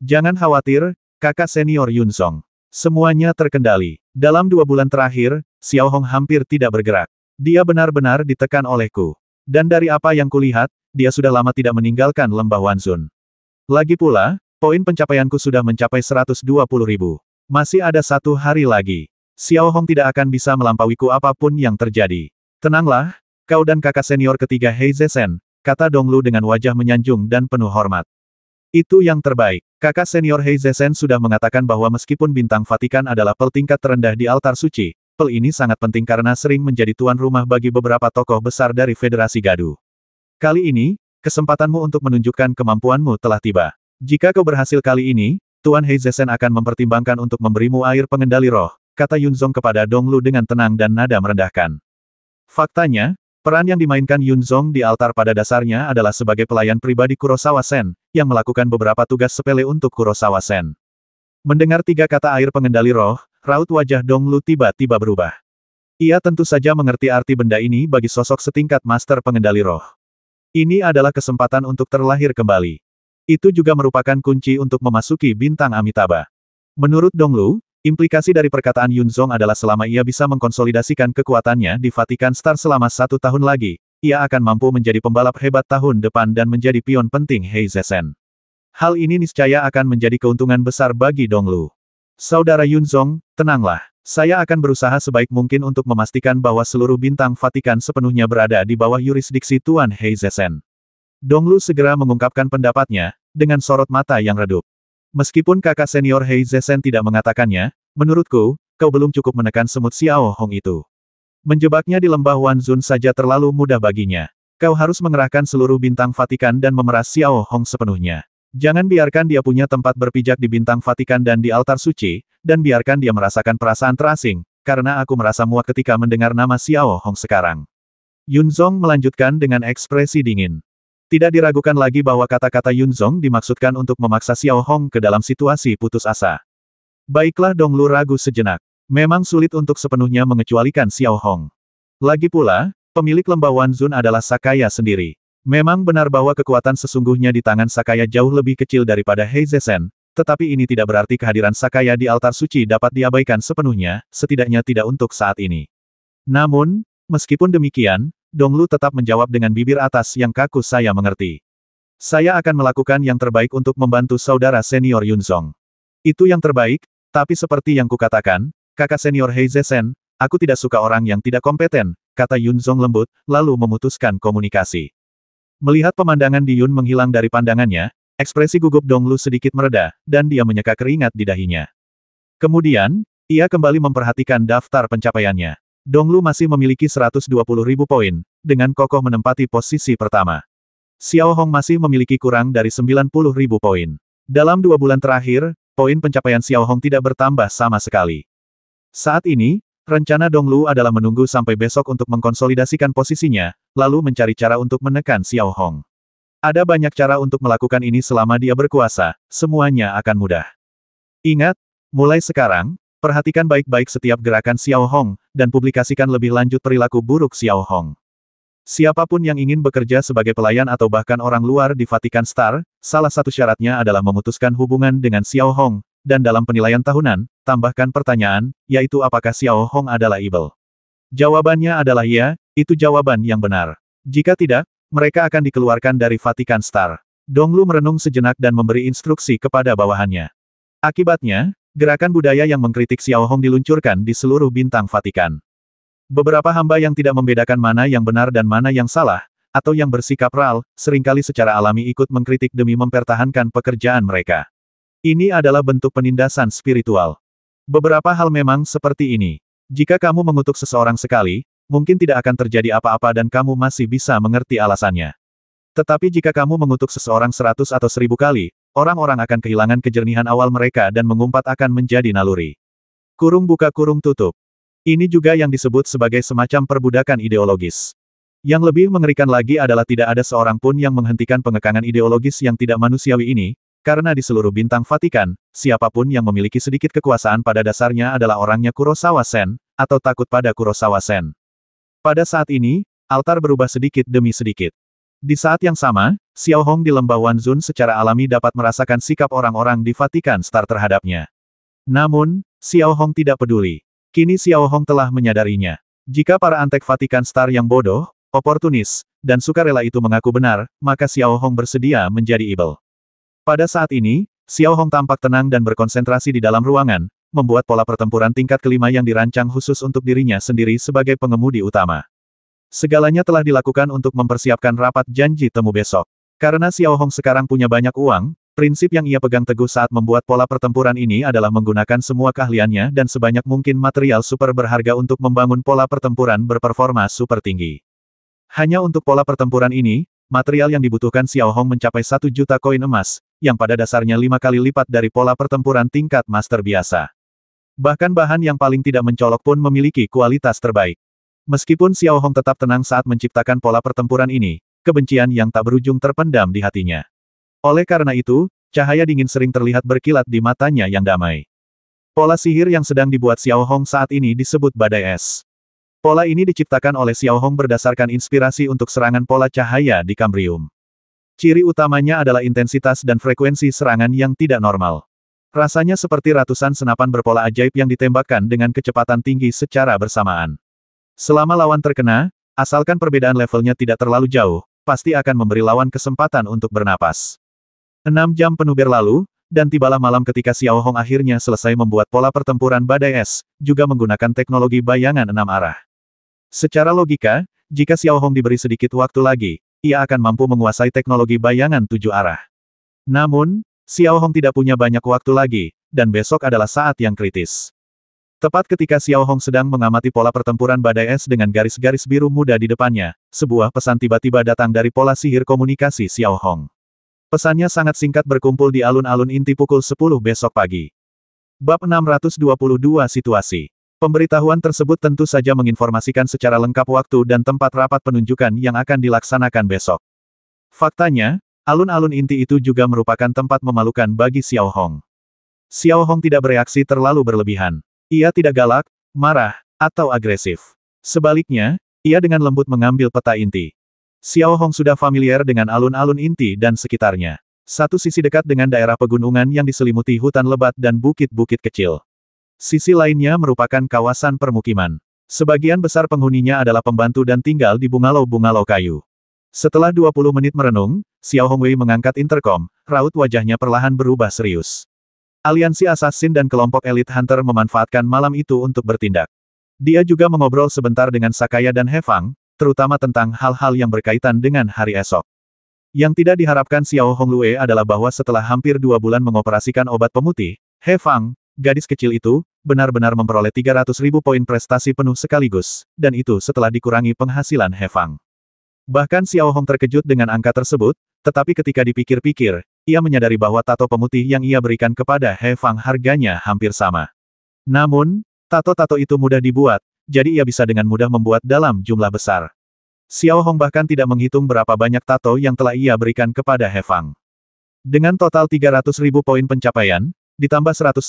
A: Jangan khawatir, kakak senior Yunzong. Semuanya terkendali. Dalam 2 bulan terakhir, Xiao Hong hampir tidak bergerak. Dia benar-benar ditekan olehku. Dan dari apa yang kulihat, dia sudah lama tidak meninggalkan lembah Wanzun. Lagi pula, poin pencapaianku sudah mencapai 120.000. Masih ada 1 hari lagi. Xiao Hong tidak akan bisa melampauiku apapun yang terjadi. Tenanglah, kau dan kakak senior ketiga Hei Zesen, kata Donglu dengan wajah menyanjung dan penuh hormat. Itu yang terbaik. Kakak senior Hei Zesen sudah mengatakan bahwa meskipun bintang Vatikan adalah pel tingkat terendah di altar suci, pel ini sangat penting karena sering menjadi tuan rumah bagi beberapa tokoh besar dari Federasi Gadu. Kali ini, kesempatanmu untuk menunjukkan kemampuanmu telah tiba. Jika kau berhasil kali ini, Tuan Hei Zesen akan mempertimbangkan untuk memberimu air pengendali roh, kata Yunzong kepada Donglu dengan tenang dan nada merendahkan. Faktanya, peran yang dimainkan Yunzong di altar pada dasarnya adalah sebagai pelayan pribadi Kurosawa Sen, yang melakukan beberapa tugas sepele untuk Kurosawa Sen. Mendengar 3 kata air pengendali roh, raut wajah Donglu tiba-tiba berubah. Ia tentu saja mengerti arti benda ini bagi sosok setingkat master pengendali roh. Ini adalah kesempatan untuk terlahir kembali. Itu juga merupakan kunci untuk memasuki bintang Amitabha. Menurut Donglu, implikasi dari perkataan Yunzong adalah selama ia bisa mengkonsolidasikan kekuatannya di Vatikan Star selama 1 tahun lagi, ia akan mampu menjadi pembalap hebat tahun depan dan menjadi pion penting Hei Zesen. Hal ini niscaya akan menjadi keuntungan besar bagi Donglu. Saudara Yunzong, tenanglah. Saya akan berusaha sebaik mungkin untuk memastikan bahwa seluruh bintang Vatikan sepenuhnya berada di bawah yurisdiksi Tuan Hei Zesen. Donglu segera mengungkapkan pendapatnya, dengan sorot mata yang redup. Meskipun kakak senior Hei Zesen tidak mengatakannya, menurutku, kau belum cukup menekan semut Xiao Hong itu. Menjebaknya di lembah Wanzun saja terlalu mudah baginya. Kau harus mengerahkan seluruh bintang Vatikan dan memeras Xiao Hong sepenuhnya. Jangan biarkan dia punya tempat berpijak di bintang Vatikan dan di altar suci, dan biarkan dia merasakan perasaan terasing, karena aku merasa muak ketika mendengar nama Xiao Hong sekarang. Yunzong melanjutkan dengan ekspresi dingin. Tidak diragukan lagi bahwa kata-kata Yunzong dimaksudkan untuk memaksa Xiao Hong ke dalam situasi putus asa. Baiklah, Donglu ragu sejenak. Memang sulit untuk sepenuhnya mengecualikan Xiao Hong. Lagi pula, pemilik lembah Wanzun adalah Sakaya sendiri. Memang benar bahwa kekuatan sesungguhnya di tangan Sakaya jauh lebih kecil daripada Hei Zesen, tetapi ini tidak berarti kehadiran Sakaya di altar suci dapat diabaikan sepenuhnya, setidaknya tidak untuk saat ini. Namun, meskipun demikian, Donglu tetap menjawab dengan bibir atas yang kaku, saya mengerti. Saya akan melakukan yang terbaik untuk membantu saudara senior Yunzong. Itu yang terbaik, tapi seperti yang kukatakan, kakak senior Hei Zesen, aku tidak suka orang yang tidak kompeten, kata Yunzong lembut, lalu memutuskan komunikasi. Melihat pemandangan Di Yun menghilang dari pandangannya, ekspresi gugup Donglu sedikit mereda, dan dia menyeka keringat di dahinya. Kemudian, ia kembali memperhatikan daftar pencapaiannya. Donglu masih memiliki 120.000 poin, dengan kokoh menempati posisi pertama. Xiao Hong masih memiliki kurang dari 90.000 poin. Dalam 2 bulan terakhir, poin pencapaian Xiao Hong tidak bertambah sama sekali. Saat ini, rencana Donglu adalah menunggu sampai besok untuk mengkonsolidasikan posisinya, lalu mencari cara untuk menekan Xiao Hong. Ada banyak cara untuk melakukan ini selama dia berkuasa, semuanya akan mudah. Ingat, mulai sekarang, perhatikan baik-baik setiap gerakan Xiao Hong, dan publikasikan lebih lanjut perilaku buruk Xiao Hong. Siapapun yang ingin bekerja sebagai pelayan atau bahkan orang luar di Vatikan Star, salah satu syaratnya adalah memutuskan hubungan dengan Xiao Hong, dan dalam penilaian tahunan, tambahkan pertanyaan, yaitu apakah Xiao Hong adalah evil. Jawabannya adalah ya, itu jawaban yang benar. Jika tidak, mereka akan dikeluarkan dari Vatikan Star. Donglu merenung sejenak dan memberi instruksi kepada bawahannya. Akibatnya, gerakan budaya yang mengkritik Xiao Hong diluncurkan di seluruh bintang Vatikan. Beberapa hamba yang tidak membedakan mana yang benar dan mana yang salah, atau yang bersikap ral, seringkali secara alami ikut mengkritik demi mempertahankan pekerjaan mereka. Ini adalah bentuk penindasan spiritual. Beberapa hal memang seperti ini. Jika kamu mengutuk seseorang sekali, mungkin tidak akan terjadi apa-apa dan kamu masih bisa mengerti alasannya. Tetapi jika kamu mengutuk seseorang 100 atau 1000 kali, orang-orang akan kehilangan kejernihan awal mereka dan mengumpat akan menjadi naluri. Kurung buka kurung tutup. Ini juga yang disebut sebagai semacam perbudakan ideologis. Yang lebih mengerikan lagi adalah tidak ada seorang pun yang menghentikan pengekangan ideologis yang tidak manusiawi ini, karena di seluruh bintang Vatikan, siapapun yang memiliki sedikit kekuasaan pada dasarnya adalah orangnya Kurosawa Sen, atau takut pada Kurosawa Sen. Pada saat ini, altar berubah sedikit demi sedikit. Di saat yang sama, Xiao Hong di lembah Wanzun secara alami dapat merasakan sikap orang-orang di Vatikan Star terhadapnya. Namun, Xiao Hong tidak peduli. Kini Xiao Hong telah menyadarinya. Jika para antek Vatikan Star yang bodoh, oportunis, dan sukarela itu mengaku benar, maka Xiao Hong bersedia menjadi evil. Pada saat ini, Xiao Hong tampak tenang dan berkonsentrasi di dalam ruangan, membuat pola pertempuran tingkat kelima yang dirancang khusus untuk dirinya sendiri sebagai pengemudi utama. Segalanya telah dilakukan untuk mempersiapkan rapat janji temu besok. Karena Xiao Hong sekarang punya banyak uang, prinsip yang ia pegang teguh saat membuat pola pertempuran ini adalah menggunakan semua keahliannya dan sebanyak mungkin material super berharga untuk membangun pola pertempuran berperforma super tinggi. Hanya untuk pola pertempuran ini, material yang dibutuhkan Xiao Hong mencapai 1 juta koin emas, yang pada dasarnya 5 kali lipat dari pola pertempuran tingkat master biasa. Bahkan bahan yang paling tidak mencolok pun memiliki kualitas terbaik. Meskipun Xiao Hong tetap tenang saat menciptakan pola pertempuran ini, kebencian yang tak berujung terpendam di hatinya. Oleh karena itu, cahaya dingin sering terlihat berkilat di matanya yang damai. Pola sihir yang sedang dibuat Xiao Hong saat ini disebut badai es. Pola ini diciptakan oleh Xiao Hong berdasarkan inspirasi untuk serangan pola cahaya di Kambrium. Ciri utamanya adalah intensitas dan frekuensi serangan yang tidak normal. Rasanya seperti ratusan senapan berpola ajaib yang ditembakkan dengan kecepatan tinggi secara bersamaan. Selama lawan terkena, asalkan perbedaan levelnya tidak terlalu jauh, pasti akan memberi lawan kesempatan untuk bernapas. 6 jam penuh berlalu, dan tibalah malam ketika Xiao Hong akhirnya selesai membuat pola pertempuran badai es, juga menggunakan teknologi bayangan 6 arah. Secara logika, jika Xiao Hong diberi sedikit waktu lagi, ia akan mampu menguasai teknologi bayangan 7 arah. Namun, Xiao Hong tidak punya banyak waktu lagi, dan besok adalah saat yang kritis. Tepat ketika Xiao Hong sedang mengamati pola pertempuran badai es dengan garis-garis biru muda di depannya, sebuah pesan tiba-tiba datang dari pola sihir komunikasi Xiao Hong. Pesannya sangat singkat berkumpul di alun-alun inti pukul 10 besok pagi. Bab 622 Situasi. Pemberitahuan tersebut tentu saja menginformasikan secara lengkap waktu dan tempat rapat penunjukan yang akan dilaksanakan besok. Faktanya, alun-alun inti itu juga merupakan tempat memalukan bagi Xiao Hong. Xiao Hong tidak bereaksi terlalu berlebihan. Ia tidak galak, marah, atau agresif. Sebaliknya, ia dengan lembut mengambil peta inti. Xiao Hong sudah familiar dengan alun-alun inti dan sekitarnya. Satu sisi dekat dengan daerah pegunungan yang diselimuti hutan lebat dan bukit-bukit kecil. Sisi lainnya merupakan kawasan permukiman. Sebagian besar penghuninya adalah pembantu dan tinggal di bungalau-bungalau kayu. Setelah 20 menit merenung, Xiao Hongwei mengangkat interkom, raut wajahnya perlahan berubah serius. Aliansi Assassin dan kelompok elit Hunter memanfaatkan malam itu untuk bertindak. Dia juga mengobrol sebentar dengan Sakaya dan He Fang, terutama tentang hal-hal yang berkaitan dengan hari esok. Yang tidak diharapkan Xiao Honglue adalah bahwa setelah hampir 2 bulan mengoperasikan obat pemutih, He Fang, gadis kecil itu, benar-benar memperoleh 300.000 poin prestasi penuh sekaligus, dan itu setelah dikurangi penghasilan He Fang. Bahkan Xiao Hong terkejut dengan angka tersebut, tetapi ketika dipikir-pikir, ia menyadari bahwa tato pemutih yang ia berikan kepada He Fang harganya hampir sama. Namun, tato-tato itu mudah dibuat, jadi ia bisa dengan mudah membuat dalam jumlah besar. Xiao Hong bahkan tidak menghitung berapa banyak tato yang telah ia berikan kepada He Fang. Dengan total 300.000 poin pencapaian, ditambah 110.000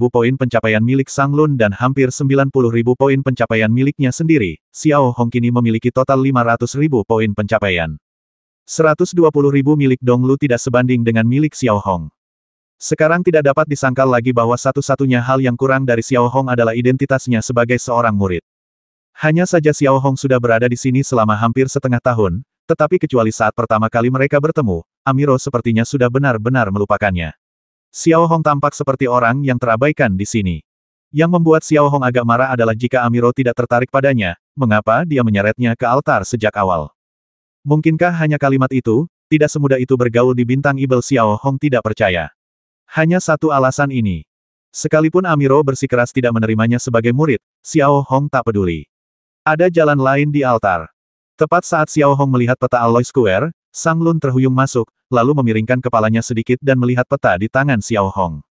A: poin pencapaian milik Sang Lun dan hampir 90.000 poin pencapaian miliknya sendiri, Xiao Hong kini memiliki total 500.000 poin pencapaian. 120.000 milik Dong Lu tidak sebanding dengan milik Xiao Hong. Sekarang tidak dapat disangkal lagi bahwa satu-satunya hal yang kurang dari Xiao Hong adalah identitasnya sebagai seorang murid. Hanya saja Xiao Hong sudah berada di sini selama hampir setengah tahun, tetapi kecuali saat pertama kali mereka bertemu, Amiro sepertinya sudah benar-benar melupakannya. Xiao Hong tampak seperti orang yang terabaikan di sini. Yang membuat Xiao Hong agak marah adalah jika Amiro tidak tertarik padanya, mengapa dia menyeretnya ke altar sejak awal. Mungkinkah hanya kalimat itu, tidak semudah itu bergaul di bintang Ibel? Xiao Hong tidak percaya. Hanya satu alasan ini. Sekalipun Amiro bersikeras tidak menerimanya sebagai murid, Xiao Hong tak peduli. Ada jalan lain di altar. Tepat saat Xiao Hong melihat peta Alloy Square, Sang Lun terhuyung masuk, lalu memiringkan kepalanya sedikit dan melihat peta di tangan Xiao Hong.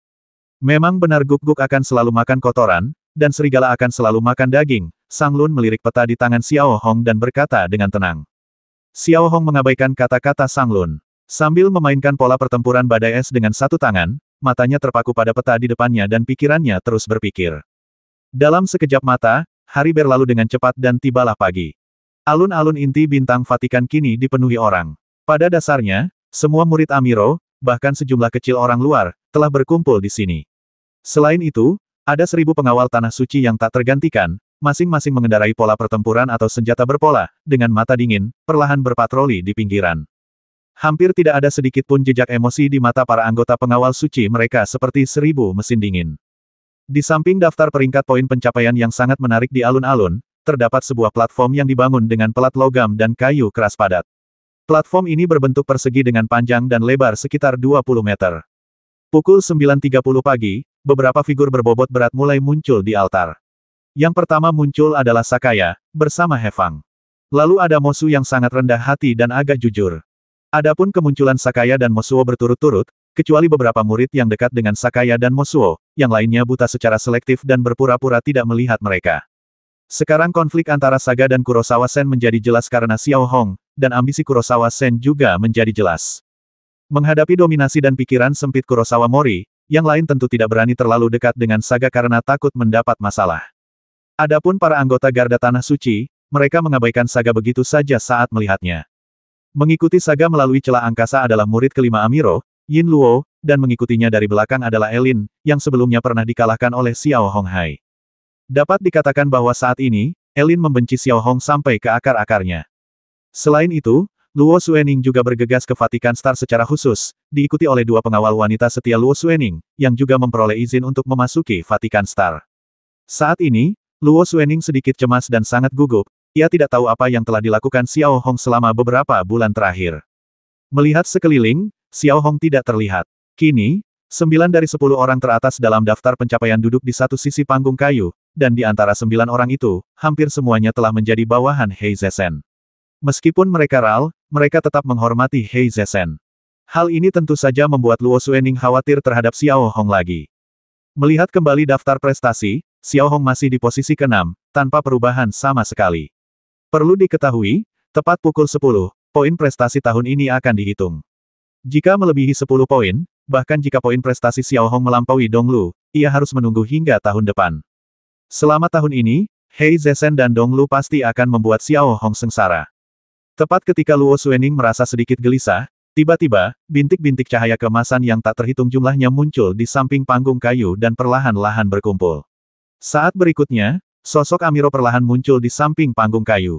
A: Memang benar guk-guk akan selalu makan kotoran, dan serigala akan selalu makan daging. Sang Lun melirik peta di tangan Xiao Hong dan berkata dengan tenang. Xiao Hong mengabaikan kata-kata Sang Lun. Sambil memainkan pola pertempuran badai es dengan satu tangan, matanya terpaku pada peta di depannya dan pikirannya terus berpikir. Dalam sekejap mata, hari berlalu dengan cepat dan tibalah pagi. Alun-alun inti bintang Vatikan kini dipenuhi orang. Pada dasarnya, semua murid Amiro, bahkan sejumlah kecil orang luar, telah berkumpul di sini. Selain itu, ada 1000 pengawal tanah suci yang tak tergantikan, masing-masing mengendarai pola pertempuran atau senjata berpola, dengan mata dingin, perlahan berpatroli di pinggiran. Hampir tidak ada sedikit pun jejak emosi di mata para anggota pengawal suci mereka seperti 1000 mesin dingin. Di samping daftar peringkat poin pencapaian yang sangat menarik di alun-alun, terdapat sebuah platform yang dibangun dengan pelat logam dan kayu keras padat. Platform ini berbentuk persegi dengan panjang dan lebar sekitar 20 meter. Pukul 9.30 pagi, beberapa figur berbobot berat mulai muncul di altar. Yang pertama muncul adalah Sakaya, bersama Hefang. Lalu ada Mosu yang sangat rendah hati dan agak jujur. Adapun kemunculan Sakaya dan Mosuo berturut-turut, kecuali beberapa murid yang dekat dengan Sakaya dan Mosuo, yang lainnya buta secara selektif dan berpura-pura tidak melihat mereka. Sekarang konflik antara Saga dan Kurosawa Sen menjadi jelas karena Xiao Hong, dan ambisi Kurosawa Sen juga menjadi jelas. Menghadapi dominasi dan pikiran sempit Kurosawa Mori, yang lain tentu tidak berani terlalu dekat dengan Saga karena takut mendapat masalah. Adapun para anggota Garda Tanah Suci, mereka mengabaikan Saga begitu saja saat melihatnya. Mengikuti Saga melalui celah angkasa adalah murid kelima Amiro, Yin Luo, dan mengikutinya dari belakang adalah Elin, yang sebelumnya pernah dikalahkan oleh Xiao Hong Hai. Dapat dikatakan bahwa saat ini, Elin membenci Xiao Hong sampai ke akar-akarnya. Selain itu, Luo Xuening juga bergegas ke Vatikan Star secara khusus, diikuti oleh 2 pengawal wanita setia Luo Xuening, yang juga memperoleh izin untuk memasuki Vatikan Star. Saat ini, Luo Xuening sedikit cemas dan sangat gugup, ia tidak tahu apa yang telah dilakukan Xiao Hong selama beberapa bulan terakhir. Melihat sekeliling, Xiao Hong tidak terlihat. Kini, 9 dari 10 orang teratas dalam daftar pencapaian duduk di satu sisi panggung kayu, dan di antara 9 orang itu, hampir semuanya telah menjadi bawahan Hei Zesen. Meskipun mereka RAL, mereka tetap menghormati Hei Zesen. Hal ini tentu saja membuat Luo Xuening khawatir terhadap Xiao Hong lagi. Melihat kembali daftar prestasi, Xiao Hong masih di posisi ke-6, tanpa perubahan sama sekali. Perlu diketahui, tepat pukul 10, poin prestasi tahun ini akan dihitung. Jika melebihi 10 poin, bahkan jika poin prestasi Xiao Hong melampaui Donglu, ia harus menunggu hingga tahun depan. Selama tahun ini, Hei Zesen dan Donglu pasti akan membuat Xiao Hong sengsara. Tepat ketika Luo Xuening merasa sedikit gelisah, tiba-tiba, bintik-bintik cahaya keemasan yang tak terhitung jumlahnya muncul di samping panggung kayu dan perlahan-lahan berkumpul. Saat berikutnya, sosok Amiro perlahan muncul di samping panggung kayu.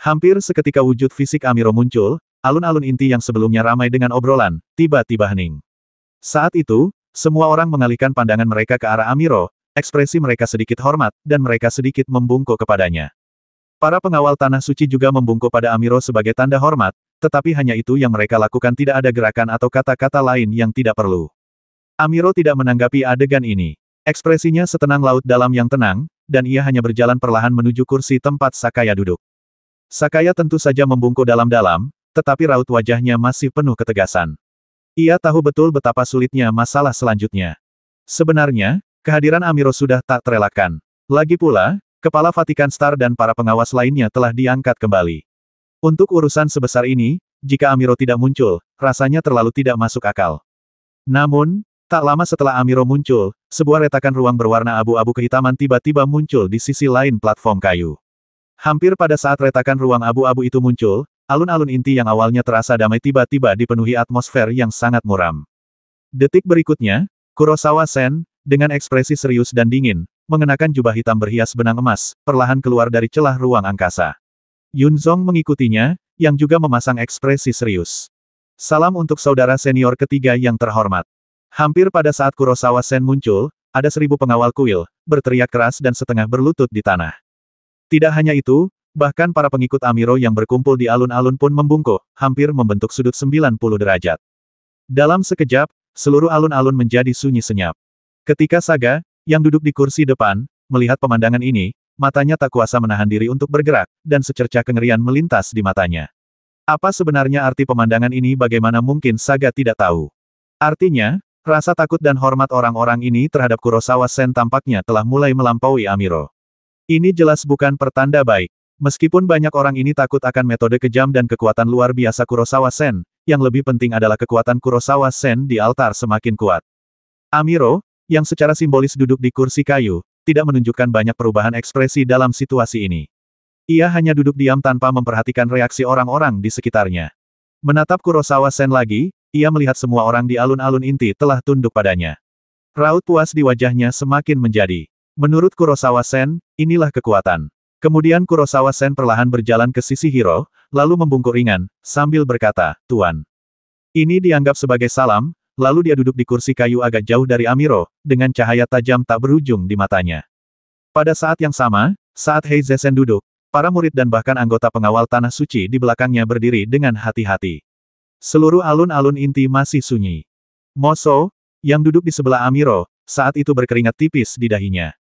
A: Hampir seketika wujud fisik Amiro muncul, alun-alun inti yang sebelumnya ramai dengan obrolan, tiba-tiba hening. Saat itu, semua orang mengalihkan pandangan mereka ke arah Amiro, ekspresi mereka sedikit hormat, dan mereka sedikit membungkuk kepadanya. Para pengawal Tanah Suci juga membungkuk pada Amiro sebagai tanda hormat, tetapi hanya itu yang mereka lakukan, tidak ada gerakan atau kata-kata lain yang tidak perlu. Amiro tidak menanggapi adegan ini. Ekspresinya setenang laut dalam yang tenang, dan ia hanya berjalan perlahan menuju kursi tempat Sakaya duduk. Sakaya tentu saja membungkuk dalam-dalam, tetapi raut wajahnya masih penuh ketegasan. Ia tahu betul betapa sulitnya masalah selanjutnya. Sebenarnya, kehadiran Amiro sudah tak terelakkan. Lagi pula, Kepala Vatikan Star dan para pengawas lainnya telah diangkat kembali. Untuk urusan sebesar ini, jika Amiro tidak muncul, rasanya terlalu tidak masuk akal. Namun, tak lama setelah Amiro muncul, sebuah retakan ruang berwarna abu-abu kehitaman tiba-tiba muncul di sisi lain platform kayu. Hampir pada saat retakan ruang abu-abu itu muncul, alun-alun inti yang awalnya terasa damai tiba-tiba dipenuhi atmosfer yang sangat muram. Detik berikutnya, Kurosawa Sen, dengan ekspresi serius dan dingin, mengenakan jubah hitam berhias benang emas, perlahan keluar dari celah ruang angkasa. Yunzong mengikutinya, yang juga memasang ekspresi serius. Salam untuk saudara senior ketiga yang terhormat. Hampir pada saat Kurosawa Sen muncul, ada 1000 pengawal kuil, berteriak keras dan setengah berlutut di tanah. Tidak hanya itu, bahkan para pengikut Amiro yang berkumpul di alun-alun pun membungkuk, hampir membentuk sudut 90 derajat. Dalam sekejap, seluruh alun-alun menjadi sunyi senyap. Ketika Saga, yang duduk di kursi depan, melihat pemandangan ini, matanya tak kuasa menahan diri untuk bergerak, dan secercah kengerian melintas di matanya. Apa sebenarnya arti pemandangan ini? Bagaimana mungkin Saga tidak tahu? Artinya, rasa takut dan hormat orang-orang ini terhadap Kurosawa Sen tampaknya telah mulai melampaui Amiro. Ini jelas bukan pertanda baik. Meskipun banyak orang ini takut akan metode kejam dan kekuatan luar biasa Kurosawa Sen, yang lebih penting adalah kekuatan Kurosawa Sen di altar semakin kuat. Amiro, yang secara simbolis duduk di kursi kayu, tidak menunjukkan banyak perubahan ekspresi dalam situasi ini. Ia hanya duduk diam tanpa memperhatikan reaksi orang-orang di sekitarnya. Menatap Kurosawa Sen lagi, ia melihat semua orang di alun-alun inti telah tunduk padanya. Raut puas di wajahnya semakin menjadi. Menurut Kurosawa Sen, inilah kekuatan. Kemudian Kurosawa Sen perlahan berjalan ke sisi Hiro, lalu membungkuk ringan, sambil berkata, "Tuan." Ini dianggap sebagai salam, lalu dia duduk di kursi kayu agak jauh dari Amiro, dengan cahaya tajam tak berujung di matanya. Pada saat yang sama, saat Heize Sen duduk, para murid dan bahkan anggota pengawal Tanah Suci di belakangnya berdiri dengan hati-hati. Seluruh alun-alun inti masih sunyi. Moso, yang duduk di sebelah Amiro, saat itu berkeringat tipis di dahinya.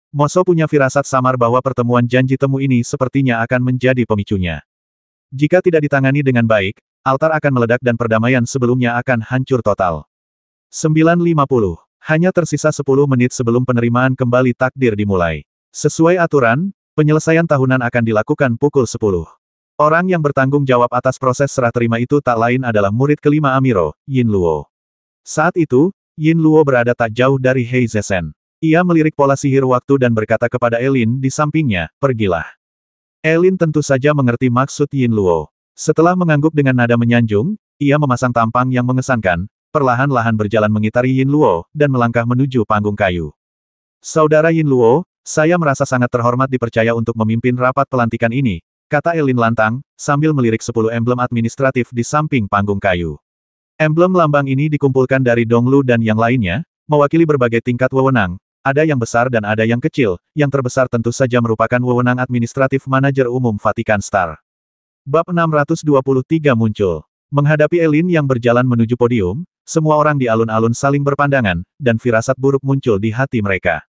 A: Moso punya firasat samar bahwa pertemuan janji temu ini sepertinya akan menjadi pemicunya. Jika tidak ditangani dengan baik, altar akan meledak dan perdamaian sebelumnya akan hancur total. 9.50. Hanya tersisa 10 menit sebelum penerimaan kembali takdir dimulai. Sesuai aturan, penyelesaian tahunan akan dilakukan pukul 10. Orang yang bertanggung jawab atas proses serah terima itu tak lain adalah murid kelima Amiro, Yin Luo. Saat itu, Yin Luo berada tak jauh dari Heize Sen. Ia melirik pola sihir waktu dan berkata kepada Elin di sampingnya, "Pergilah." Elin tentu saja mengerti maksud Yin Luo. Setelah mengangguk dengan nada menyanjung, ia memasang tampang yang mengesankan, perlahan-lahan berjalan mengitari Yin Luo, dan melangkah menuju panggung kayu. "Saudara Yin Luo, saya merasa sangat terhormat dipercaya untuk memimpin rapat pelantikan ini," kata Elin lantang, sambil melirik 10 emblem administratif di samping panggung kayu. Emblem lambang ini dikumpulkan dari Donglu dan yang lainnya, mewakili berbagai tingkat wewenang. Ada yang besar dan ada yang kecil, yang terbesar tentu saja merupakan wewenang administratif manajer umum Vatikan Star. Bab 623 muncul. Menghadapi Elin yang berjalan menuju podium, semua orang di alun-alun saling berpandangan, dan firasat buruk muncul di hati mereka.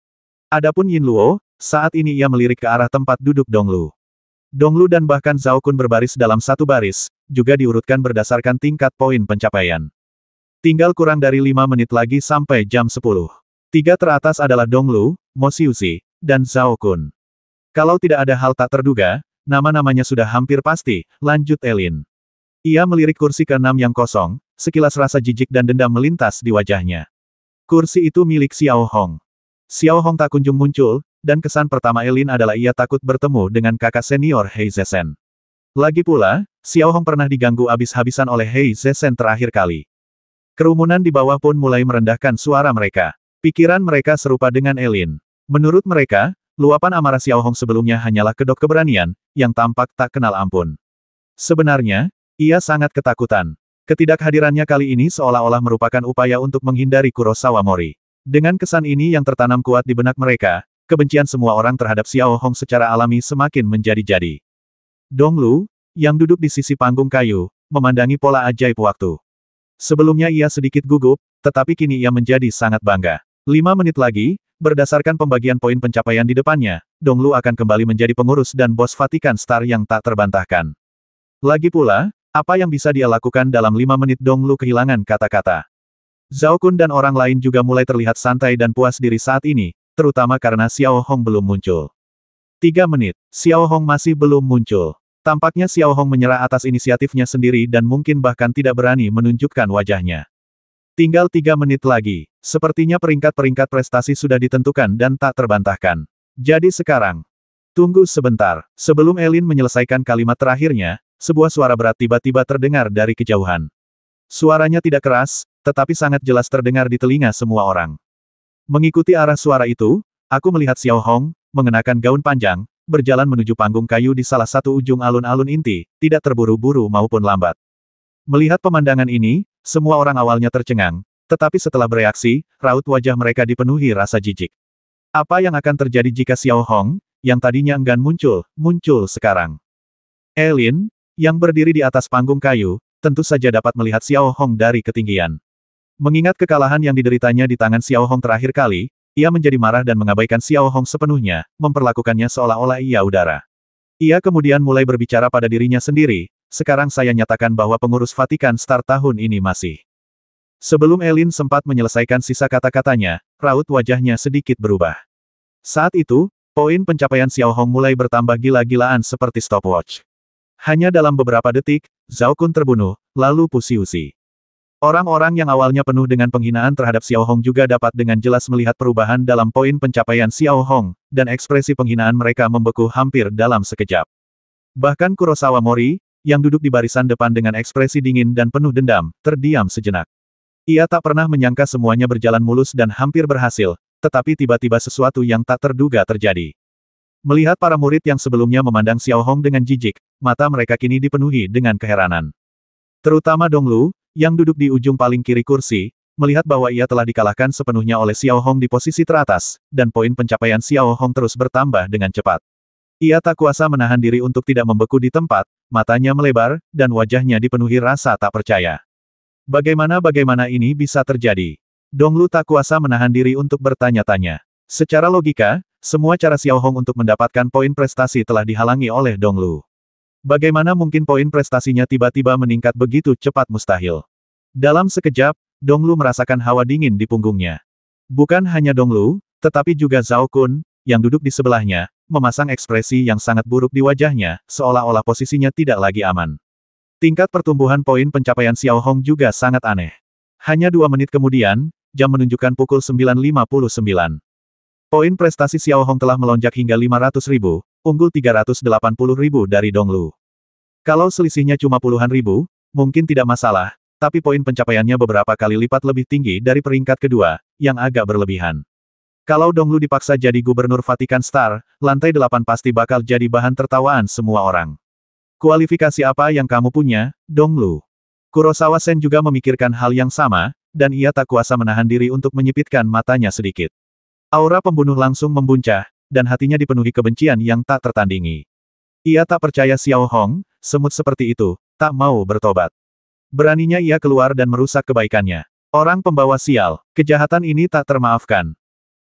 A: Adapun Yin Luo, saat ini ia melirik ke arah tempat duduk Donglu. Donglu dan bahkan Zhao Kun berbaris dalam satu baris, juga diurutkan berdasarkan tingkat poin pencapaian. Tinggal kurang dari 5 menit lagi sampai jam 10. 3 teratas adalah Donglu, Mo Xiuxi, dan Zhao Kun. Kalau tidak ada hal tak terduga, nama-namanya sudah hampir pasti, lanjut Elin. Ia melirik kursi ke-6 yang kosong, sekilas rasa jijik dan dendam melintas di wajahnya. Kursi itu milik Xiao Hong. Xiao Hong tak kunjung muncul, dan kesan pertama Elin adalah ia takut bertemu dengan kakak senior Heize Sen. Lagi pula, Xiao Hong pernah diganggu habis-habisan oleh Heize Sen terakhir kali. Kerumunan di bawah pun mulai merendahkan suara mereka. Pikiran mereka serupa dengan Elin. Menurut mereka, luapan amarah Xiao Hong sebelumnya hanyalah kedok keberanian, yang tampak tak kenal ampun. Sebenarnya, ia sangat ketakutan. Ketidakhadirannya kali ini seolah-olah merupakan upaya untuk menghindari Kurosawa Mori. Dengan kesan ini yang tertanam kuat di benak mereka, kebencian semua orang terhadap Xiao Hong secara alami semakin menjadi-jadi. Donglu, yang duduk di sisi panggung kayu, memandangi pola ajaib waktu. Sebelumnya ia sedikit gugup, tetapi kini ia menjadi sangat bangga. 5 menit lagi, berdasarkan pembagian poin pencapaian di depannya, Donglu akan kembali menjadi pengurus dan bos Vatikan Star yang tak terbantahkan. Lagi pula, apa yang bisa dia lakukan dalam 5 menit? Donglu kehilangan kata-kata. Zhao Kun dan orang lain juga mulai terlihat santai dan puas diri saat ini, terutama karena Xiao Hong belum muncul. 3 menit, Xiao Hong masih belum muncul. Tampaknya Xiao Hong menyerah atas inisiatifnya sendiri dan mungkin bahkan tidak berani menunjukkan wajahnya. Tinggal 3 menit lagi. Sepertinya peringkat-peringkat prestasi sudah ditentukan dan tak terbantahkan. Jadi sekarang. Tunggu sebentar. Sebelum Elin menyelesaikan kalimat terakhirnya, sebuah suara berat tiba-tiba terdengar dari kejauhan. Suaranya tidak keras, tetapi sangat jelas terdengar di telinga semua orang. Mengikuti arah suara itu, aku melihat Xiao Hong, mengenakan gaun panjang, berjalan menuju panggung kayu di salah satu ujung alun-alun inti, tidak terburu-buru maupun lambat. Melihat pemandangan ini, semua orang awalnya tercengang, tetapi setelah bereaksi, raut wajah mereka dipenuhi rasa jijik. Apa yang akan terjadi jika Xiao Hong, yang tadinya enggan muncul sekarang? Elin, yang berdiri di atas panggung kayu, tentu saja dapat melihat Xiao Hong dari ketinggian. Mengingat kekalahan yang dideritanya di tangan Xiao Hong terakhir kali, ia menjadi marah dan mengabaikan Xiao Hong sepenuhnya, memperlakukannya seolah-olah ia udara. Ia kemudian mulai berbicara pada dirinya sendiri, sekarang saya nyatakan bahwa pengurus Vatikan Star tahun ini masih. Sebelum Elin sempat menyelesaikan sisa kata-katanya, raut wajahnya sedikit berubah. Saat itu, poin pencapaian Xiao Hong mulai bertambah gila-gilaan seperti stopwatch. Hanya dalam beberapa detik, Zhao Kun terbunuh, lalu Pusiusi. Orang-orang yang awalnya penuh dengan penghinaan terhadap Xiao Hong juga dapat dengan jelas melihat perubahan dalam poin pencapaian Xiao Hong, dan ekspresi penghinaan mereka membeku hampir dalam sekejap. Bahkan Kurosawa Mori, yang duduk di barisan depan dengan ekspresi dingin dan penuh dendam, terdiam sejenak. Ia tak pernah menyangka semuanya berjalan mulus dan hampir berhasil, tetapi tiba-tiba sesuatu yang tak terduga terjadi. Melihat para murid yang sebelumnya memandang Xiao Hong dengan jijik, mata mereka kini dipenuhi dengan keheranan. Terutama Donglu, yang duduk di ujung paling kiri kursi, melihat bahwa ia telah dikalahkan sepenuhnya oleh Xiao Hong di posisi teratas, dan poin pencapaian Xiao Hong terus bertambah dengan cepat. Ia tak kuasa menahan diri untuk tidak membeku di tempat, matanya melebar, dan wajahnya dipenuhi rasa tak percaya. Bagaimana ini bisa terjadi? Donglu tak kuasa menahan diri untuk bertanya-tanya. Secara logika, semua cara Xiao Hong untuk mendapatkan poin prestasi telah dihalangi oleh Donglu. Bagaimana mungkin poin prestasinya tiba-tiba meningkat begitu cepat? Mustahil. Dalam sekejap, Donglu merasakan hawa dingin di punggungnya. Bukan hanya Donglu, tetapi juga Zhao Kun, yang duduk di sebelahnya, memasang ekspresi yang sangat buruk di wajahnya, seolah-olah posisinya tidak lagi aman. Tingkat pertumbuhan poin pencapaian Xiao Hong juga sangat aneh. Hanya 2 menit kemudian, jam menunjukkan pukul 9.59. Poin prestasi Xiao Hong telah melonjak hingga 500.000, unggul 380.000 dari Donglu. Kalau selisihnya cuma puluhan ribu, mungkin tidak masalah, tapi poin pencapaiannya beberapa kali lipat lebih tinggi dari peringkat kedua, yang agak berlebihan. Kalau Donglu dipaksa jadi gubernur Vatikan Star, lantai 8 pasti bakal jadi bahan tertawaan semua orang. Kualifikasi apa yang kamu punya, Donglu? Kurosawa Sen juga memikirkan hal yang sama, dan ia tak kuasa menahan diri untuk menyipitkan matanya sedikit. Aura pembunuh langsung membuncah, dan hatinya dipenuhi kebencian yang tak tertandingi. Ia tak percaya Xiao Hong, semut seperti itu, tak mau bertobat. Beraninya ia keluar dan merusak kebaikannya. Orang pembawa sial, kejahatan ini tak termaafkan.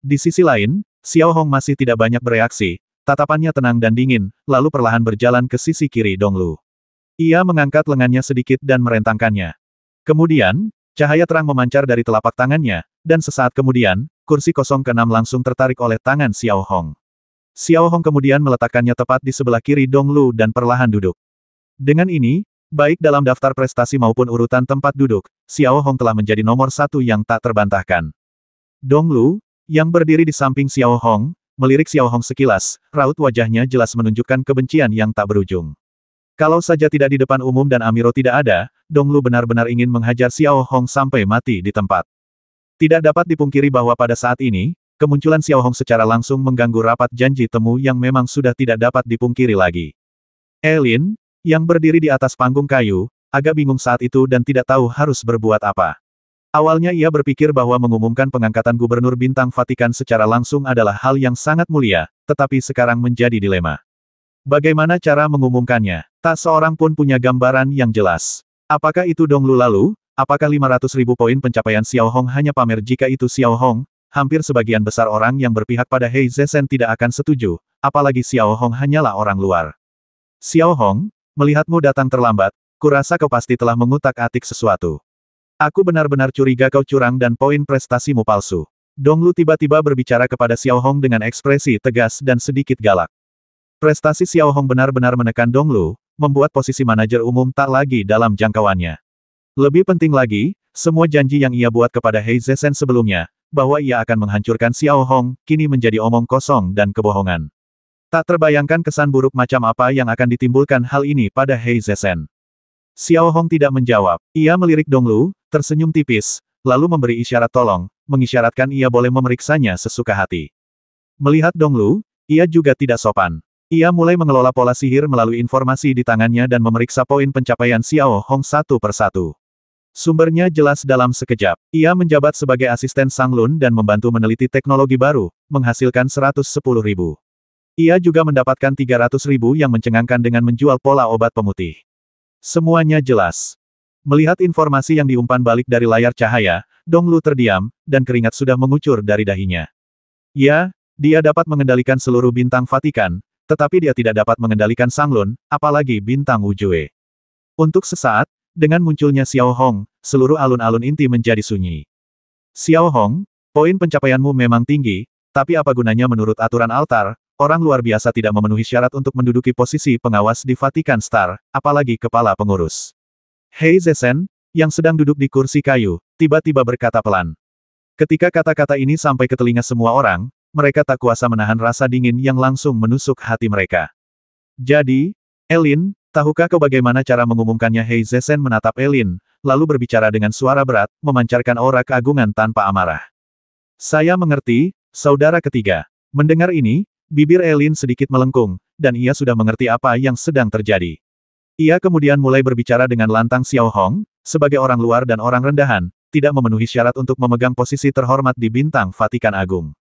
A: Di sisi lain, Xiao Hong masih tidak banyak bereaksi, tatapannya tenang dan dingin, lalu perlahan berjalan ke sisi kiri Donglu. Ia mengangkat lengannya sedikit dan merentangkannya. Kemudian, cahaya terang memancar dari telapak tangannya, dan sesaat kemudian, kursi kosong ke-6 langsung tertarik oleh tangan Xiao Hong. Xiao Hong kemudian meletakkannya tepat di sebelah kiri Donglu dan perlahan duduk. Dengan ini, baik dalam daftar prestasi maupun urutan tempat duduk, Xiao Hong telah menjadi nomor 1 yang tak terbantahkan. Donglu, yang berdiri di samping Xiao Hong, melirik Xiao Hong sekilas, raut wajahnya jelas menunjukkan kebencian yang tak berujung. Kalau saja tidak di depan umum dan Amiro tidak ada, Donglu benar-benar ingin menghajar Xiao Hong sampai mati di tempat. Tidak dapat dipungkiri bahwa pada saat ini, kemunculan Xiao Hong secara langsung mengganggu rapat janji temu yang memang sudah tidak dapat dipungkiri lagi. Elin, yang berdiri di atas panggung kayu, agak bingung saat itu dan tidak tahu harus berbuat apa. Awalnya ia berpikir bahwa mengumumkan pengangkatan gubernur bintang Vatikan secara langsung adalah hal yang sangat mulia, tetapi sekarang menjadi dilema. Bagaimana cara mengumumkannya? Tak seorang pun punya gambaran yang jelas. Apakah itu Donglu lalu? Apakah 500.000 poin pencapaian Xiao Hong hanya pamer? Jika itu Xiao Hong, hampir sebagian besar orang yang berpihak pada Hei Zesen tidak akan setuju, apalagi Xiao Hong hanyalah orang luar. Xiao Hong, melihatmu datang terlambat, kurasa kau pasti telah mengutak-atik sesuatu. Aku benar-benar curiga kau curang dan poin prestasimu palsu. Donglu tiba-tiba berbicara kepada Xiao Hong dengan ekspresi tegas dan sedikit galak. Prestasi Xiao Hong benar-benar menekan Donglu, membuat posisi manajer umum tak lagi dalam jangkauannya. Lebih penting lagi, semua janji yang ia buat kepada Hei Zesen sebelumnya, bahwa ia akan menghancurkan Xiao Hong, kini menjadi omong kosong dan kebohongan. Tak terbayangkan kesan buruk macam apa yang akan ditimbulkan hal ini pada Hei Zesen. Xiao Hong tidak menjawab. Ia melirik Donglu, tersenyum tipis, lalu memberi isyarat tolong, mengisyaratkan ia boleh memeriksanya sesuka hati. Melihat Donglu, ia juga tidak sopan. Ia mulai mengelola pola sihir melalui informasi di tangannya dan memeriksa poin pencapaian Xiao Hong satu persatu. Sumbernya jelas dalam sekejap. Ia menjabat sebagai asisten Sang Lun dan membantu meneliti teknologi baru, menghasilkan 110.000. Ia juga mendapatkan 300.000 yang mencengangkan dengan menjual pola obat pemutih. Semuanya jelas. Melihat informasi yang diumpan balik dari layar cahaya, Dong Lu terdiam, dan keringat sudah mengucur dari dahinya. Ya, dia dapat mengendalikan seluruh bintang Vatikan, tetapi dia tidak dapat mengendalikan Sanglun, apalagi bintang Wujue. Untuk sesaat, dengan munculnya Xiao Hong, seluruh alun-alun inti menjadi sunyi. Xiao Hong, poin pencapaianmu memang tinggi, tapi apa gunanya menurut aturan altar, orang luar biasa tidak memenuhi syarat untuk menduduki posisi pengawas di Vatikan Star, apalagi kepala pengurus. Hei Zesen, yang sedang duduk di kursi kayu, tiba-tiba berkata pelan. Ketika kata-kata ini sampai ke telinga semua orang, mereka tak kuasa menahan rasa dingin yang langsung menusuk hati mereka. Jadi, Elin, tahukah kau bagaimana cara mengumumkannya? Hei Zesen menatap Elin, lalu berbicara dengan suara berat, memancarkan aura keagungan tanpa amarah. Saya mengerti, saudara ketiga. Mendengar ini, bibir Elin sedikit melengkung, dan ia sudah mengerti apa yang sedang terjadi. Ia kemudian mulai berbicara dengan lantang. Xiao Hong, sebagai orang luar dan orang rendahan, tidak memenuhi syarat untuk memegang posisi terhormat di bintang Vatikan Agung.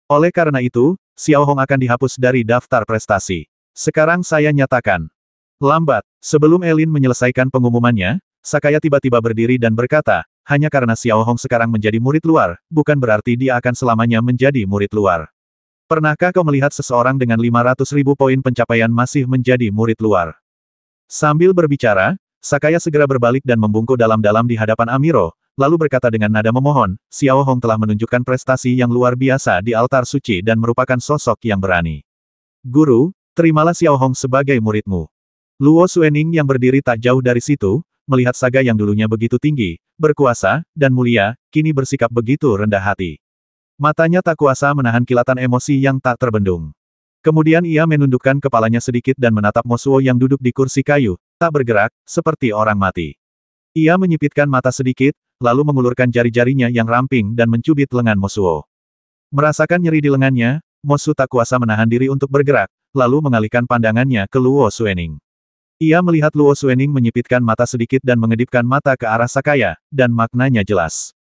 A: Oleh karena itu, Xiao Hong akan dihapus dari daftar prestasi. Sekarang saya nyatakan. Lambat, sebelum Elin menyelesaikan pengumumannya, Sakaya tiba-tiba berdiri dan berkata, hanya karena Xiao Hong sekarang menjadi murid luar, bukan berarti dia akan selamanya menjadi murid luar. Pernahkah kau melihat seseorang dengan 500.000 poin pencapaian masih menjadi murid luar? Sambil berbicara, Sakaya segera berbalik dan membungkuk dalam-dalam di hadapan Amiro, lalu berkata dengan nada memohon, Xiao Hong telah menunjukkan prestasi yang luar biasa di altar suci dan merupakan sosok yang berani. Guru, terimalah Xiao Hong sebagai muridmu. Luo Xuening yang berdiri tak jauh dari situ, melihat Saga yang dulunya begitu tinggi, berkuasa, dan mulia, kini bersikap begitu rendah hati. Matanya tak kuasa menahan kilatan emosi yang tak terbendung. Kemudian ia menundukkan kepalanya sedikit dan menatap Mo Suo yang duduk di kursi kayu, tak bergerak, seperti orang mati. Ia menyipitkan mata sedikit, lalu mengulurkan jari-jarinya yang ramping dan mencubit lengan Mo Suo. Merasakan nyeri di lengannya, Mo Su tak kuasa menahan diri untuk bergerak, lalu mengalihkan pandangannya ke Luo Xuening. Ia melihat Luo Xuening menyipitkan mata sedikit dan mengedipkan mata ke arah Sakaya, dan maknanya jelas.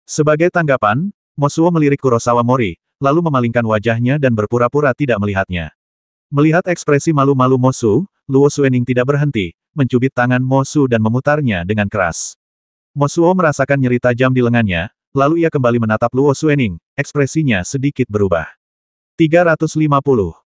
A: Sebagai tanggapan, Mo Suo melirik Kurosawa Mori, lalu memalingkan wajahnya dan berpura-pura tidak melihatnya. Melihat ekspresi malu-malu Mo Su, Luo Xuening tidak berhenti, mencubit tangan Mo Su dan memutarnya dengan keras. Mo Suo merasakan nyeri tajam di lengannya, lalu ia kembali menatap Luo Xuening, ekspresinya sedikit berubah. 350.